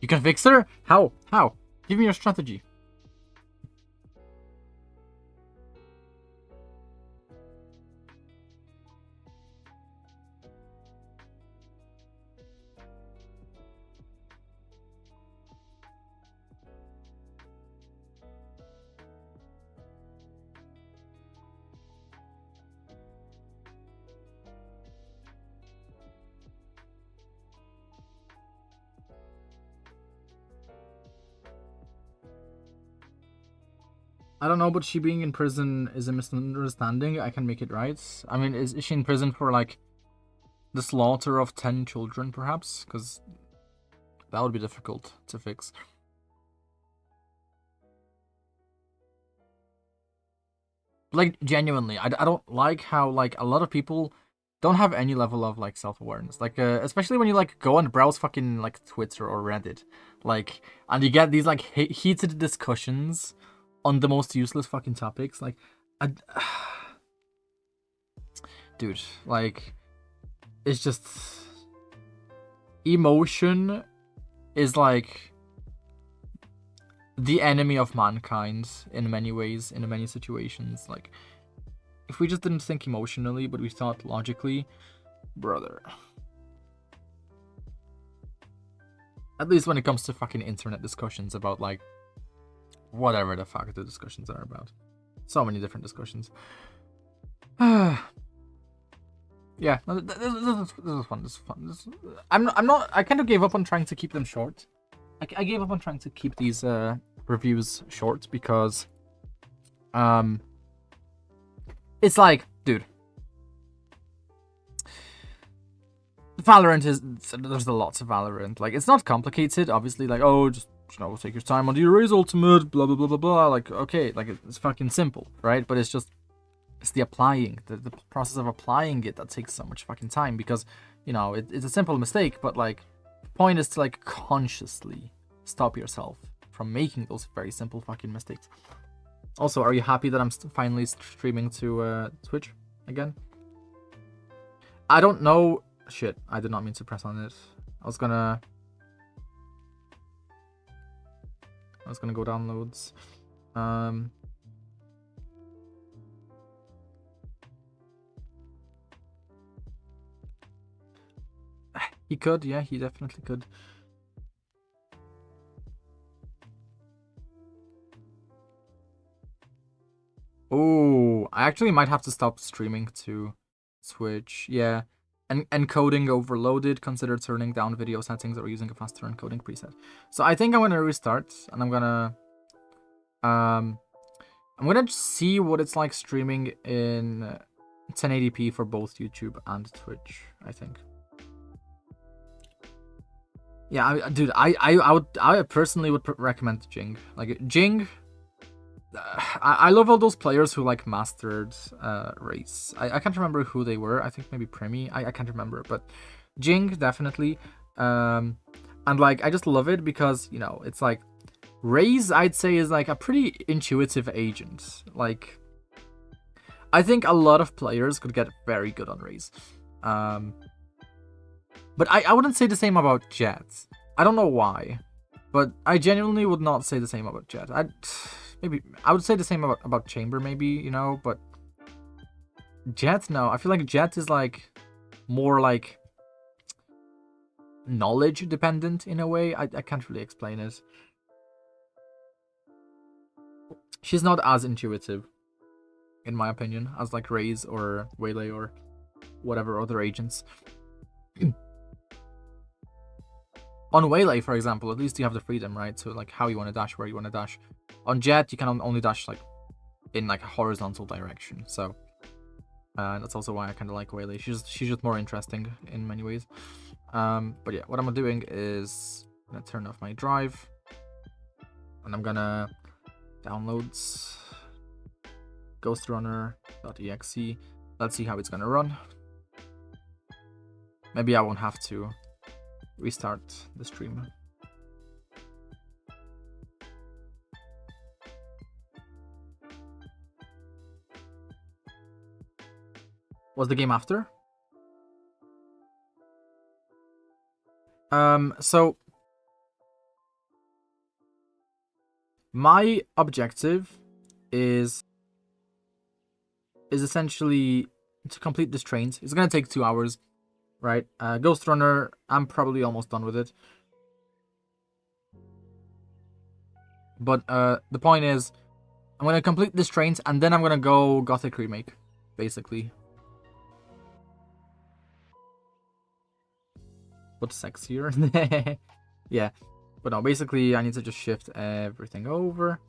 You can fix her? How? How? Give me your strategy. I don't know, but she being in prison is a misunderstanding. I can make it right. I mean, is she in prison for, like, the slaughter of 10 children, perhaps? Because that would be difficult to fix. Like, genuinely, I don't like how, like, a lot of people don't have any level of, like, self-awareness. Like, especially when you, like, go and browse fucking, like, Twitter or Reddit. Like, and you get these, like, heated discussions on the most useless fucking topics. Like, dude, like, it's just... Emotion is, like, the enemy of mankind in many ways, in many situations. Like, if we just didn't think emotionally, but we thought logically, brother. At least when it comes to fucking internet discussions about, like, whatever the fuck the discussions are about. So many different discussions. Yeah, this is fun. This is fun. I'm not. I kind of gave up on trying to keep them short. I gave up on trying to keep these reviews short because, it's like, dude, Valorant is, there's a lot of Valorant. Like, it's not complicated, obviously. Like, oh, just, you know, take your time on the Erase Ultimate, blah blah blah blah blah. Like, okay, like, it's fucking simple, right? But it's just, it's the applying, the process of applying it that takes so much fucking time because, you know, it's a simple mistake, but, like, the point is to, like, consciously stop yourself from making those very simple fucking mistakes. Also, are you happy that I'm finally streaming to Twitch again? I don't know. Shit, I did not mean to press on it. I was gonna go downloads. He could, yeah, he definitely could. Oh, I actually might have to stop streaming to Twitch. Yeah. Encoding overloaded. Consider turning down video settings or using a faster encoding preset. So I think I'm gonna restart and I'm gonna see what it's like streaming in 1080p for both YouTube and Twitch, I think. Yeah, dude, I personally would recommend Jing. Like, Jing, I love all those players who, like, mastered race. I can't remember who they were. I think maybe Premi. I can't remember, but Jing definitely. And, like, I just love it because, you know, it's like Raze, I'd say, is, like, a pretty intuitive agent. Like, I think a lot of players could get very good on Raze. But I wouldn't say the same about Jet. I don't know why, but I genuinely would not say the same about Jet. Maybe I would say the same about Chamber, maybe, you know, but Jet, no. I feel like Jet is, like, more, like, knowledge dependent in a way. I can't really explain it. She's not as intuitive, in my opinion, as, like, Raze or Waylay or whatever other agents. On Waylay, for example, at least you have the freedom, right? So, like, how you want to dash, where you want to dash. On Jet, you can only dash, like, in, like, a horizontal direction. So that's also why I kind of like Waylay. She's just more interesting in many ways. But yeah, what I'm doing is I'm gonna turn off my drive, and I'm gonna downloads ghostrunner.exe. Let's see how it's gonna run. Maybe I won't have to restart the stream. Was the game after? So my objective is essentially to complete this trains. It's gonna take 2 hours, right? Ghost Runner, I'm probably almost done with it. But the point is, I'm gonna complete this trains and then I'm gonna go Gothic Remake, basically. But sexier. Yeah. But no, basically I need to just shift everything over.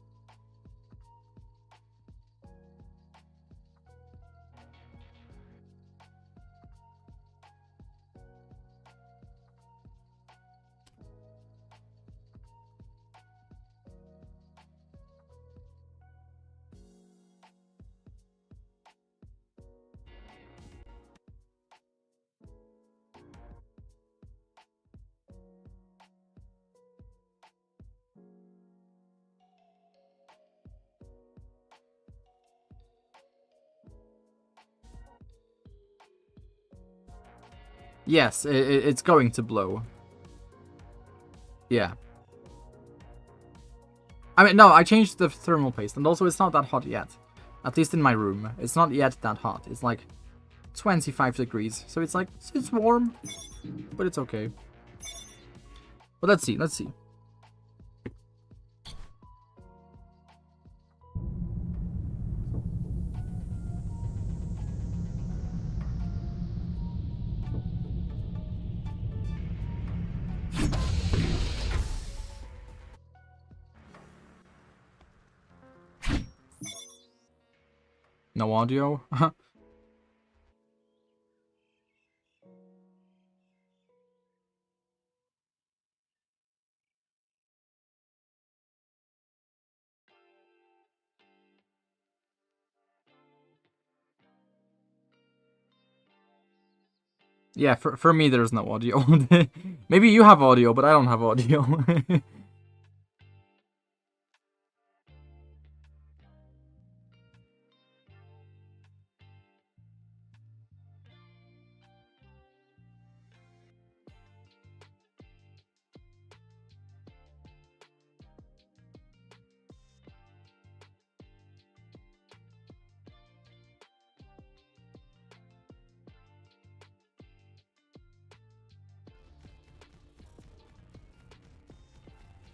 Yes, it's going to blow. Yeah. I mean, no, I changed the thermal paste, and also it's not that hot yet. At least in my room. It's not yet that hot. It's like 25 degrees. So it's like, it's warm, but it's okay. But let's see, let's see. No audio? Yeah, for me there's no audio. Maybe you have audio, but I don't have audio.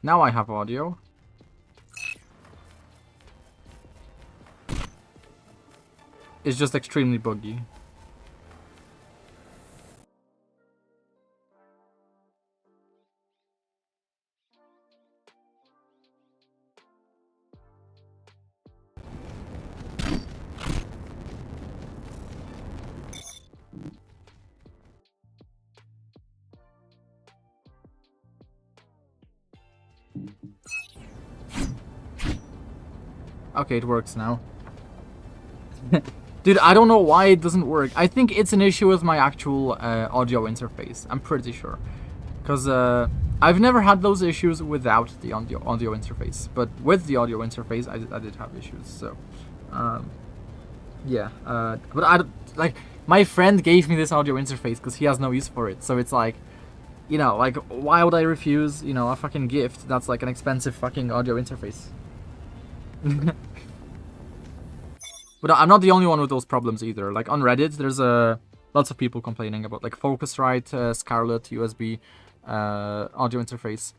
Now I have audio. It's just extremely buggy. Okay, it works now. Dude, I don't know why it doesn't work. I think it's an issue with my actual audio interface. I'm pretty sure. Because I've never had those issues without the audio interface. But with the audio interface, I did have issues. So, yeah. But I like, my friend gave me this audio interface because he has no use for it. So it's like, you know, like, why would I refuse, you know, a fucking gift that's like an expensive fucking audio interface? But I'm not the only one with those problems either. Like on Reddit, there's lots of people complaining about like Focusrite, Scarlett, USB, audio interface,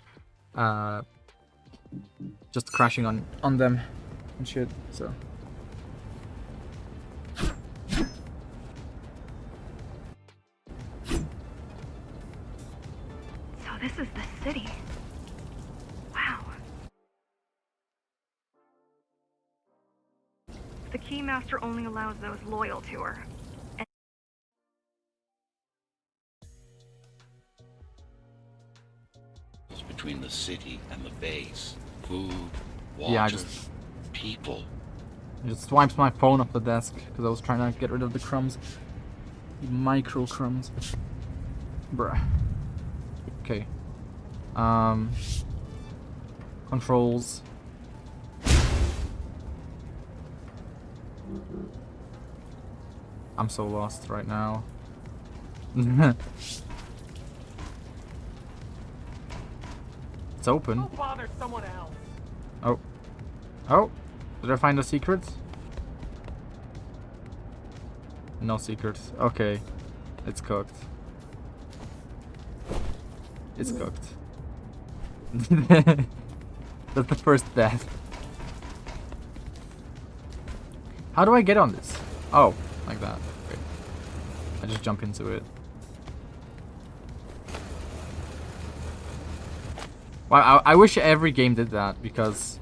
just crashing on them and shit. So. So this is the city. Wow. The Keymaster only allows those loyal to her. Between the city and the base. Food, water, yeah, people. I just swiped my phone off the desk because I was trying to get rid of the crumbs. Micro crumbs. Bruh. Okay. Controls. I'm so lost right now. It's open. Don't bother someone else. Oh. Oh. Did I find a secret? No secret. Okay. It's cooked. It's cooked. That's the first death. How do I get on this? Oh, like that. Okay. I just jump into it. Wow, I wish every game did that, because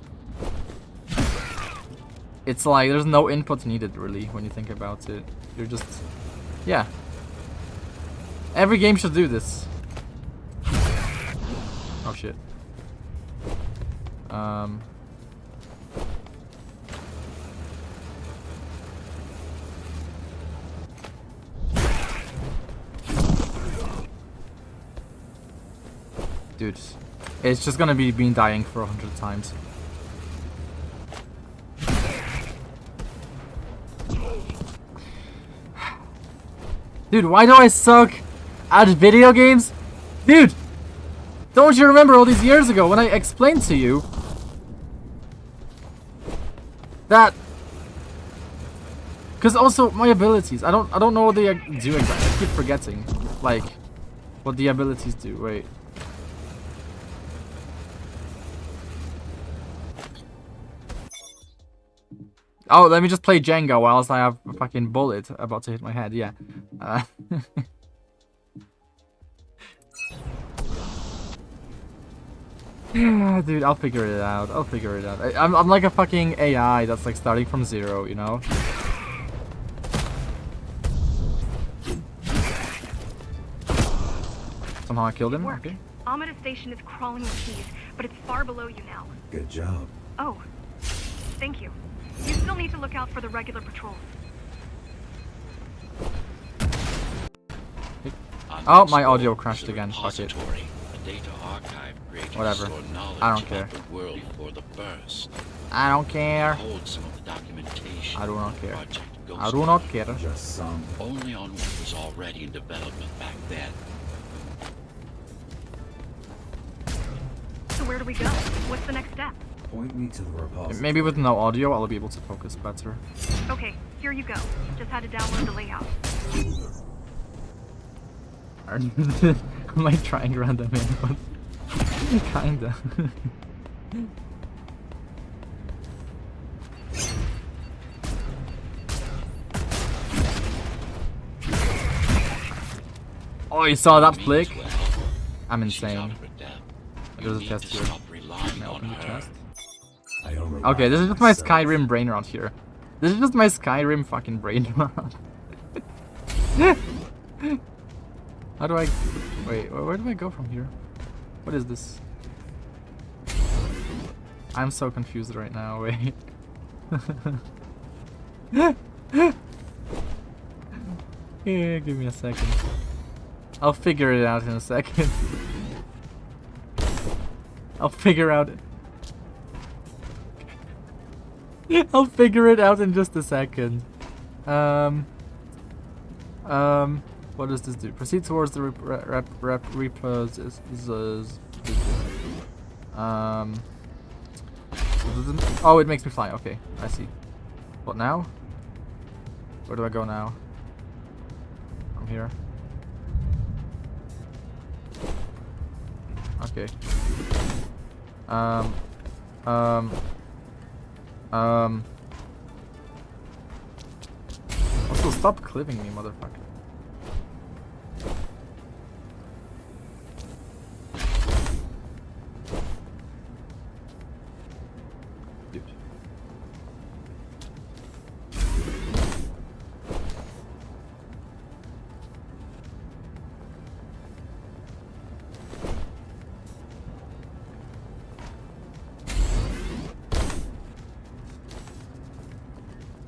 it's like there's no input needed really when you think about it. You're just, yeah. Every game should do this. Oh shit. Dude, it's just gonna be me dying for 100 times. Dude, why do I suck? At video games? Dude! Don't you remember all these years ago when I explained to you that... Because also my abilities, I don't know what they do exactly. I keep forgetting, like, what the abilities do. Wait. Oh, let me just play Jenga whilst I have a fucking bullet about to hit my head. Yeah. Dude, I'll figure it out. I'll figure it out. I'm like a fucking AI that's like starting from zero, you know? Somehow I killed him. Okay. Amida Station is crawling with keys, but it's far below you now. Good job. Oh, thank you. You still need to look out for the regular patrols. Oh, my audio crashed again. Fuck it. Whatever. I don't care. I don't care. I do not care. I do not care. Just some. Only on what was already in development back then. So where do we go? What's the next step? Point me to the repository. Maybe with no audio, I'll be able to focus better. Okay, here you go. Just had to download the layout. I'm like trying random input. Kinda. Oh, you saw that flick? I'm insane. There's a chest here. Can I open the chest? Okay, this is just my Skyrim brain rot here. This is just my Skyrim fucking brain rot. How do I... Wait, where do I go from here? What is this? I'm so confused right now, wait. Yeah, give me a second. I'll figure it out in a second. I'll figure out... I'll figure it out in just a second. What does this do? Proceed towards the repos. Oh, it makes me fly. Okay, I see. What now? Where do I go now? I'm here. Okay. Also, stop clipping me, motherfucker. Dude.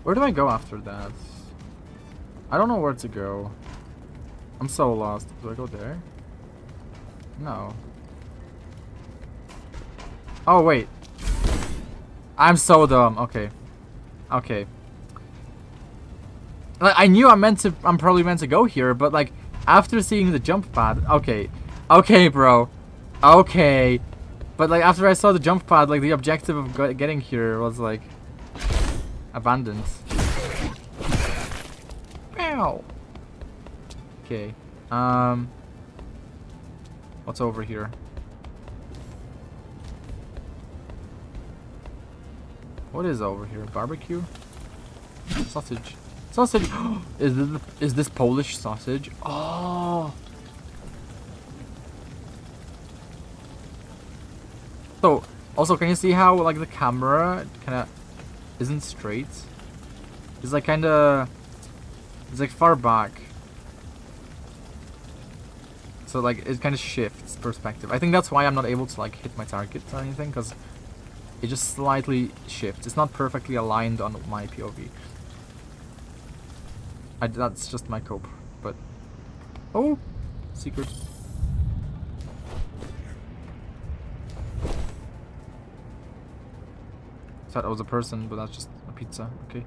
Where do I go after that? I don't know where to go. I'm so lost. Do I go there? No. Oh, wait. I'm so dumb. Okay. Okay. Like, I knew I'm probably meant to go here, but like, after seeing the jump pad, okay. Okay, bro. Okay. But like, after I saw the jump pad, like, the objective of getting here was like... abandoned. Ow. Okay. What's over here? What is over here? Barbecue? Sausage. Sausage. Is this Polish sausage? Oh. So, also, can you see how like the camera kind of isn't straight? It's like kind of... It's like far back. So like it kind of shifts perspective. I think that's why I'm not able to like hit my target or anything, because it just slightly shifts. It's not perfectly aligned on my POV. That's just my cope. But... Oh! Secret. Thought I was a person, but that's just a pizza. Okay.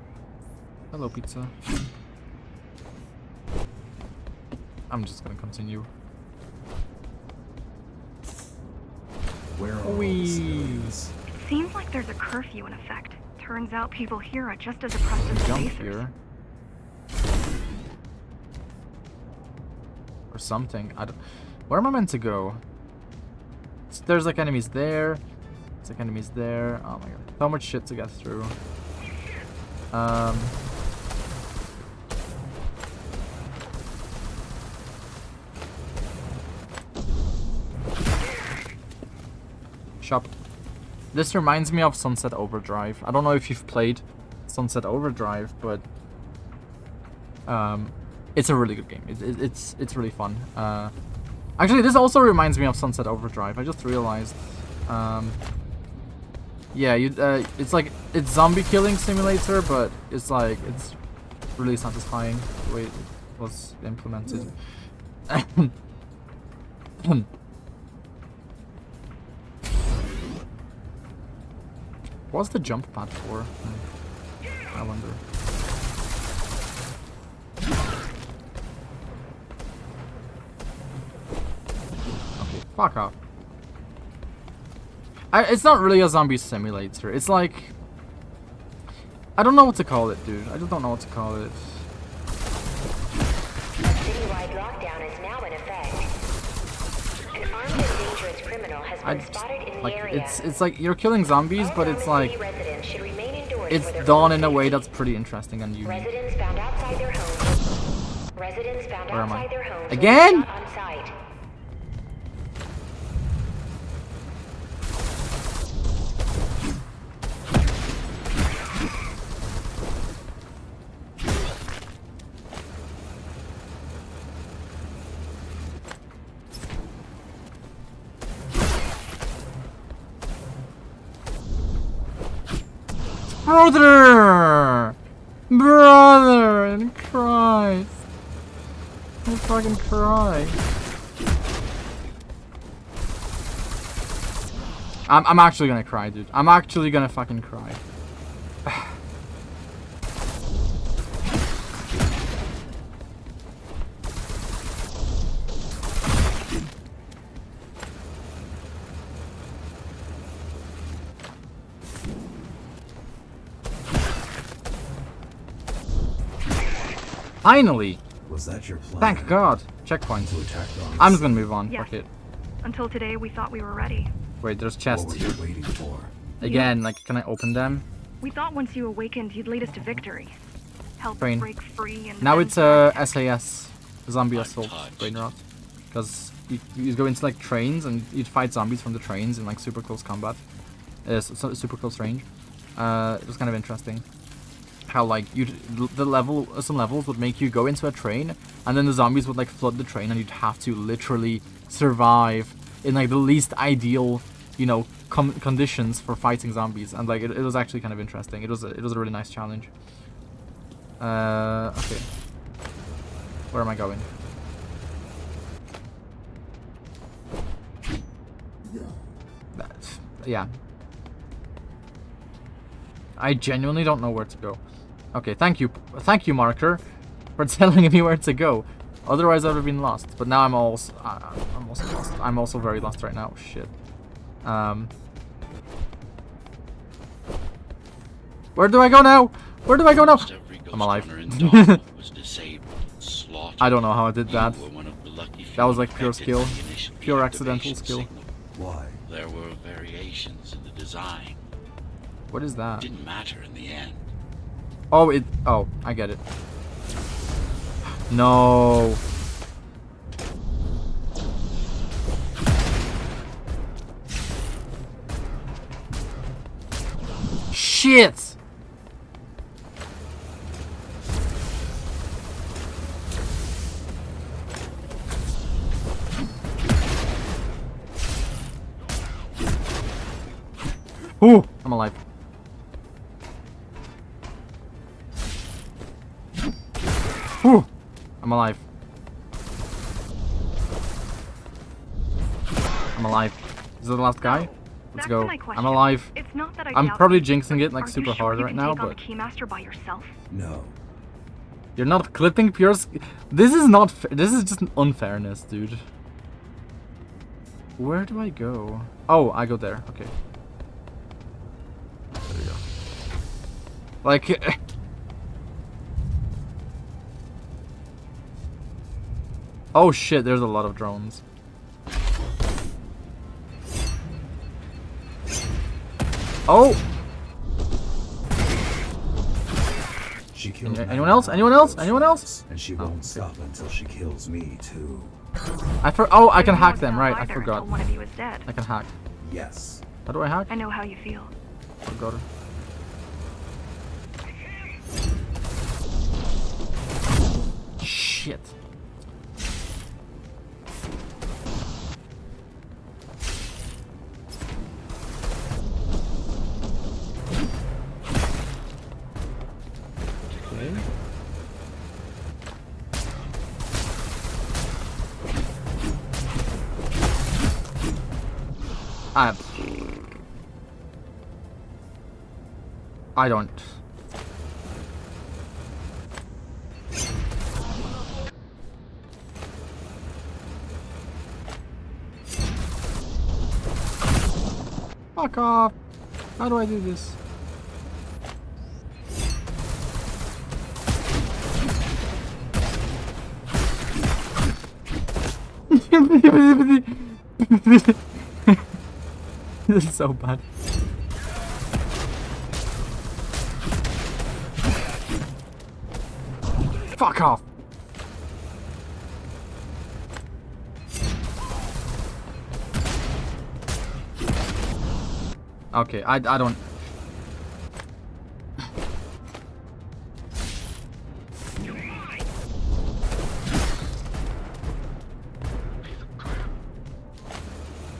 Hello, pizza. I'm just gonna continue. Where are all the civilians? Seems like there's a curfew in effect. Turns out people here are just as oppressed as the Jump basers. here. Or something. I don't. Where am I meant to go? There's like enemies there. There's like enemies there. Oh my god. So much shit to get through. Shop. This reminds me of Sunset Overdrive. I don't know if you've played Sunset Overdrive, but it's a really good game. It's really fun. Actually, this also reminds me of Sunset Overdrive. I just realized. Yeah, it's like it's zombie killing simulator, but it's like it's really satisfying the way it was implemented. What's the jump pad for? I wonder. Okay, fuck off. It's not really a zombie simulator. It's like... I don't know what to call it, dude. I just don't know what to call it. A citywide lockdown is now in effect. An armed and dangerous criminal has been spotted in the area. It's like you're killing zombies, but it's like... It's done in a way that's pretty interesting and unique. Residents found outside their homes. Residents found Where am outside I? their homes. Again? On site. Brother! Brother! In Christ! I fucking cry. I'm actually gonna cry, dude. I'm actually gonna fucking cry. Finally! Was that your plan? Thank God! Checkpoint. To attack dogs? I'm just gonna move on. Yes. Fuck it. Until today, we thought we were ready. Wait, there's What chests were here. you waiting for? Again, like, can I open them? We thought once you awakened, you'd lead us to victory. Help Train. us break free and Now then it's protect. SAS, zombie assault brain rot, because you go into like trains and you'd fight zombies from the trains in like super close combat, super close range. It was kind of interesting how like some levels would make you go into a train and then the zombies would like flood the train and you'd have to literally survive in like the least ideal, you know, conditions for fighting zombies, and like it was actually kind of interesting. It was a really nice challenge. Okay. Where am I going? Yeah. I genuinely don't know where to go. Okay, thank you, marker, for telling me where to go. Otherwise, I would have been lost. But now I'm also lost. I'm also very lost right now. Shit. Where do I go now? Where do I go now? I'm alive. I don't know how I did that. That was like pure skill. Pure accidental skill. Why? There were variations in the design. What is that? Didn't matter in the end. Oh, oh, I get it. No. Shit! Ooh, I'm alive. Ooh, I'm alive. I'm alive. Is that the last guy? Let's go. I'm alive. It's not that I'm doubt probably you, jinxing it like aren't super you sure hard you right can now, take on but the Keymaster by yourself? No. You're not clipping pure. This is not. This is just an unfairness, dude. Where do I go? Oh, I go there. Okay. There we go. Like. Oh shit! There's a lot of drones. Oh. She killed Anyone else? Anyone else? Anyone else? And she won't stop until she kills me too. Oh, I can hack them, right? I forgot. One of you is dead. I can hack. Yes. How do I hack? I know how you feel. Forgot it. Shit. Okay. I don't. Fuck off. How do I do this? This is so bad. Fuck off. Okay, I don't.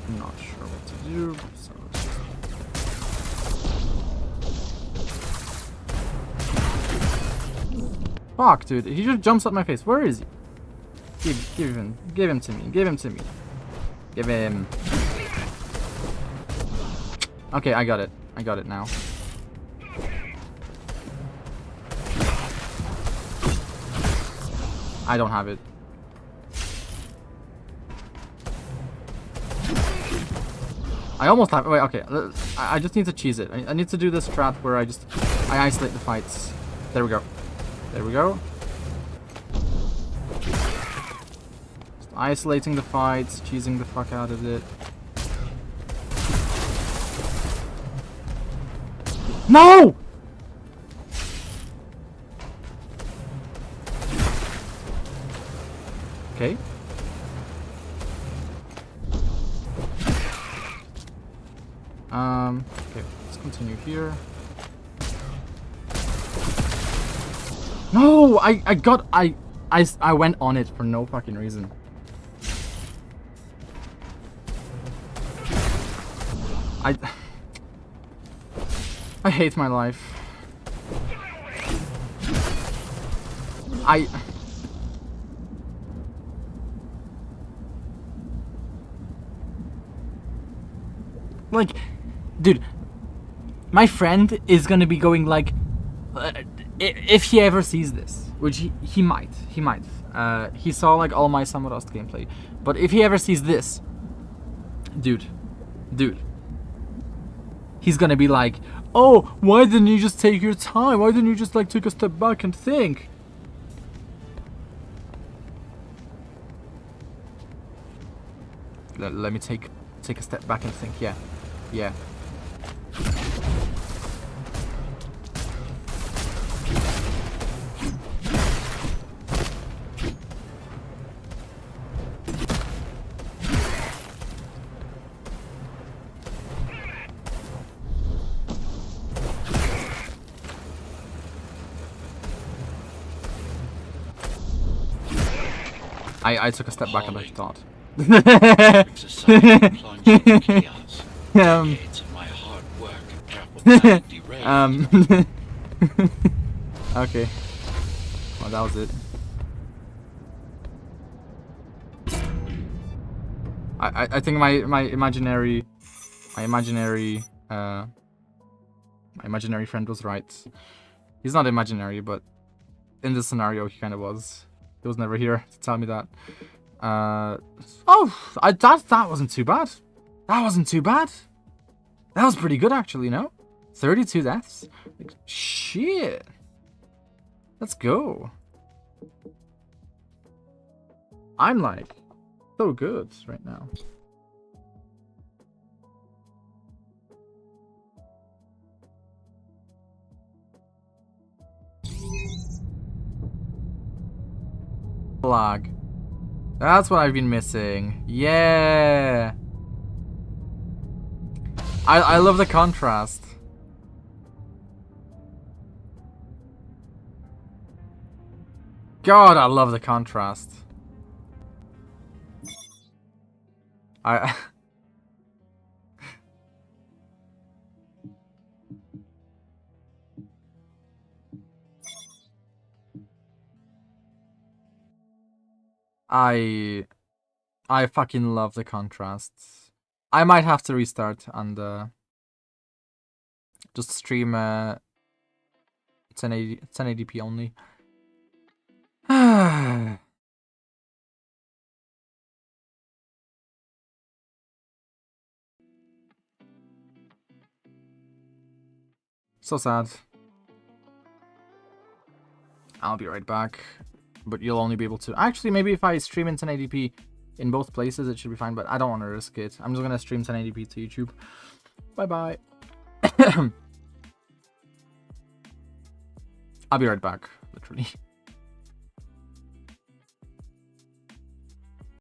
I'm not sure what to do, so let's just... Fuck, dude, he just jumps at my face. Where is he? Give him to me. Give him to me. Give him. Okay, I got it. I got it now. I don't have it. I almost have. Wait, okay. I just need to cheese it. I need to do this strat where I isolate the fights. There we go. There we go. Just isolating the fights, cheesing the fuck out of it. No! Okay. Okay, let's continue here. No! I went on it for no fucking reason. I hate my life. Like, dude, my friend is gonna be going like, if he ever sees this, which he might. He saw like all my Summer Rust gameplay, but if he ever sees this, dude, he's gonna be like, oh, why didn't you just take your time? Why didn't you just like take a step back and think? Let me take a step back and think. Yeah. I took a step back and I thought. Okay. Well, that was it. I think my imaginary friend was right. He's not imaginary, but in this scenario, he kind of was. He was never here to tell me that. That wasn't too bad. That wasn't too bad. That was pretty good, actually, no? 32 deaths? Like, shit. Let's go. I'm like, so good right now. Flag. That's what I've been missing. Yeah. I love the contrast. God, I love the contrast. I fucking love the contrasts. I might have to restart and just stream 1080p only. So sad. I'll be right back. But you'll only be able to... Actually, maybe if I stream in 1080p in both places, it should be fine. But I don't want to risk it. I'm just going to stream 1080p to YouTube. Bye-bye. I'll be right back, literally.